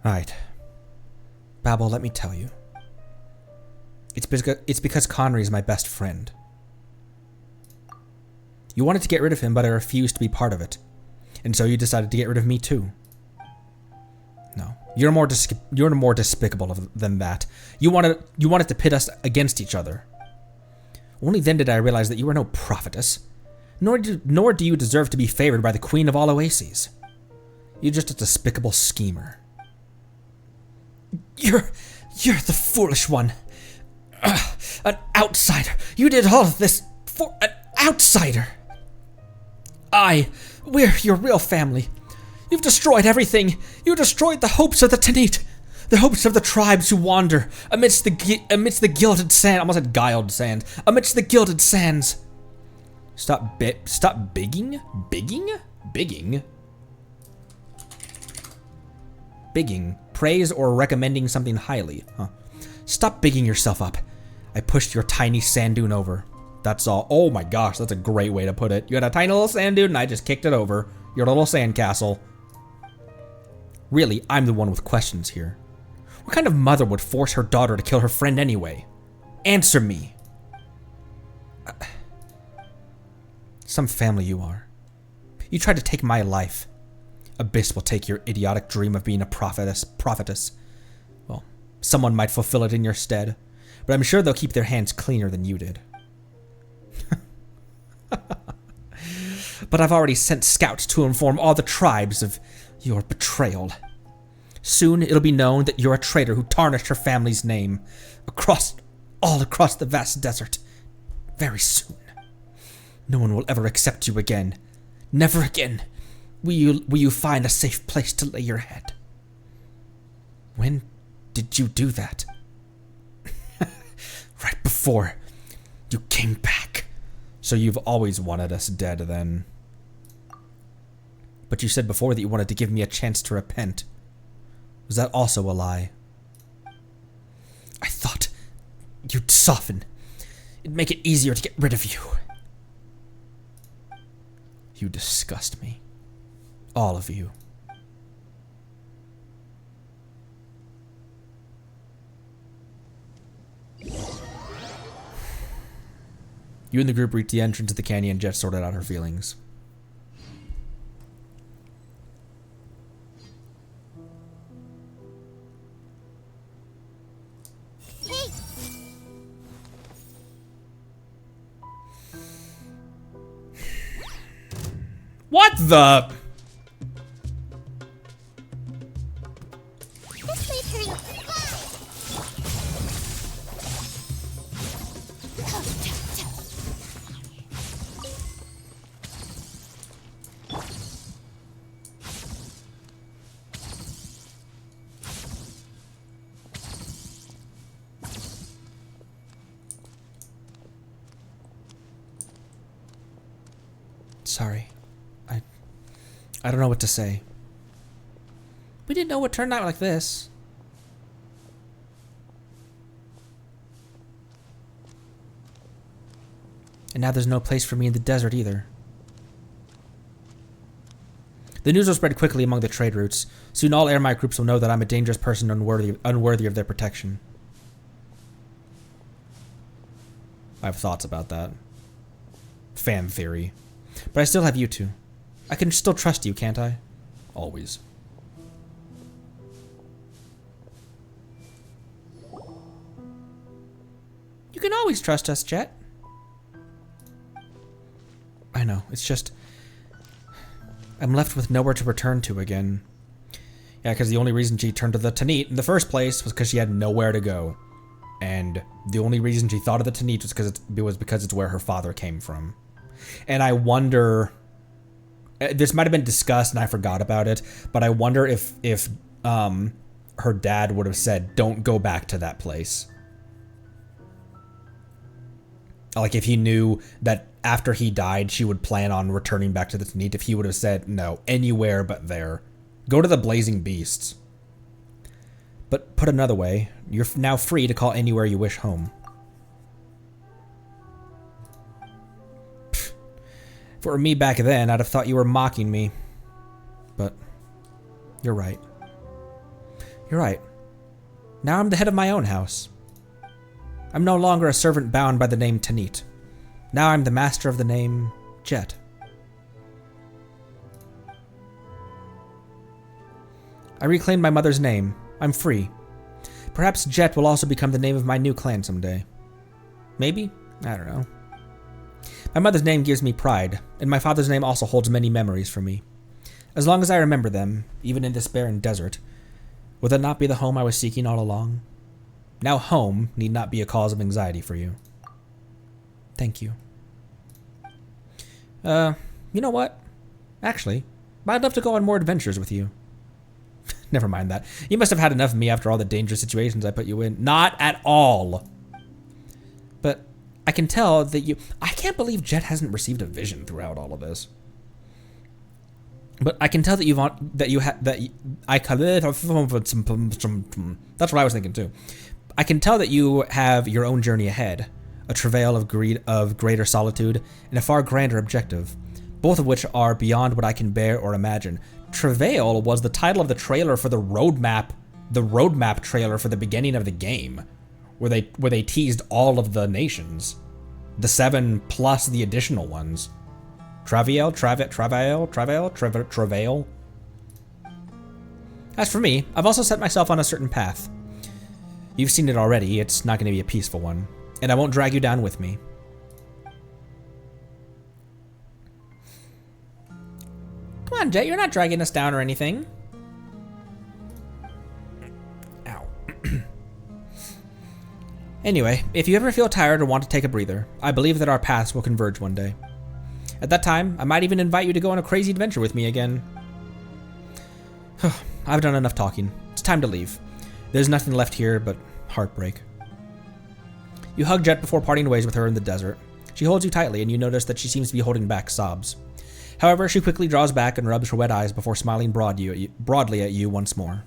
[SPEAKER 1] Right. Babel, let me tell you. It's because Connery is my best friend. You wanted to get rid of him, but I refused to be part of it. And so you decided to get rid of me too. No. You're more despicable than that. You wanted to pit us against each other. Only then did I realize that you were no prophetess. Nor do you deserve to be favored by the Queen of all Oases. You're just a despicable schemer. You're the foolish one. An outsider. You did all of this for an outsider. We're your real family. You've destroyed everything. You destroyed the hopes of the Tanit, the hopes of the tribes who wander amidst the gilded sand. I almost said guiled sand. Amidst the gilded sands. Stop bigging? Bigging. Praise or recommending something highly. Huh. Stop bigging yourself up. I pushed your tiny sand dune over. That's all. Oh my gosh, that's a great way to put it. You had a tiny little sand dune and I just kicked it over. Your little sand castle. Really, I'm the one with questions here. What kind of mother would force her daughter to kill her friend anyway? Answer me. Some family you are. You tried to take my life. Abyss will take your idiotic dream of being a prophetess. Well, someone might fulfill it in your stead, but I'm sure they'll keep their hands cleaner than you did. But I've already sent scouts to inform all the tribes of your betrayal. Soon it'll be known that you're a traitor who tarnished her family's name all across the vast desert. Very soon. No one will ever accept you again. Never again will you find a safe place to lay your head. When did you do that? Right before you came back. So you've always wanted us dead then. But you said before that you wanted to give me a chance to repent. Was that also a lie? I thought you'd soften. It'd make it easier to get rid of you. You disgust me. All of you. You and the group reached the entrance of the canyon. Jet sorted out her feelings.
[SPEAKER 4] Hey!
[SPEAKER 1] What the?
[SPEAKER 4] This may turn out fine!
[SPEAKER 1] Sorry. I don't know what to say. We didn't know it turned out like this. And now there's no place for me in the desert either. The news will spread quickly among the trade routes. Soon all Airmite groups will know that I'm a dangerous person unworthy of their protection. I have thoughts about that. Fan theory. But I still have you two. I can still trust you, can't I? Always. You can always trust us, Jet. I know, it's just... I'm left with nowhere to return to again. Yeah, because the only reason she turned to the Tanit in the first place was because she had nowhere to go. And the only reason she thought of the Tanit was because it's where her father came from. And I wonder... This might have been discussed and I forgot about it, but I wonder if her dad would have said, don't go back to that place. Like if he knew that after he died, she would plan on returning back to the Tanit, if he would have said, no, anywhere but there. Go to the Blazing Beasts. But put another way, you're now free to call anywhere you wish home. If it were me back then, I'd have thought you were mocking me. But you're right. You're right. Now I'm the head of my own house. I'm no longer a servant bound by the name Tanit. Now I'm the master of the name Jet. I reclaimed my mother's name. I'm free. Perhaps Jet will also become the name of my new clan someday. Maybe? I don't know. My mother's name gives me pride, and my father's name also holds many memories for me. As long as I remember them, even in this barren desert, will that not be the home I was seeking all along? Now home need not be a cause of anxiety for you. Thank you. You know what? Actually, I'd love to go on more adventures with you. Never mind that. You must have had enough of me after all the dangerous situations I put you in. Not at all. But I can tell that you... I can't believe Jet hasn't received a vision throughout all of this. But I can tell that you've that's what I was thinking too. I can tell that you have your own journey ahead, a travail of greater solitude, and a far grander objective, both of which are beyond what I can bear or imagine. Travail was the title of the trailer for the roadmap trailer for the beginning of the game, where they teased all of the nations, the 7 plus the additional ones. Travail. As for me, I've also set myself on a certain path. You've seen it already, it's not going to be a peaceful one, and I won't drag you down with me. Come on, Jet, you're not dragging us down or anything. Ow. Anyway, if you ever feel tired or want to take a breather, I believe that our paths will converge one day. At that time, I might even invite you to go on a crazy adventure with me again. I've done enough talking. It's time to leave. There's nothing left here but heartbreak. You hug Jet before parting ways with her in the desert. She holds you tightly, and you notice that she seems to be holding back sobs. However, she quickly draws back and rubs her wet eyes before smiling broadly at you once more.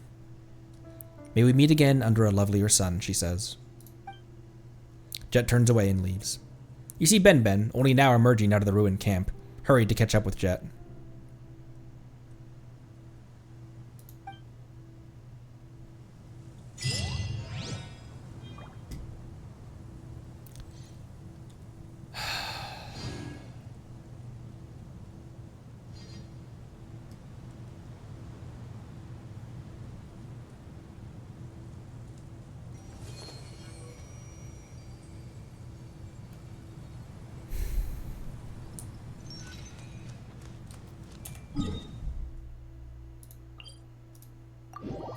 [SPEAKER 1] May we meet again under a lovelier sun, she says. Jet turns away and leaves. You see Ben, only now emerging out of the ruined camp, hurried to catch up with Jet.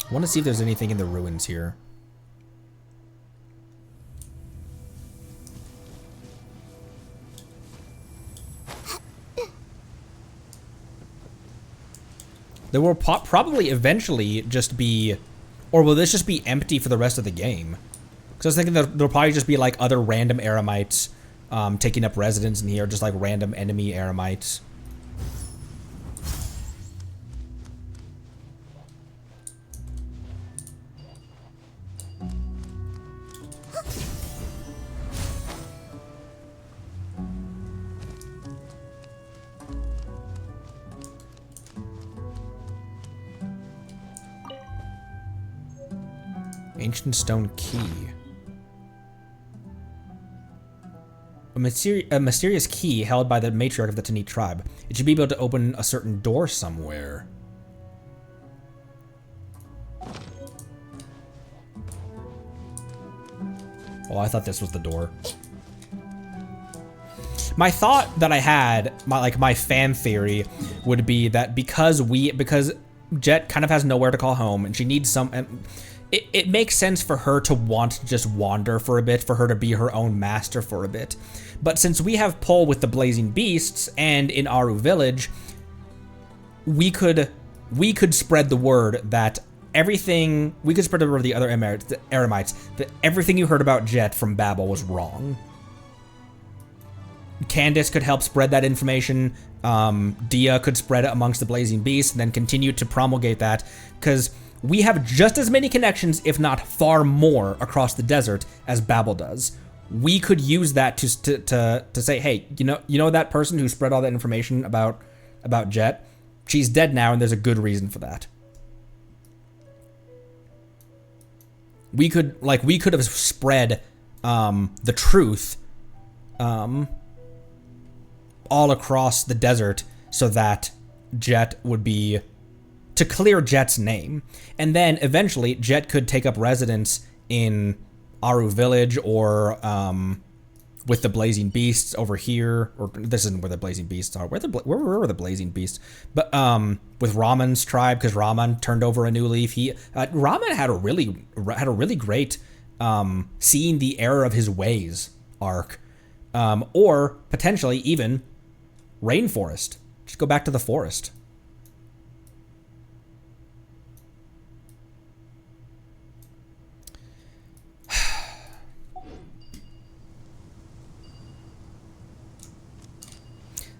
[SPEAKER 1] I want to see if there's anything in the ruins here. There will probably eventually just be... Or will this just be empty for the rest of the game? Because I was thinking that there'll probably just be like other random Eremites taking up residence in here, just like random enemy Eremites. Ancient stone key. A mysterious key held by the matriarch of the Tanit tribe. It should be able to open a certain door somewhere. Oh, I thought this was the door. My thought that I had, my fan theory, would be that because Jet kind of has nowhere to call home, and she needs some. It makes sense for her to want to just wander for a bit, for her to be her own master for a bit. But since we have pull with the Blazing Beasts and in Aru Village, we could spread the word that everything, we could spread the word to the other Eremites that everything you heard about Jet from Babel was wrong. Candace could help spread that information. Dia could spread it amongst the Blazing Beasts and then continue to promulgate that, because we have just as many connections, if not far more, across the desert as Babel does. We could use that to say, hey, you know that person who spread all that information about Jet? She's dead now, and there's a good reason for that. we could have spread the truth all across the desert so that Jet would be to clear Jet's name, and then eventually Jet could take up residence in Aru Village or with the Blazing Beasts over here, or this isn't where the Blazing Beasts are. Where were the Blazing Beasts? But with Raman's tribe, because Raman turned over a new leaf. Raman had a really great seeing the error of his ways arc, or potentially even Rainforest. Just go back to the forest.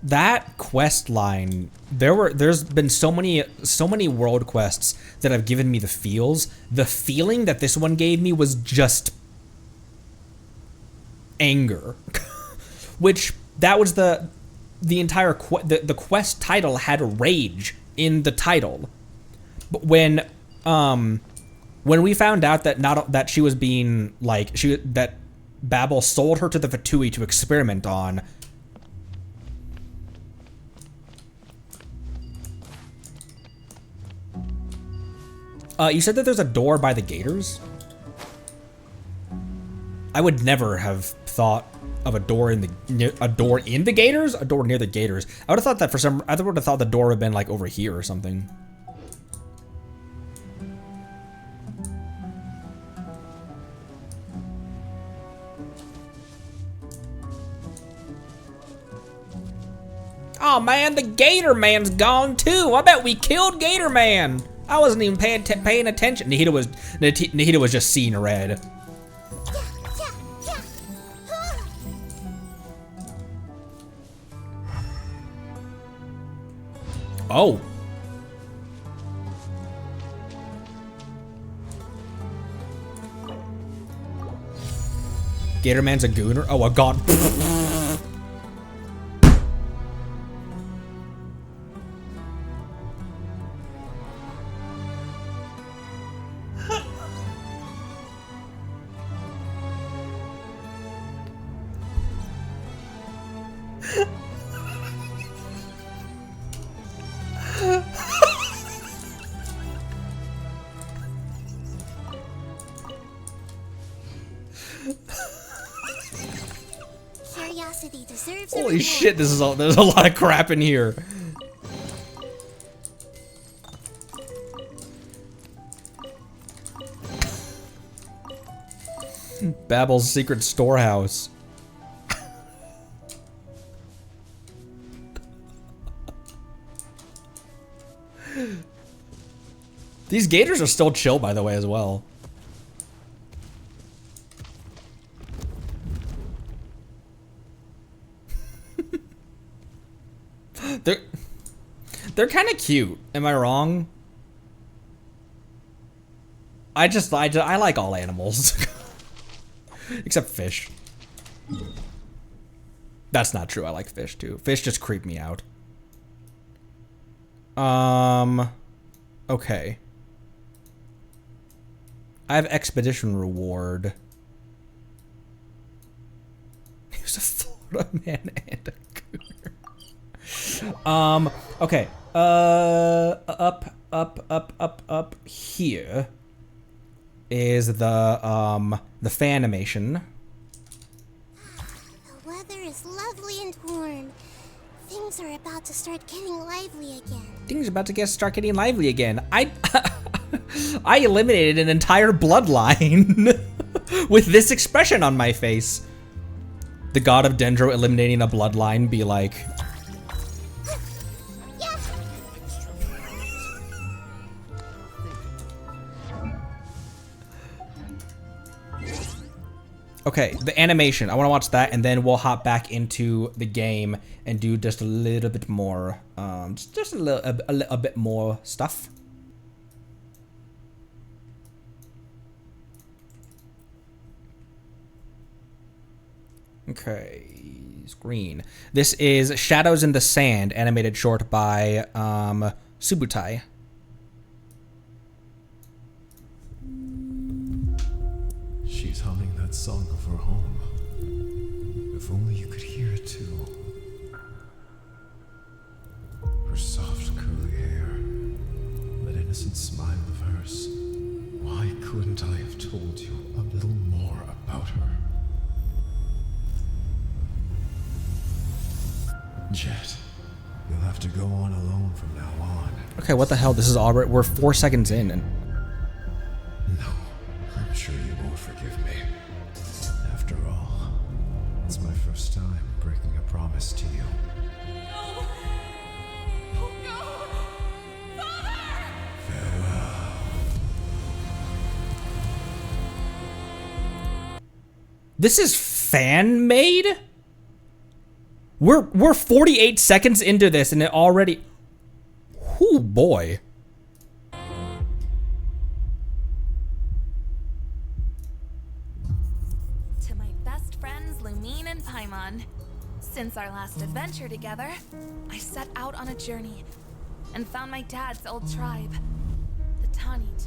[SPEAKER 1] That quest line, there's been so many world quests that have given me the feels. The feeling that this one gave me was just anger, which that was the entire the quest title had rage in the title. But when we found out that that she was being like that Babel sold her to the Fatui to experiment on. You said that there's a door by the gators? I would never have thought of a door in the gators? A door near the gators. I would have thought that I would have thought the door would have been like over here or something. Oh man, the Gator Man's gone too. I bet we killed Gator Man. I wasn't even paying attention. Nahida was just seeing red. Oh. Gator Man's a gooner? Oh, a god.
[SPEAKER 4] Curiosity deserves
[SPEAKER 1] Holy
[SPEAKER 4] reward.
[SPEAKER 1] shit, there's a lot of crap in here. Babel's secret storehouse. These gators are still chill, by the way, as well. They're kind of cute. Am I wrong? I like all animals. Except fish. That's not true. I like fish too. Fish just creep me out. Okay. I have expedition reward. Here's a Florida man and a gooner. Okay. Up here is the fan animation.
[SPEAKER 4] The weather is lovely and warm. Things are about to start getting lively again.
[SPEAKER 1] Things are about to start getting lively again. I eliminated an entire bloodline with this expression on my face. The god of Dendro eliminating a bloodline be like... Okay, the animation. I want to watch that, and then we'll hop back into the game and do just a little bit more, just a bit more stuff. Okay, screen. This is Shadows in the Sand, animated short by Subutai.
[SPEAKER 9] Jet, you'll have to go on alone from now on.
[SPEAKER 1] Okay, what the hell? This is already, we're 4 seconds in, and
[SPEAKER 9] No, I'm sure you won't forgive me. After all, it's my first time breaking a promise to you.
[SPEAKER 1] this is fan made? We're 48 seconds into this and it already, oh boy.
[SPEAKER 5] To my best friends Lumine and Paimon. Since our last adventure together, I set out on a journey and found my dad's old tribe, the Tanit.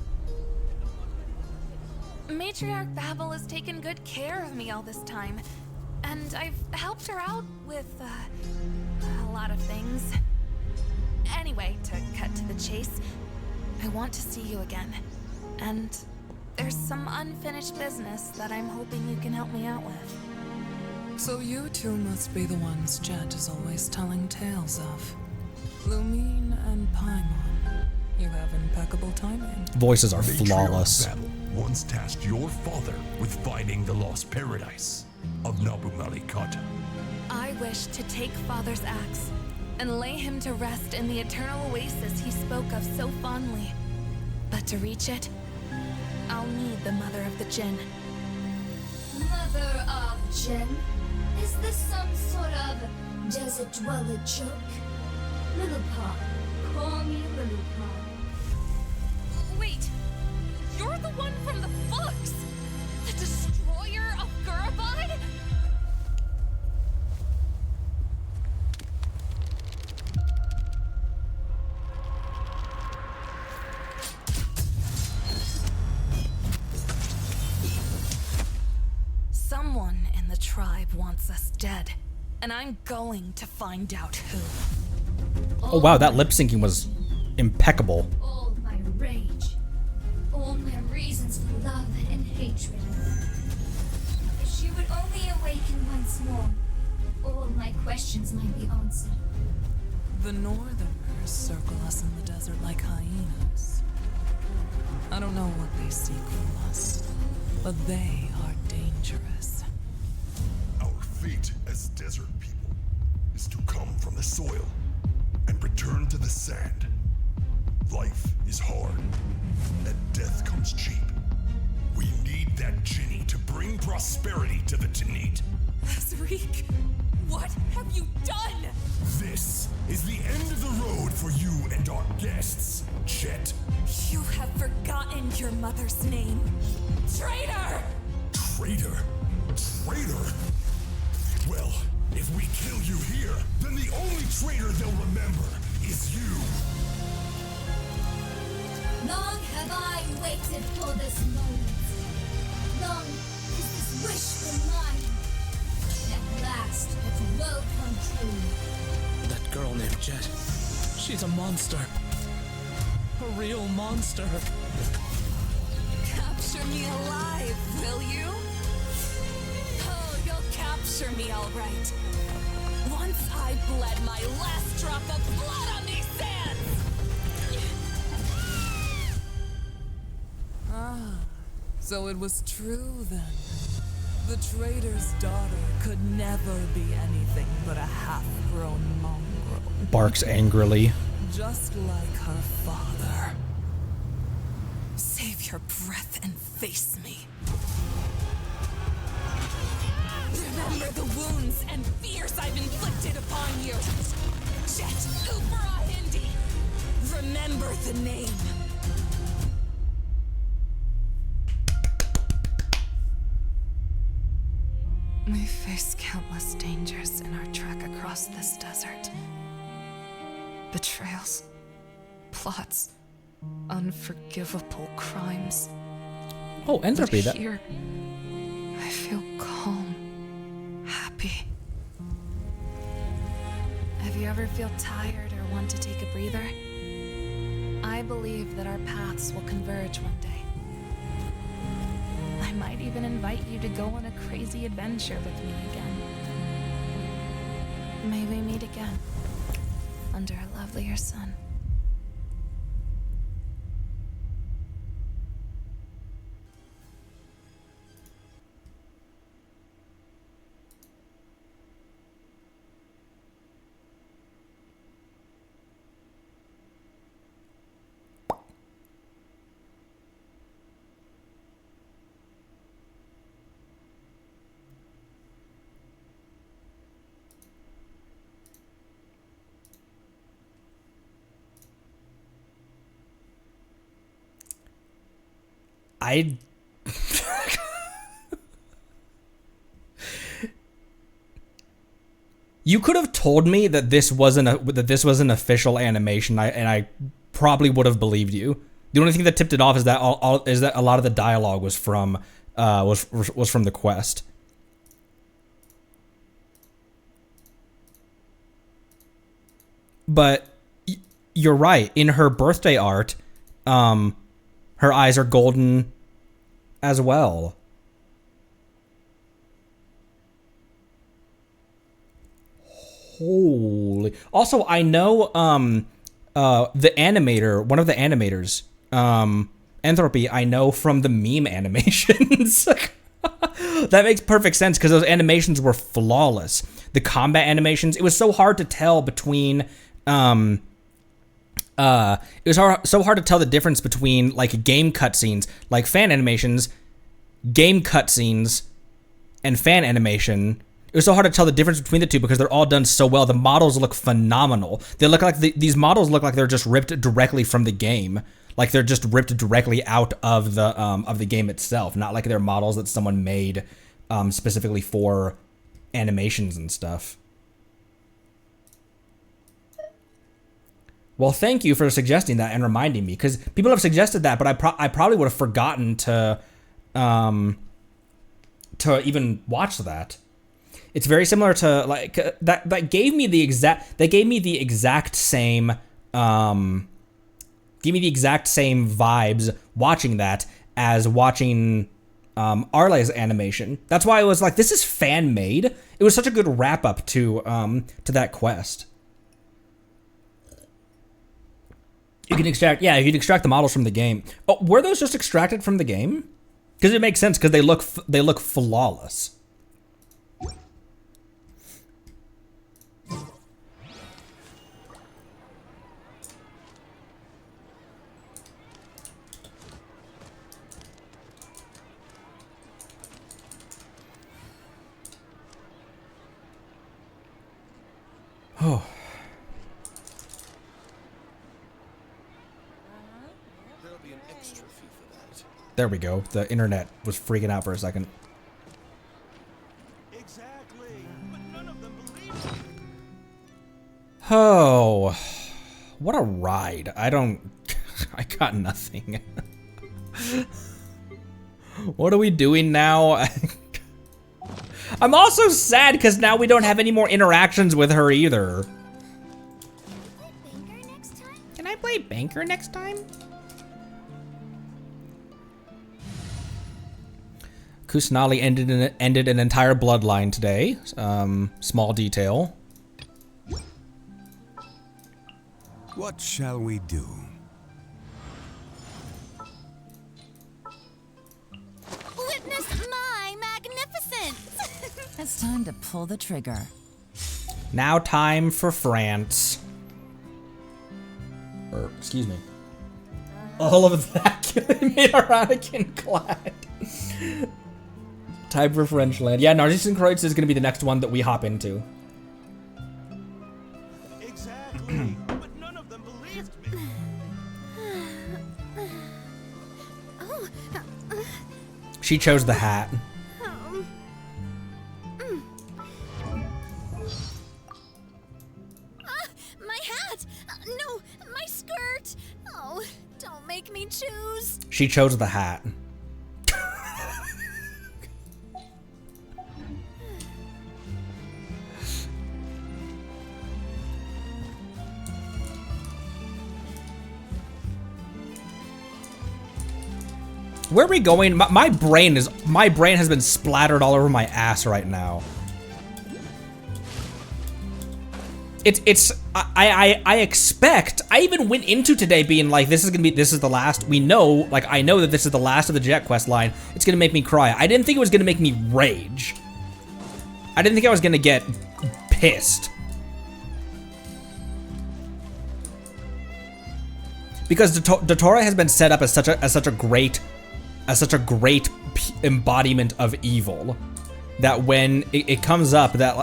[SPEAKER 5] Matriarch Babel has taken good care of me all this time, and I've helped her out with a lot of things. Anyway, to cut to the chase, I want to see you again, and there's some unfinished business that I'm hoping you can help me out with.
[SPEAKER 10] So you two must be the ones Jet is always telling tales of. Lumine and Paimon. You have impeccable timing.
[SPEAKER 1] Voices are
[SPEAKER 7] Matriarch
[SPEAKER 1] flawless.
[SPEAKER 7] Babel once tasked your father with finding the lost paradise of Nabu Malikata.
[SPEAKER 5] I wish to take Father's axe and lay him to rest in the eternal oasis he spoke of so fondly. But to reach it, I'll need the Mother of the Jinn.
[SPEAKER 11] Mother of Jinn? Is this some sort of desert dweller joke? Little Paw. Call me Little Paw.
[SPEAKER 5] Wait, you're the one from the books! The destroyer of Gurabad? Someone in the tribe wants us dead, and I'm going to find out who.
[SPEAKER 1] Oh wow, that lip syncing was impeccable.
[SPEAKER 11] All my rage. All my reasons for love and hatred. If she would only awaken once more, all my questions might be answered.
[SPEAKER 10] The Northerners circle us in the desert like hyenas. I don't know what they seek from us, but they are dangerous.
[SPEAKER 7] Our fate as desert people is to come from the soil and return to the sand. Life is hard, and death comes cheap. We need that Jinny to bring prosperity to the Tanit.
[SPEAKER 5] Zreek, what have you done?
[SPEAKER 7] This is the end of the road for you and our guests, Chet.
[SPEAKER 5] You have forgotten your mother's name. Traitor!
[SPEAKER 7] Traitor? Traitor? Well, if we kill you here, then the only traitor they'll remember is you.
[SPEAKER 11] Long have I waited for this moment. Long has this wish been mine. At last, it will come true.
[SPEAKER 12] That girl named Jet, she's a monster. A real monster.
[SPEAKER 5] Capture me alive, will you? Oh, you'll capture me all right. Once I bled my last drop of blood on these sands!
[SPEAKER 10] Ah, so it was true then. The traitor's daughter could never be anything but a half-grown mongrel.
[SPEAKER 1] Barks angrily.
[SPEAKER 10] Just like her father.
[SPEAKER 5] Save your breath and face me. Remember the wounds and fears I've inflicted upon you. Jet Upra Hindi. Remember the name. We face countless dangers in our trek across this desert. Betrayals, plots, unforgivable crimes.
[SPEAKER 1] Oh, Entropy.
[SPEAKER 5] But here, I feel calm, happy. Have you ever feel tired or want to take a breather? I believe that our paths will converge one day. I might even invite you to go on a crazy adventure with me again. May we meet again under a lovelier sun.
[SPEAKER 1] I You could have told me that this wasn't an official animation, and I probably would have believed you. The only thing that tipped it off is that a lot of the dialogue was from the quest. But you're right. In her birthday art, her eyes are golden as well. Holy. Also, I know the animator, one of the animators, Entropy, I know from the meme animations. That makes perfect sense because those animations were flawless. The combat animations, it was so hard to tell between it was so hard to tell the difference between like game cutscenes, like fan animations, game cutscenes, and fan animation. It was so hard to tell the difference between the two because they're all done so well. The models look phenomenal. They look like these models look like they're just ripped directly from the game. Like they're just ripped directly out of the game itself, not like they're models that someone made specifically for animations and stuff. Well, thank you for suggesting that and reminding me, because people have suggested that, but I probably would have forgotten to even watch that. It's very similar to like that gave me the exact same vibes watching that as watching Arle's animation. That's why I was like, this is fan made. It was such a good wrap up to that quest. You can extract the models from the game. Oh, were those just extracted from the game? Because it makes sense because they look flawless. Oh. There we go. The internet was freaking out for a second.
[SPEAKER 13] Exactly. But none of them believe me.
[SPEAKER 1] Oh, what a ride. I got nothing. What are we doing now? I'm also sad because now we don't have any more interactions with her either. Can I play Banker next time? Kusanali ended an entire bloodline today. Small detail.
[SPEAKER 14] What shall we do?
[SPEAKER 4] Witness my magnificence!
[SPEAKER 8] It's time to pull the trigger.
[SPEAKER 1] Now time for France. Or, excuse me. All of that made our Anakin glad. Time for French land. Yeah, Narcissus and Kreutz is going to be the next one that we hop into.
[SPEAKER 13] Exactly. But none of them believed me.
[SPEAKER 1] She chose the hat.
[SPEAKER 2] My hat! No, my skirt! Oh, don't make me choose.
[SPEAKER 1] She chose the hat. Where are we going? My brain has been splattered all over my ass right now. I expect, I even went into today being like, this is the last, we know, like, I know that this is the last of the Jet Quest line. It's gonna make me cry. I didn't think it was gonna make me rage. I didn't think I was gonna get pissed. Because Dottore has been set up as such a great embodiment of evil, that when it comes up that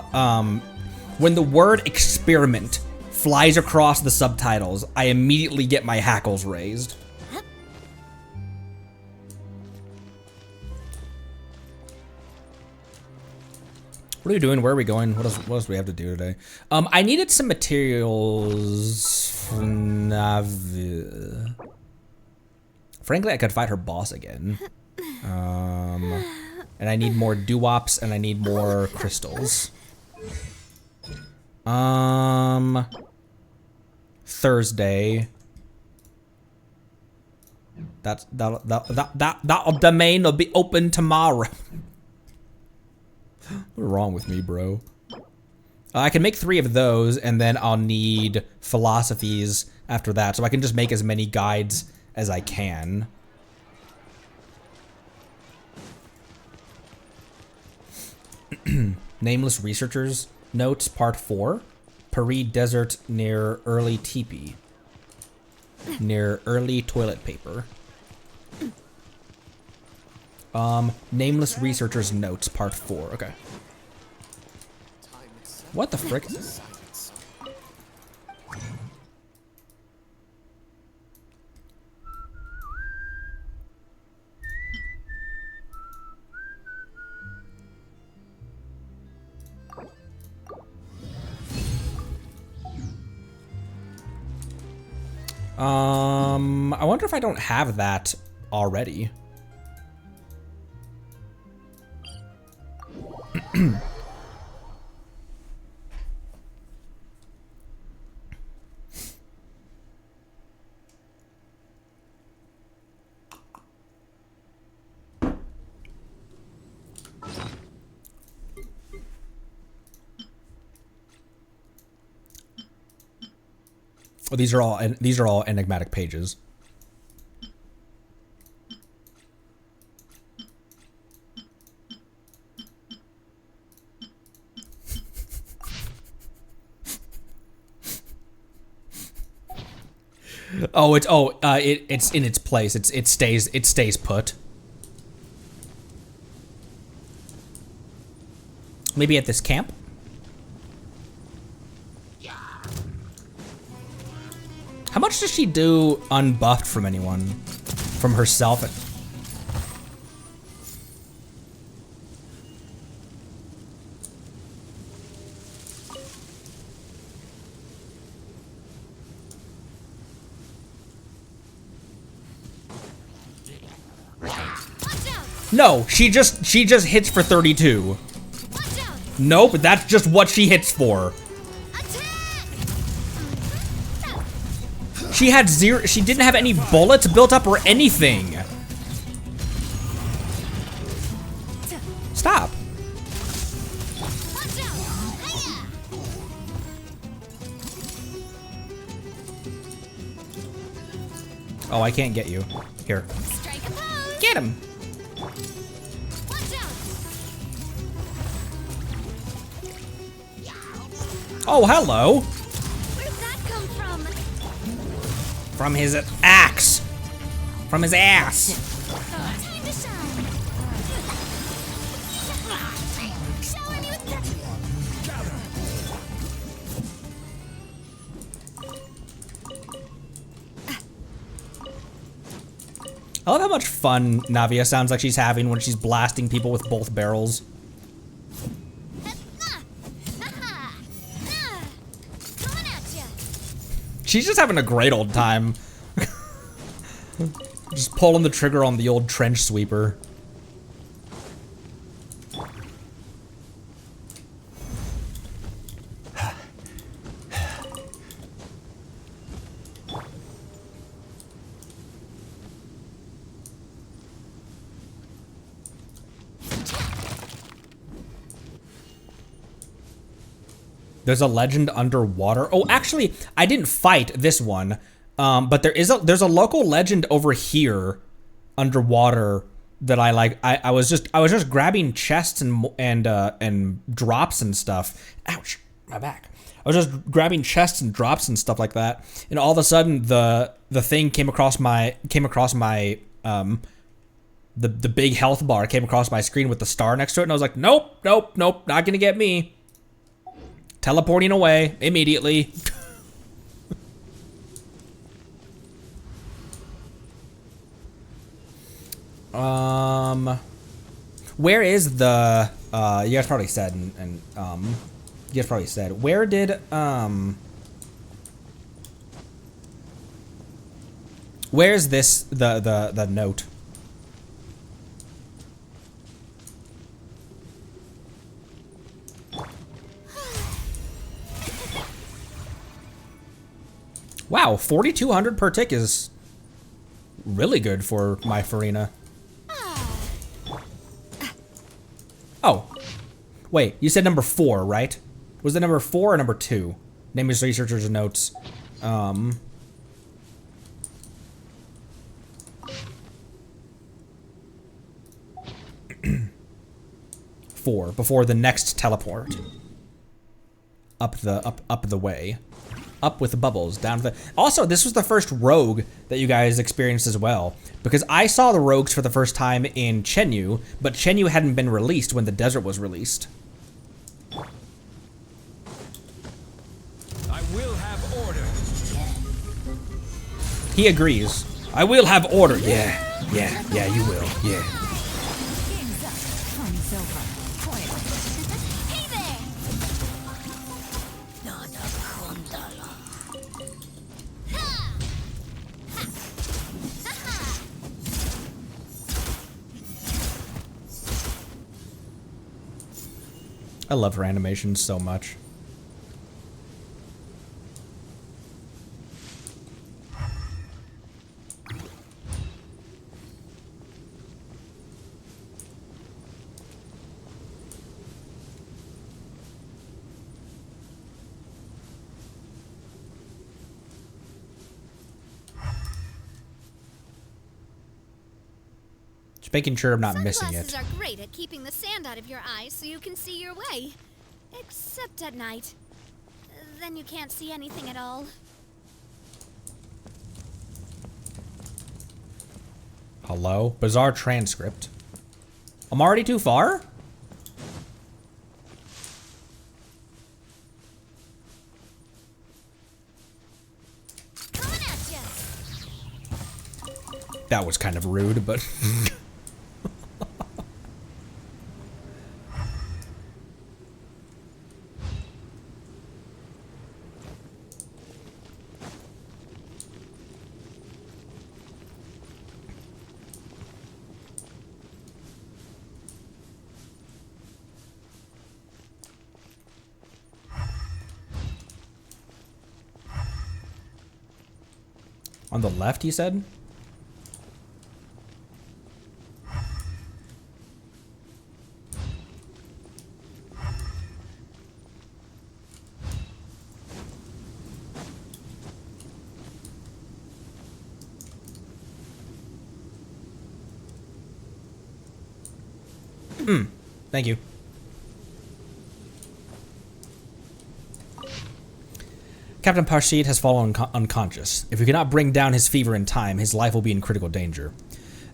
[SPEAKER 1] when the word experiment flies across the subtitles, I immediately get my hackles raised. What are we doing? Where are we going? What else do we have to do today? I needed some materials. Frankly, I could fight her boss again. And I need more doo-wops and I need more crystals. Thursday. That domain will be open tomorrow. What's wrong with me, bro? I can make 3 of those, and then I'll need philosophies after that, so I can just make as many guides as I can. Nameless Researchers Notes, Part 4. Paris Desert near early teepee. Near early toilet paper. Nameless Researchers Notes, Part 4. Okay. What the frick? I wonder if I don't have that already. Oh, these are all enigmatic pages. Oh, it's in its place. It stays put. Maybe at this camp? How much does she do unbuffed from anyone? From herself? No, she just hits for 32. Nope, that's just what she hits for. She had zero, she didn't have any bullets built up or anything. Stop. Oh, I can't get you. Here. Get him. Oh, hello.
[SPEAKER 2] Where'd that come from?
[SPEAKER 1] From his axe. From his ass.
[SPEAKER 2] Time to shine. Shower me with
[SPEAKER 1] I love how much fun Navia sounds like she's having when she's blasting people with both barrels. She's just having a great old time. Just pulling the trigger on the old trench sweeper. There's a legend underwater. Oh, actually, I didn't fight this one, but there's a local legend over here underwater that I like. I was just grabbing chests and drops and stuff. Ouch, my back. I was just grabbing chests and drops and stuff like that, and all of a sudden the thing came across my the big health bar came across my screen with the star next to it, and I was like, nope, not gonna get me. Teleporting away immediately. Where is the you guys probably said and you guys probably said, where did where's this the note? Wow, 4,200 per tick is really good for my Farina. Oh, wait, you said number 4, right? Was it number 4 or number 2? Name is researchers notes. 4 before the next teleport. Up the way. Up with the bubbles, down to the... Also, this was the first rogue that you guys experienced as well. Because I saw the rogues for the first time in Chenyu, but Chenyu hadn't been released when the desert was released.
[SPEAKER 13] I will have order.
[SPEAKER 1] He agrees. I will have order. Yeah, you will. Yeah. I love her animation so much. Just making sure I'm not missing it.
[SPEAKER 2] Sunglasses are great at keeping the sand out of your eyes so you can see your way. Except at night. Then you can't see anything at all.
[SPEAKER 1] Hello? Bizarre transcript. I'm already too far?
[SPEAKER 2] Coming at ya.
[SPEAKER 1] That was kind of rude, but... On the left, you said? Thank you. Captain Parshid has fallen unconscious. If we cannot bring down his fever in time, his life will be in critical danger.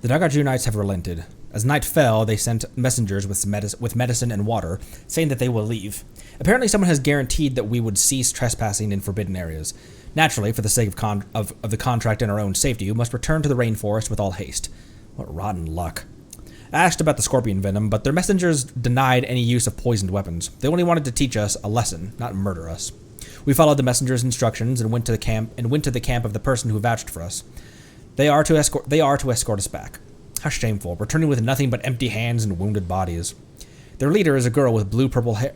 [SPEAKER 1] The Nagarjunites have relented. As night fell, they sent messengers with medicine and water, saying that they will leave. Apparently someone has guaranteed that we would cease trespassing in forbidden areas. Naturally, for the sake of the contract and our own safety, we must return to the rainforest with all haste. What rotten luck. I asked about the scorpion venom, but their messengers denied any use of poisoned weapons. They only wanted to teach us a lesson, not murder us. We followed the messenger's instructions and went to the camp of the person who vouched for us. They are to escort us back. How shameful, returning with nothing but empty hands and wounded bodies. Their leader is a girl with blue-purple hair.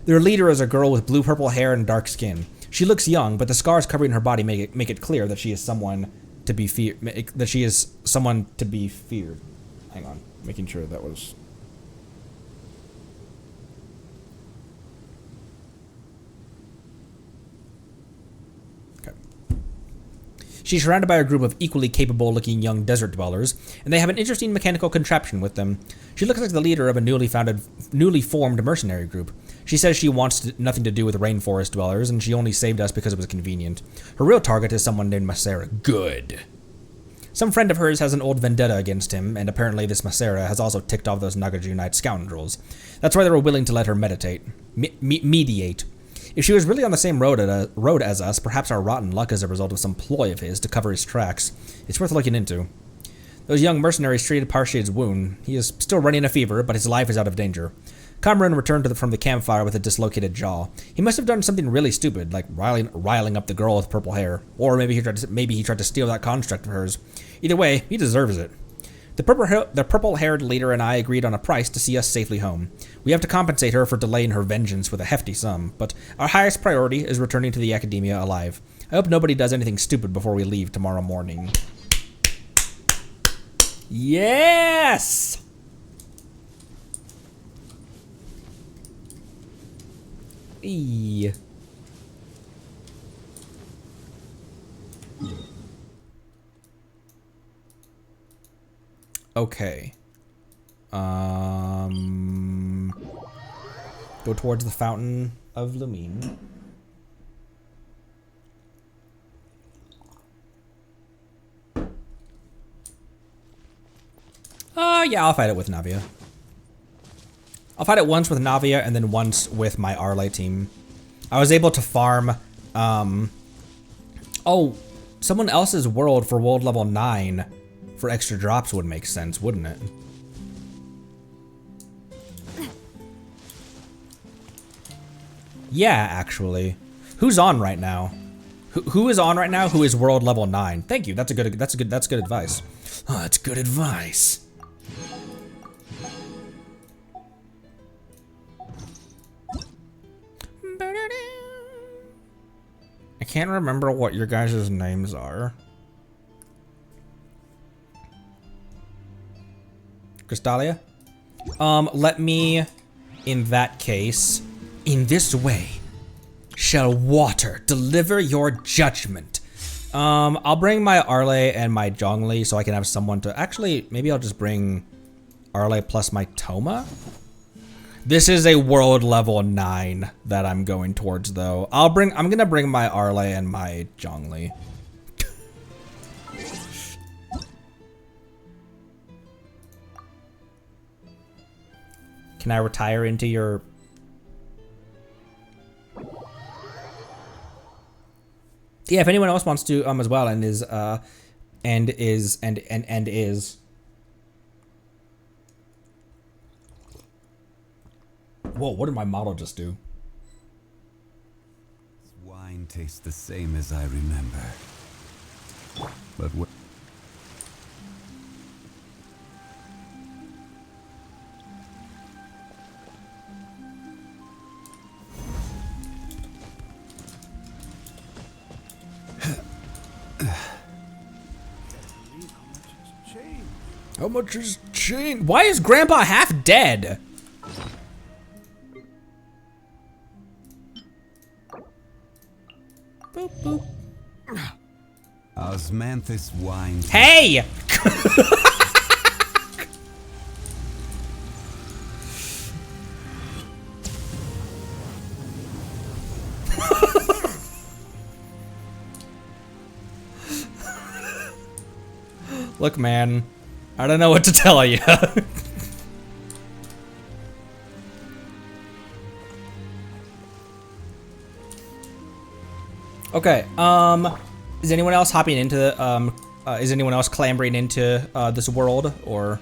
[SPEAKER 1] Their leader is a girl with blue-purple hair and dark skin. She looks young, but the scars covering her body make it clear that she is someone to be feared, that she is someone to be feared. Hang on, making sure that was... She's surrounded by a group of equally capable-looking young desert dwellers, and they have an interesting mechanical contraption with them. She looks like the leader of a newly formed mercenary group. She says she wants nothing to do with rainforest dwellers, and she only saved us because it was convenient. Her real target is someone named Masera. Good. Some friend of hers has an old vendetta against him, and apparently this Masera has also ticked off those Nagaju Knight scoundrels. That's why they were willing to let her mediate. If she was really on the same road as us, perhaps our rotten luck is a result of some ploy of his to cover his tracks. It's worth looking into. Those young mercenaries treated Parshid's wound. He is still running a fever, but his life is out of danger. Cameron returned from the campfire with a dislocated jaw. He must have done something really stupid, like riling up the girl with purple hair, or maybe he tried to steal that construct of hers. Either way, he deserves it. The purple-haired leader and I agreed on a price to see us safely home. We have to compensate her for delaying her vengeance with a hefty sum, but our highest priority is returning to the Academia alive. I hope nobody does anything stupid before we leave tomorrow morning. Yes! Eee. Okay. Go towards the Fountain of Lumine. Yeah, I'll fight it with Navia. I'll fight it once with Navia and then once with my Arle team. I was able to farm, oh, someone else's world for world level 9 for extra drops would make sense, wouldn't it? Yeah, actually. Who's on right now? Who is on right now? Who is world level 9? Thank you. That's good advice. Oh, that's good advice. I can't remember what your guys' names are. Crystalia? Let me, in that case, in this way, shall water deliver your judgment. I'll bring my Arle and my Zhongli so I can have someone to, actually, maybe I'll just bring Arle plus my Toma. This is a world level 9 that I'm going towards though. I'm gonna bring my Arle and my Zhongli. Can I retire into your... Yeah, if anyone else wants to as well and is Whoa, what did my model just do?
[SPEAKER 14] This wine tastes the same as I remember. But what?
[SPEAKER 1] How much is changed? Why is Grandpa half dead? Boop, boop.
[SPEAKER 14] Osmanthus wine.
[SPEAKER 1] Hey! Look, man, I don't know what to tell you. Okay, is anyone else hopping into the, is anyone else clambering into, this world, or?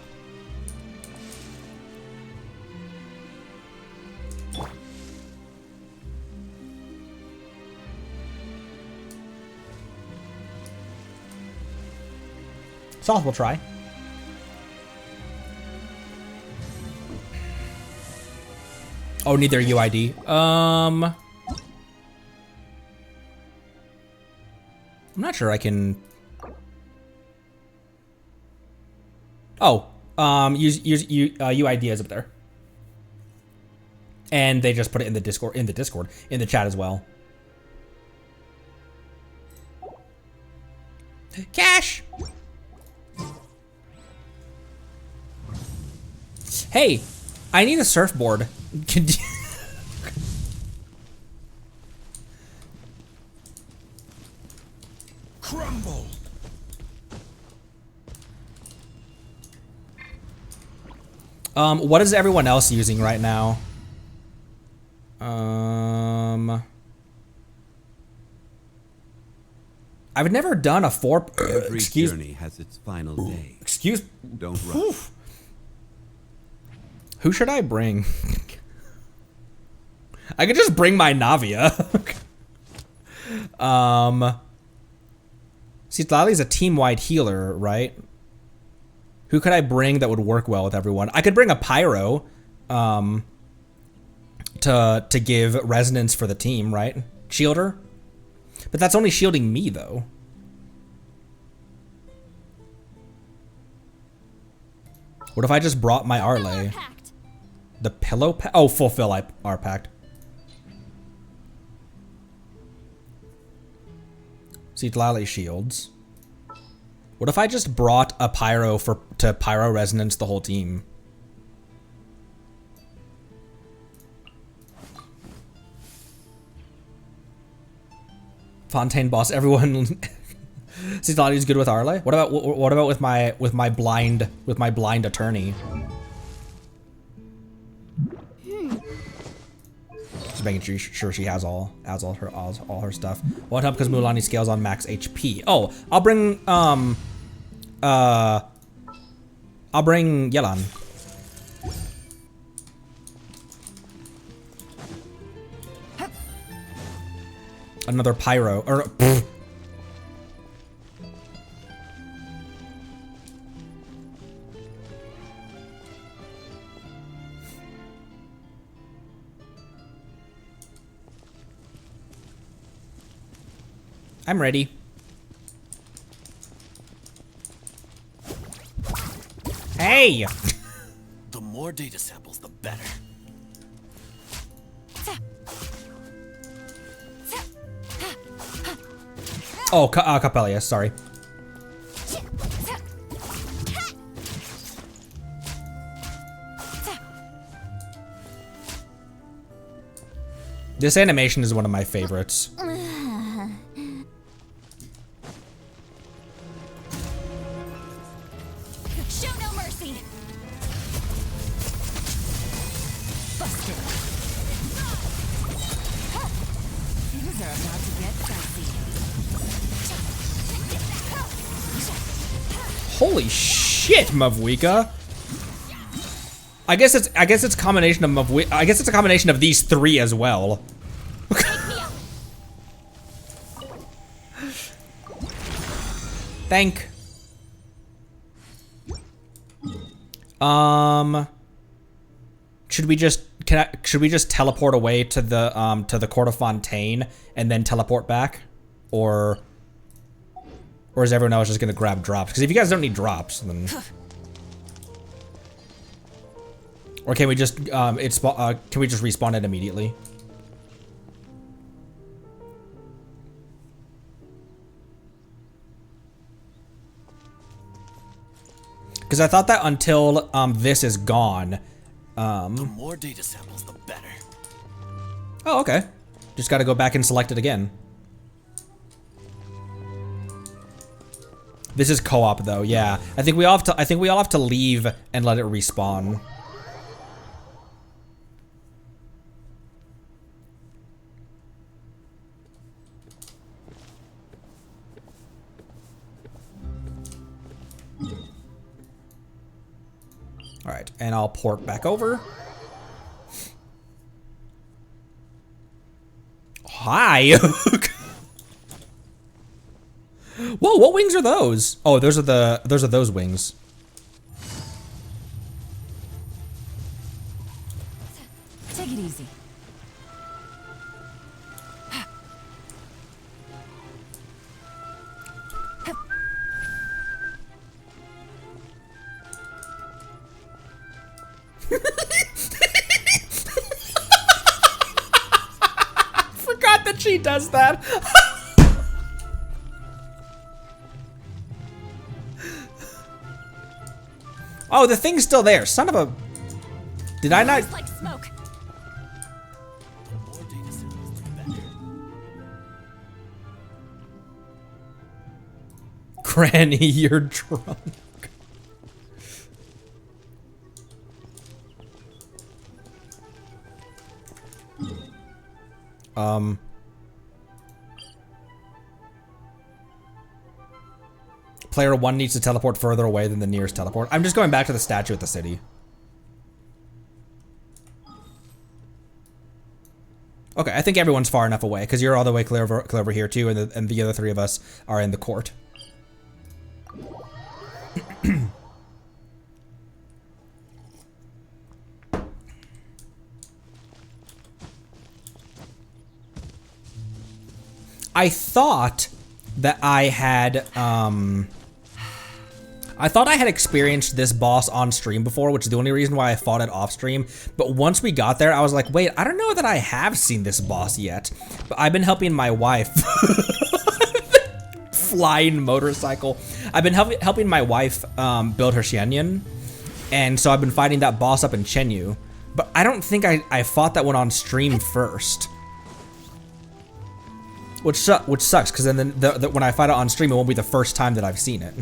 [SPEAKER 1] Sauce will try. Oh, neither UID. I'm not sure I can... Oh, use UID is up there. And they just put it in the Discord, in the chat as well. Cash. Hey, I need a surfboard. Can you
[SPEAKER 13] Crumble.
[SPEAKER 1] What is everyone else using right now? I've never done a
[SPEAKER 14] Every journey has its final day. Don't rush.
[SPEAKER 1] Who should I bring? I could just bring my Navia. See, Lali's a team-wide healer, right? Who could I bring that would work well with everyone? I could bring a Pyro, to give resonance for the team, right? Shielder? But that's only shielding me, though. What if I just brought my Arle? The pillow pack? Oh, fulfill our pact. See, Lally shields. What if I just brought a Pyro to Pyro resonance the whole team? Fontaine boss, everyone. See, Lottie good with Arle. What about with my blind attorney? Just making sure she has all her stuff. What help because Mulani scales on max HP. Oh, I'll bring Yelan. Another Pyro, or I'm ready. Hey!
[SPEAKER 13] The more data samples, the better.
[SPEAKER 1] Oh, Capellia, sorry. This animation is one of my favorites.
[SPEAKER 3] Show no mercy. Busted. Things are about to get dicey.
[SPEAKER 1] Holy shit, Mavwika. I guess it's a combination of Mavwika. I guess it's a combination of these three as well. Thank. Should we just teleport away to the Court of Fontaine and then teleport back, or is everyone else just gonna grab drops? Because if you guys don't need drops, then or can we just can we just respawn it immediately? Because I thought that until this is gone.
[SPEAKER 13] The more data samples, the better.
[SPEAKER 1] Oh, okay. Just got to go back and select it again. This is co-op though. Yeah, I think we all have to leave and let it respawn. All right, and I'll port back over. Hi. Whoa, what wings are those? Oh, those are those wings.
[SPEAKER 3] Take it easy.
[SPEAKER 1] Forgot that she does that. Oh, the thing's still there. Son of a... Did I not...
[SPEAKER 3] Like smoke.
[SPEAKER 1] Granny, you're drunk. Player 1 needs to teleport further away than the nearest teleport. I'm just going back to the statue at the city. Okay, I think everyone's far enough away, because you're all the way clear over here too, and the other three of us are in the court. I thought that I had experienced this boss on stream before, which is the only reason why I fought it off stream. But once we got there, I was like, wait, I don't know that I have seen this boss yet. But I've been helping my wife. Flying motorcycle. I've been helping my wife build her Xianyan. And so I've been fighting that boss up in Chenyu. But I don't think I fought that one on stream first. Which sucks, because then when I fight it on stream, it won't be the first time that I've seen it.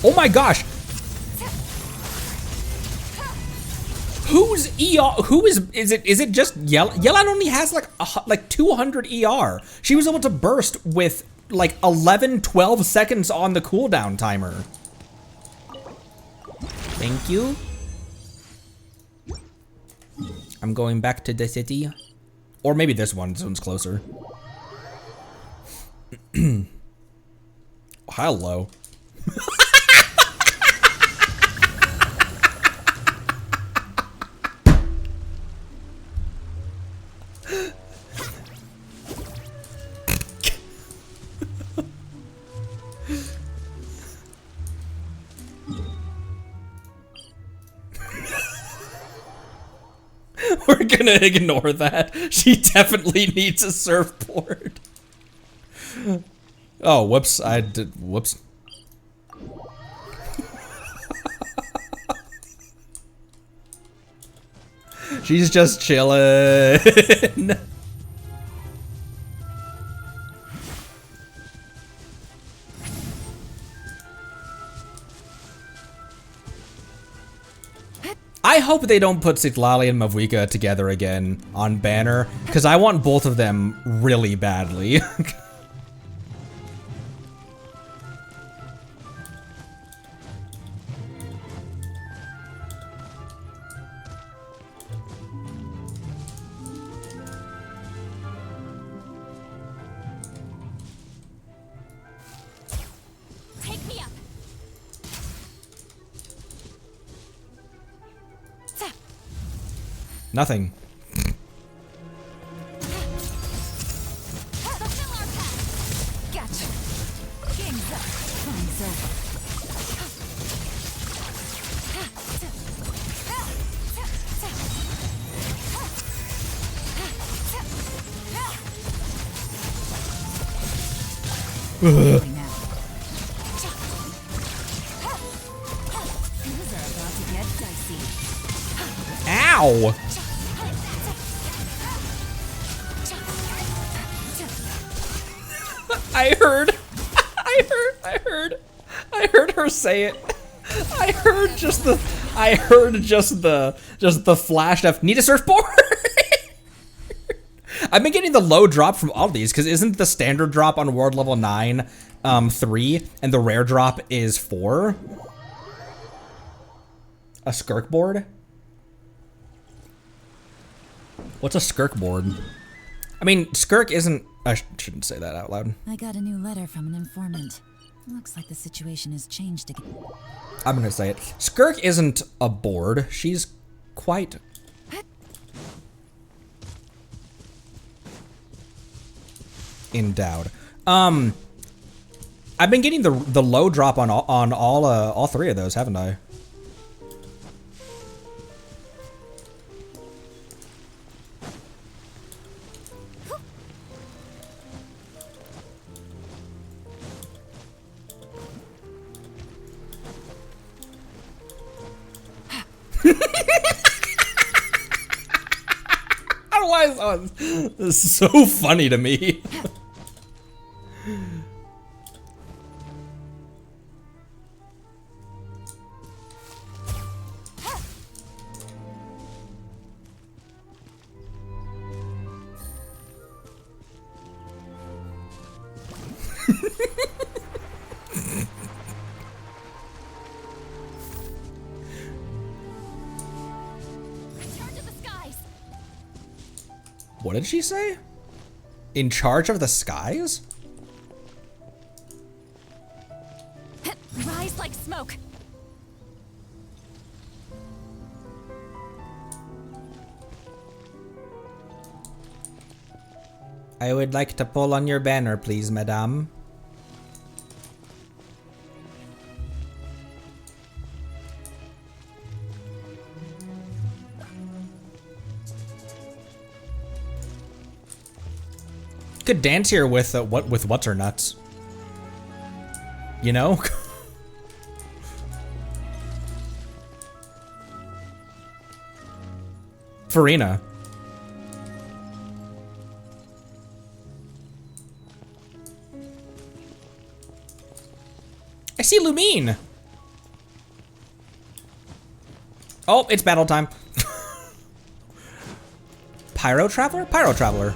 [SPEAKER 1] Oh my gosh! Who's ER? Who is it just Yelan only has like 200 ER. She was able to burst with like 12 seconds on the cooldown timer. Thank you. I'm going back to the city. Or maybe this one's closer. Hello. We're gonna ignore that. She definitely needs a surfboard. Oh, whoops. Whoops. She's just chilling. I hope they don't put Citlali and Mavuika together again on Banner, because I want both of them really badly.
[SPEAKER 3] Take me up.
[SPEAKER 1] Nothing.
[SPEAKER 3] Gotcha. Game's up. Time's over.
[SPEAKER 1] Ugh.
[SPEAKER 3] Things are about to get dicey.
[SPEAKER 1] Ow! I heard her say it. I heard just the flash of need a surfboard. I've been getting the low drop from all these, because isn't the standard drop on world level 9 3 and the rare drop is 4? A skirk board? What's a skirk board? I mean, skirk isn't I shouldn't say that out loud.
[SPEAKER 8] I got a new letter from an informant. Looks like the situation has changed again.
[SPEAKER 1] I'm gonna say it. Skirk isn't a board. She's quite... endowed. I've been getting the low drop on all three of those, haven't I? I don't know why this is so funny to me. What did she say? In charge of the skies?
[SPEAKER 3] Rise like smoke.
[SPEAKER 1] I would like to pull on your banner, please, madame. Could dance here with what's her nuts, you know? Farina. I see Lumine. Oh, it's battle time. Pyro Traveler? Pyro Traveler.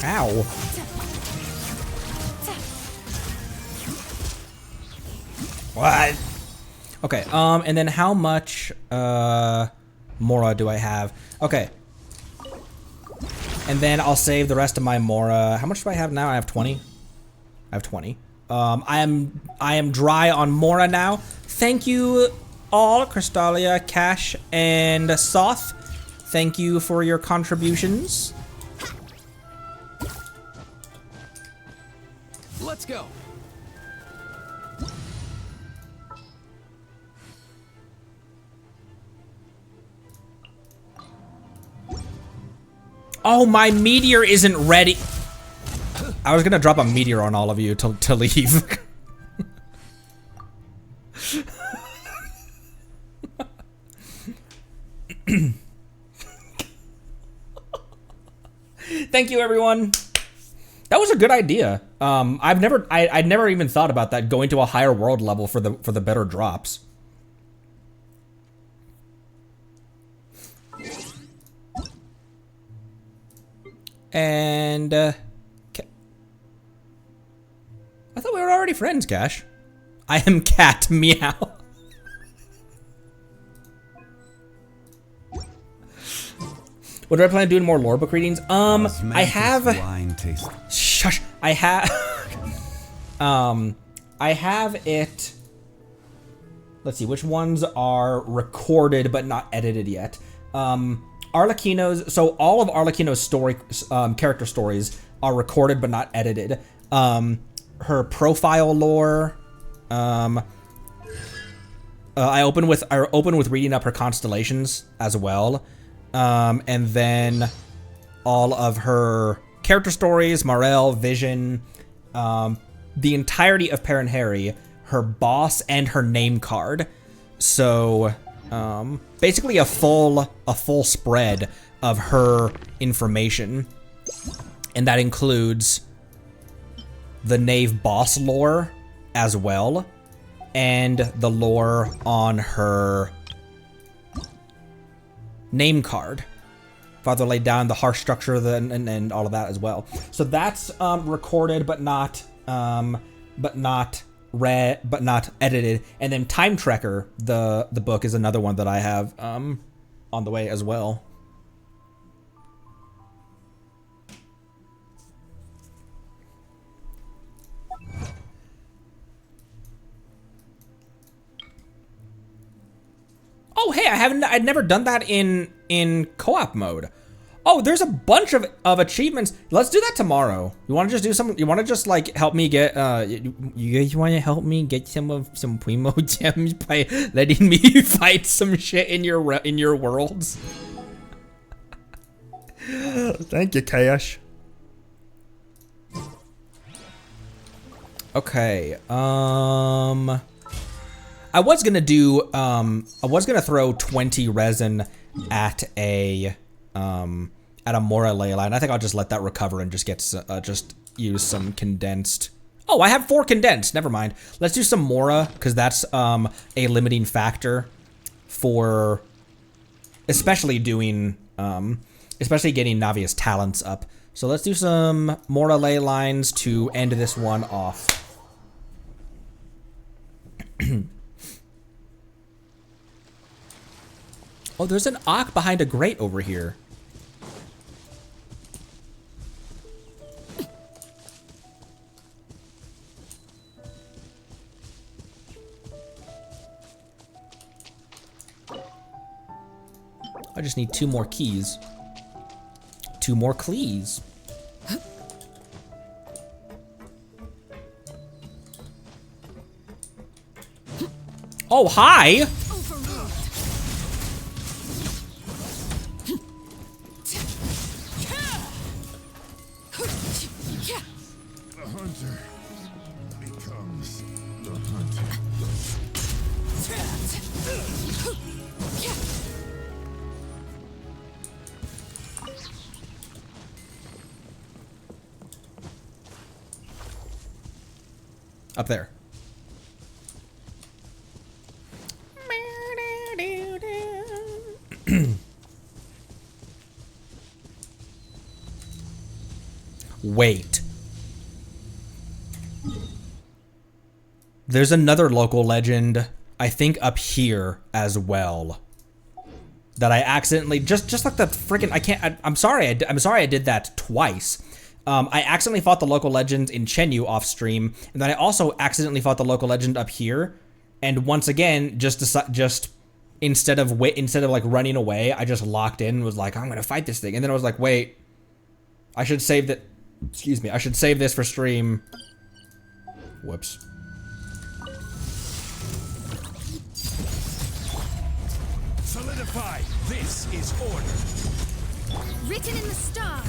[SPEAKER 1] Ow. What? Okay, and then how much, Mora do I have? Okay. And then I'll save the rest of my Mora. How much do I have now? I have 20. I have 20. I am dry on Mora now. Thank you all, Crystalia, Cash, and Soth. Thank you for your contributions.
[SPEAKER 12] Let's go.
[SPEAKER 1] Oh, my meteor isn't ready. I was gonna drop a meteor on all of you to leave. Thank you, everyone. That was a good idea. I'd never even thought about that, going to a higher world level for the better drops. And I thought we were already friends, Cash. I am Cat, meow. What do I plan on doing? More lore book readings? I have. Shush. I have. I have it. Let's see which ones are recorded but not edited yet. Arlecchino's. So all of Arlecchino's story, character stories are recorded but not edited. Her profile lore. I open with reading up her constellations as well. And then all of her character stories, Morel, Vision, the entirety of Perrin Harry, her boss, and her name card. So, basically a full spread of her information. And that includes the Knave boss lore as well, and the lore on her name card. Father laid down the harsh structure and all of that as well. So that's recorded but not read, but not edited. And then Time Trekker, the book, is another one that I have on the way as well. Oh, hey, I'd never done that in co-op mode. Oh, there's a bunch of achievements. Let's do that tomorrow. You want to just do some? You want to just like help me get? You guys want to help me get some Primo gems by letting me fight some shit in your worlds? Thank you, Cash. Okay. I was gonna throw 20 resin at a Mora ley line. I think I'll just let that recover and just get just use some condensed. Oh, I have 4 condensed. Never mind. Let's do some Mora because that's a limiting factor for especially doing especially getting Navia's talents up. So let's do some Mora ley lines to end this one off. Oh, there's an Auk behind a grate over here. I just need 2 more keys. 2 more clees. Oh, hi!
[SPEAKER 7] The hunter becomes the hunted.
[SPEAKER 1] Up there. Wait. There's another local legend, I think up here as well, that I accidentally just like the freaking I'm sorry I did that twice. I accidentally fought the local legend in Chenyu off stream, and then I also accidentally fought the local legend up here. And once again, just instead of like running away, I just locked in and was like, I'm gonna fight this thing. And then I was like, wait, I should save that. Excuse me, I should save this for stream. Whoops.
[SPEAKER 15] Solidify. This is order.
[SPEAKER 2] Written in the stars.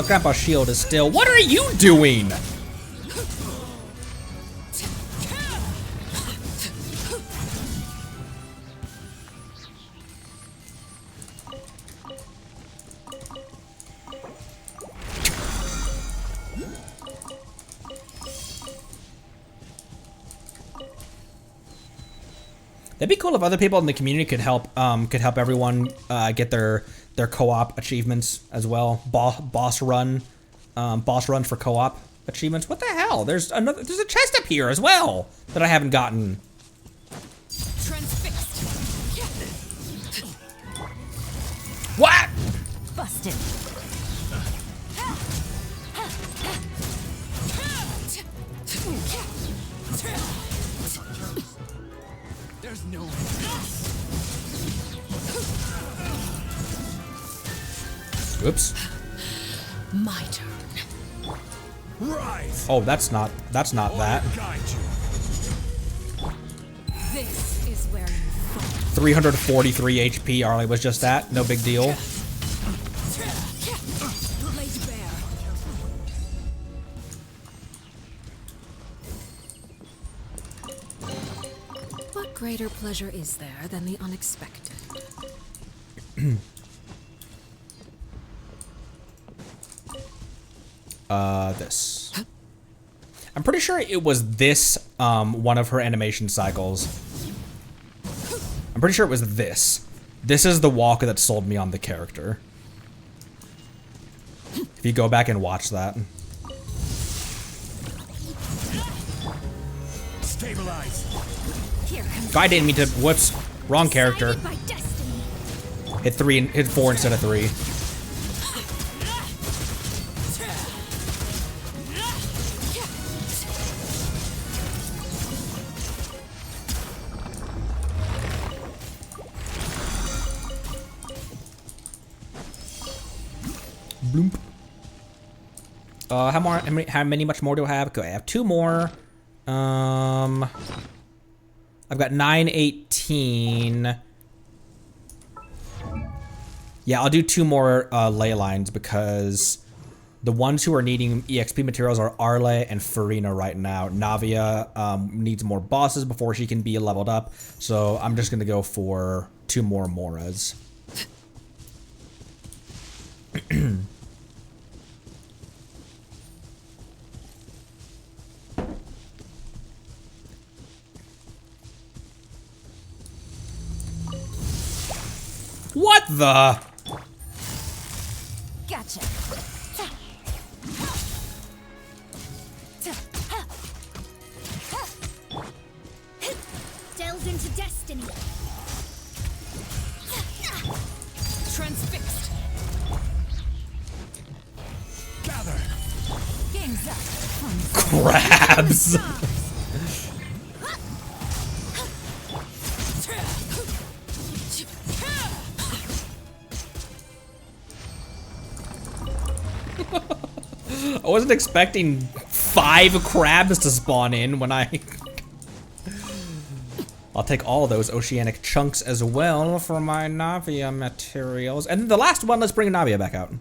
[SPEAKER 1] Grandpa's shield is still. What are you doing? That'd be cool if other people in the community could help everyone get their co-op achievements as well. Boss run for co-op achievements. What the hell? There's a chest up here as well that I haven't gotten.
[SPEAKER 3] Transfixed.
[SPEAKER 1] What?
[SPEAKER 3] Busted.
[SPEAKER 15] There's no
[SPEAKER 1] Oops.
[SPEAKER 3] My turn.
[SPEAKER 15] Rise.
[SPEAKER 1] Oh, that's not that.
[SPEAKER 3] This is where you fall.
[SPEAKER 1] 343 HP. Arlie was just at. No big deal.
[SPEAKER 3] Laid bare.
[SPEAKER 16] greater pleasure is there than the unexpected?
[SPEAKER 1] This. I'm pretty sure it was this, one of her animation cycles. I'm pretty sure it was this. This is the walk that sold me on the character. If you go back and watch that.
[SPEAKER 15] Stabilize.
[SPEAKER 1] I didn't mean to. Whoops. Wrong character. Hit 4 instead of 3. Bloomp. How many much more do I have? Okay, I have 2 more. I've got 918. Yeah, I'll do 2 more ley lines because the ones who are needing EXP materials are Arle and Farina right now. Navia needs more bosses before she can be leveled up, so I'm just gonna go for 2 more Moras. What the?
[SPEAKER 3] Gotcha.
[SPEAKER 2] Delve into destiny.
[SPEAKER 3] Transfixed.
[SPEAKER 15] Gather.
[SPEAKER 3] Game's up.
[SPEAKER 1] Crabs. I wasn't expecting 5 crabs to spawn in when I... I'll take all of those oceanic chunks as well for my Navia materials. And the last one, let's bring Navia back out.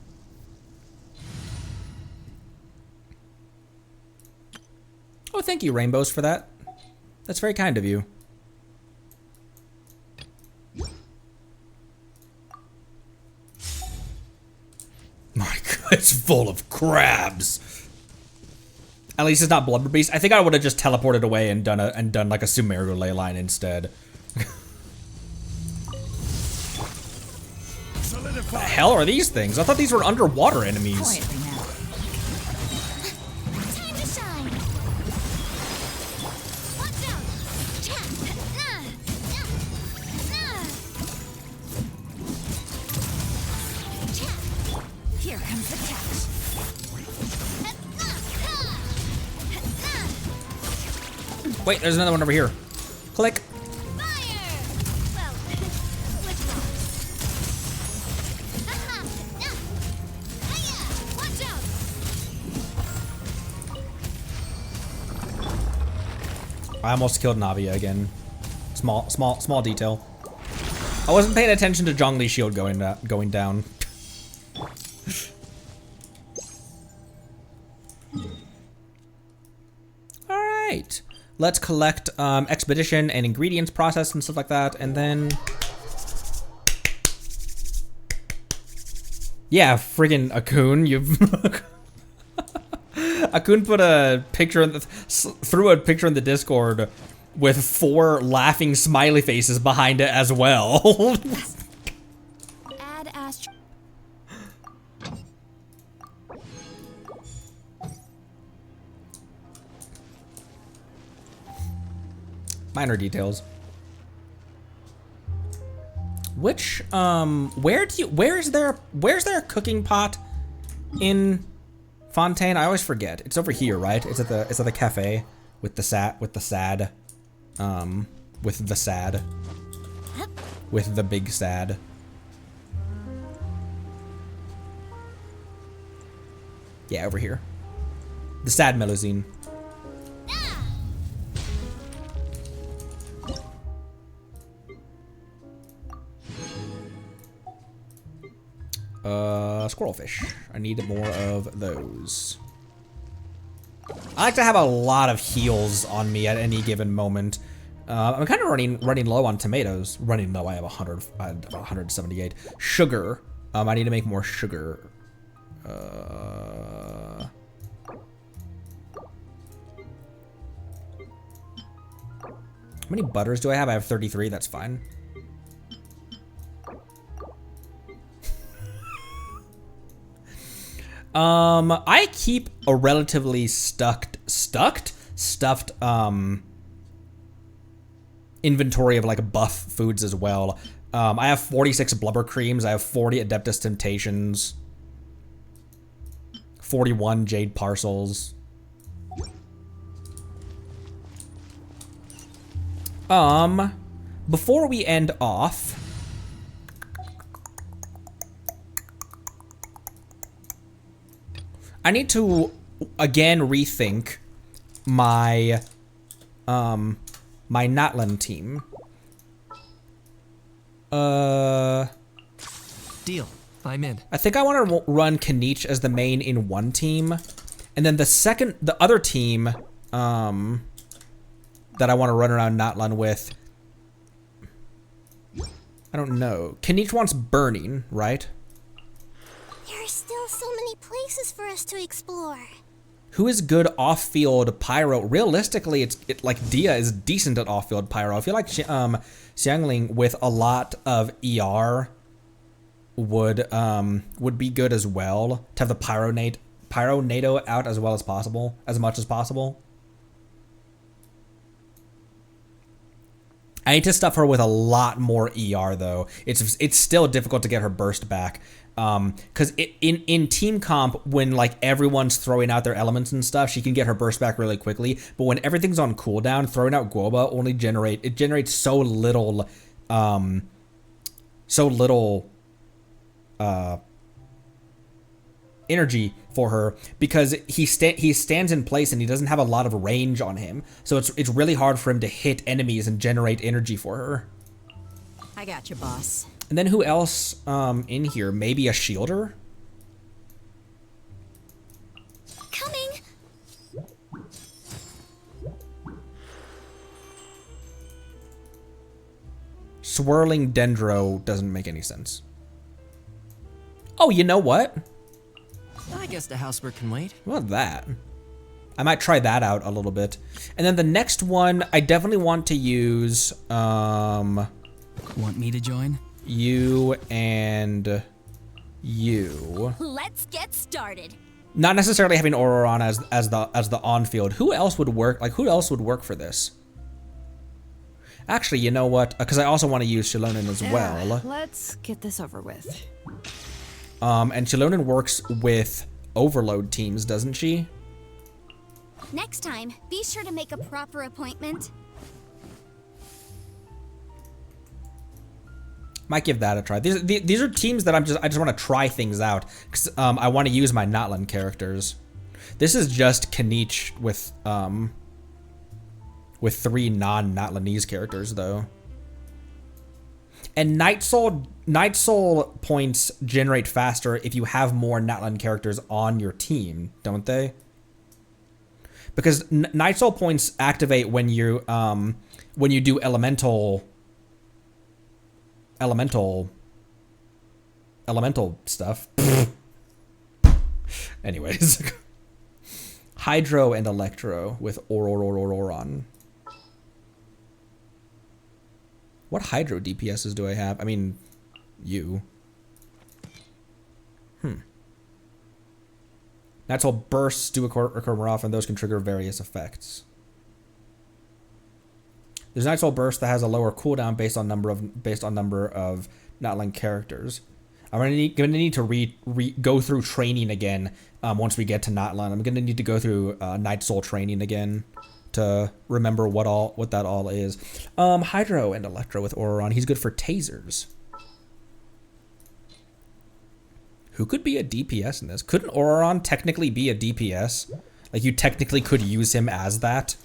[SPEAKER 1] Oh, thank you, Rainbows, for that. That's very kind of you. My God, it's full of crabs. At least it's not Blubber Beast. I think I would have just teleported away and done like a Sumeru ley line instead. What the hell are these things? I thought these were underwater enemies.
[SPEAKER 2] Time to shine. Watch out.
[SPEAKER 3] Here comes the catch.
[SPEAKER 1] Wait, there's another one over here. Click. I almost killed Navia again. Small detail. I wasn't paying attention to Zhongli's shield going down. All right, let's collect expedition and ingredients process and stuff like that, and then yeah, friggin' Akun, you've Akun put a picture in threw a picture in the Discord with 4 laughing smiley faces behind it as well.
[SPEAKER 2] Add astro.
[SPEAKER 1] Minor details. Which where's there a cooking pot in Fontaine? I always forget. It's over here, right? It's at the cafe with the sad with the big sad. Yeah, over here. The sad melusine. Squirrelfish. I need more of those. I like to have a lot of heals on me at any given moment. I'm kind of running low on tomatoes. Running low. I have 100. I have 178. Sugar. I need to make more sugar. How many butters do I have? I have 33. That's fine. I keep a relatively stuffed inventory of like buff foods as well. I have 46 blubber creams. I have 40 Adeptus Temptations. 41 jade parcels. Before we end off, I need to again rethink my my Natlan team.
[SPEAKER 17] Deal. I'm in.
[SPEAKER 1] I think I want to run Kanich as the main in one team, and then the other team that I want to run around Natlan with. I don't know. Kanich wants burning, right?
[SPEAKER 4] There are still so many places for us to explore.
[SPEAKER 1] Who is good off-field pyro? Realistically, like Dia is decent at off-field pyro. I feel like Xiangling with a lot of ER would be good as well, to have the pyro NATO out as well as possible, as much as possible. I need to stuff her with a lot more ER though. It's still difficult to get her burst back. Because in team comp, when like everyone's throwing out their elements and stuff, she can get her burst back really quickly. But when everything's on cooldown, throwing out Guoba only generates so little energy for her, because he stands in place and he doesn't have a lot of range on him. So it's really hard for him to hit enemies and generate energy for her.
[SPEAKER 8] I got you, boss.
[SPEAKER 1] And then who else in here? Maybe a shielder?
[SPEAKER 4] Coming.
[SPEAKER 1] Swirling Dendro doesn't make any sense. Oh, you know what?
[SPEAKER 17] I guess the housework can wait.
[SPEAKER 1] What that? I might try that out a little bit. And then the next one, I definitely want to use
[SPEAKER 17] Want me to join?
[SPEAKER 1] you and you.
[SPEAKER 2] Let's get started.
[SPEAKER 1] Not necessarily having Auroron as the on-field. Who else would work? Like, who else would work for this? Actually, you know what? Because I also want to use Shilonen as well.
[SPEAKER 16] Let's get this over with.
[SPEAKER 1] And Shilonen works with Overload teams, doesn't she?
[SPEAKER 2] Next time, be sure to make a proper appointment.
[SPEAKER 1] Might give that a try. These are teams that I just want to try things out, because I want to use my Natlan characters. This is just Kanich with 3 non-Natlanese characters though. And Night Soul points generate faster if you have more Natlan characters on your team, don't they? Because Night Soul points activate when you do elemental stuff. Anyways, Hydro and Electro with Auroron. What Hydro DPSs do I have? I mean, you. Natural bursts do occur more often. Those can trigger various effects. There's an actual burst that has a lower cooldown based on number of Natlan characters. I'm gonna need to go through training again once we get to Natlan. I'm gonna need to go through Night Soul training again to remember what that all is. Hydro and Electro with Auroron. He's good for tasers. Who could be a DPS in this? Couldn't Auroron technically be a DPS? Like, you technically could use him as that?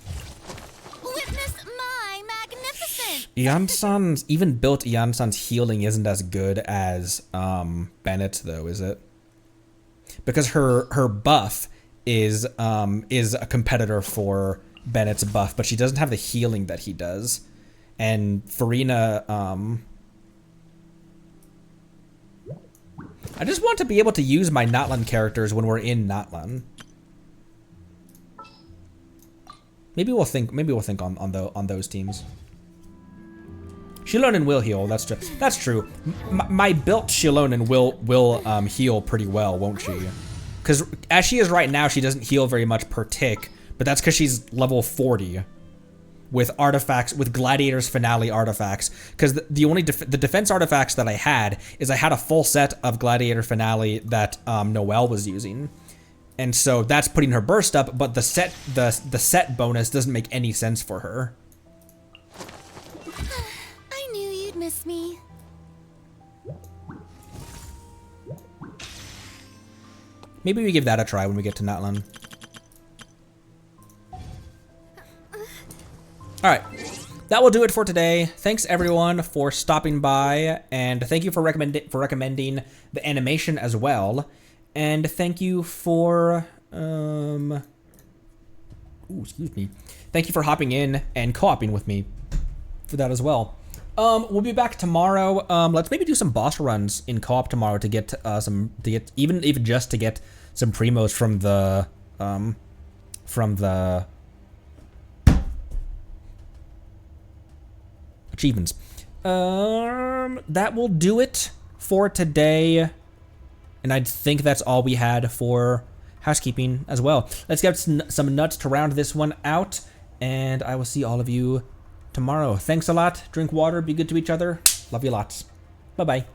[SPEAKER 2] Witness my magnificence!
[SPEAKER 1] Even built Iansan's healing isn't as good as Bennett's though, is it? Because her buff is a competitor for Bennett's buff, but she doesn't have the healing that he does. And Farina, I just want to be able to use my Natlan characters when we're in Natlan. Maybe we'll think on those teams. Shilonen will heal. That's true. That's true. My built Shilonen will heal pretty well, won't she? Because as she is right now, she doesn't heal very much per tick, but that's because she's level 40 with artifacts, with Gladiator's Finale artifacts. Because the only the defense artifacts that I had is I had a full set of Gladiator Finale that Noelle was using. And so that's putting her burst up, but the set bonus doesn't make any sense for her.
[SPEAKER 4] I knew you'd miss me.
[SPEAKER 1] Maybe we give that a try when we get to Natlan. Alright, that will do it for today. Thanks everyone for stopping by, and thank you for recommending the animation as well. And thank you for, excuse me. Thank you for hopping in and co-oping with me for that as well. We'll be back tomorrow. Let's maybe do some boss runs in co-op tomorrow to get even just to get some primos from the achievements. That will do it for today. And I think that's all we had for housekeeping as well. Let's get some nuts to round this one out, and I will see all of you tomorrow. Thanks a lot. Drink water. Be good to each other. Love you lots. Bye-bye.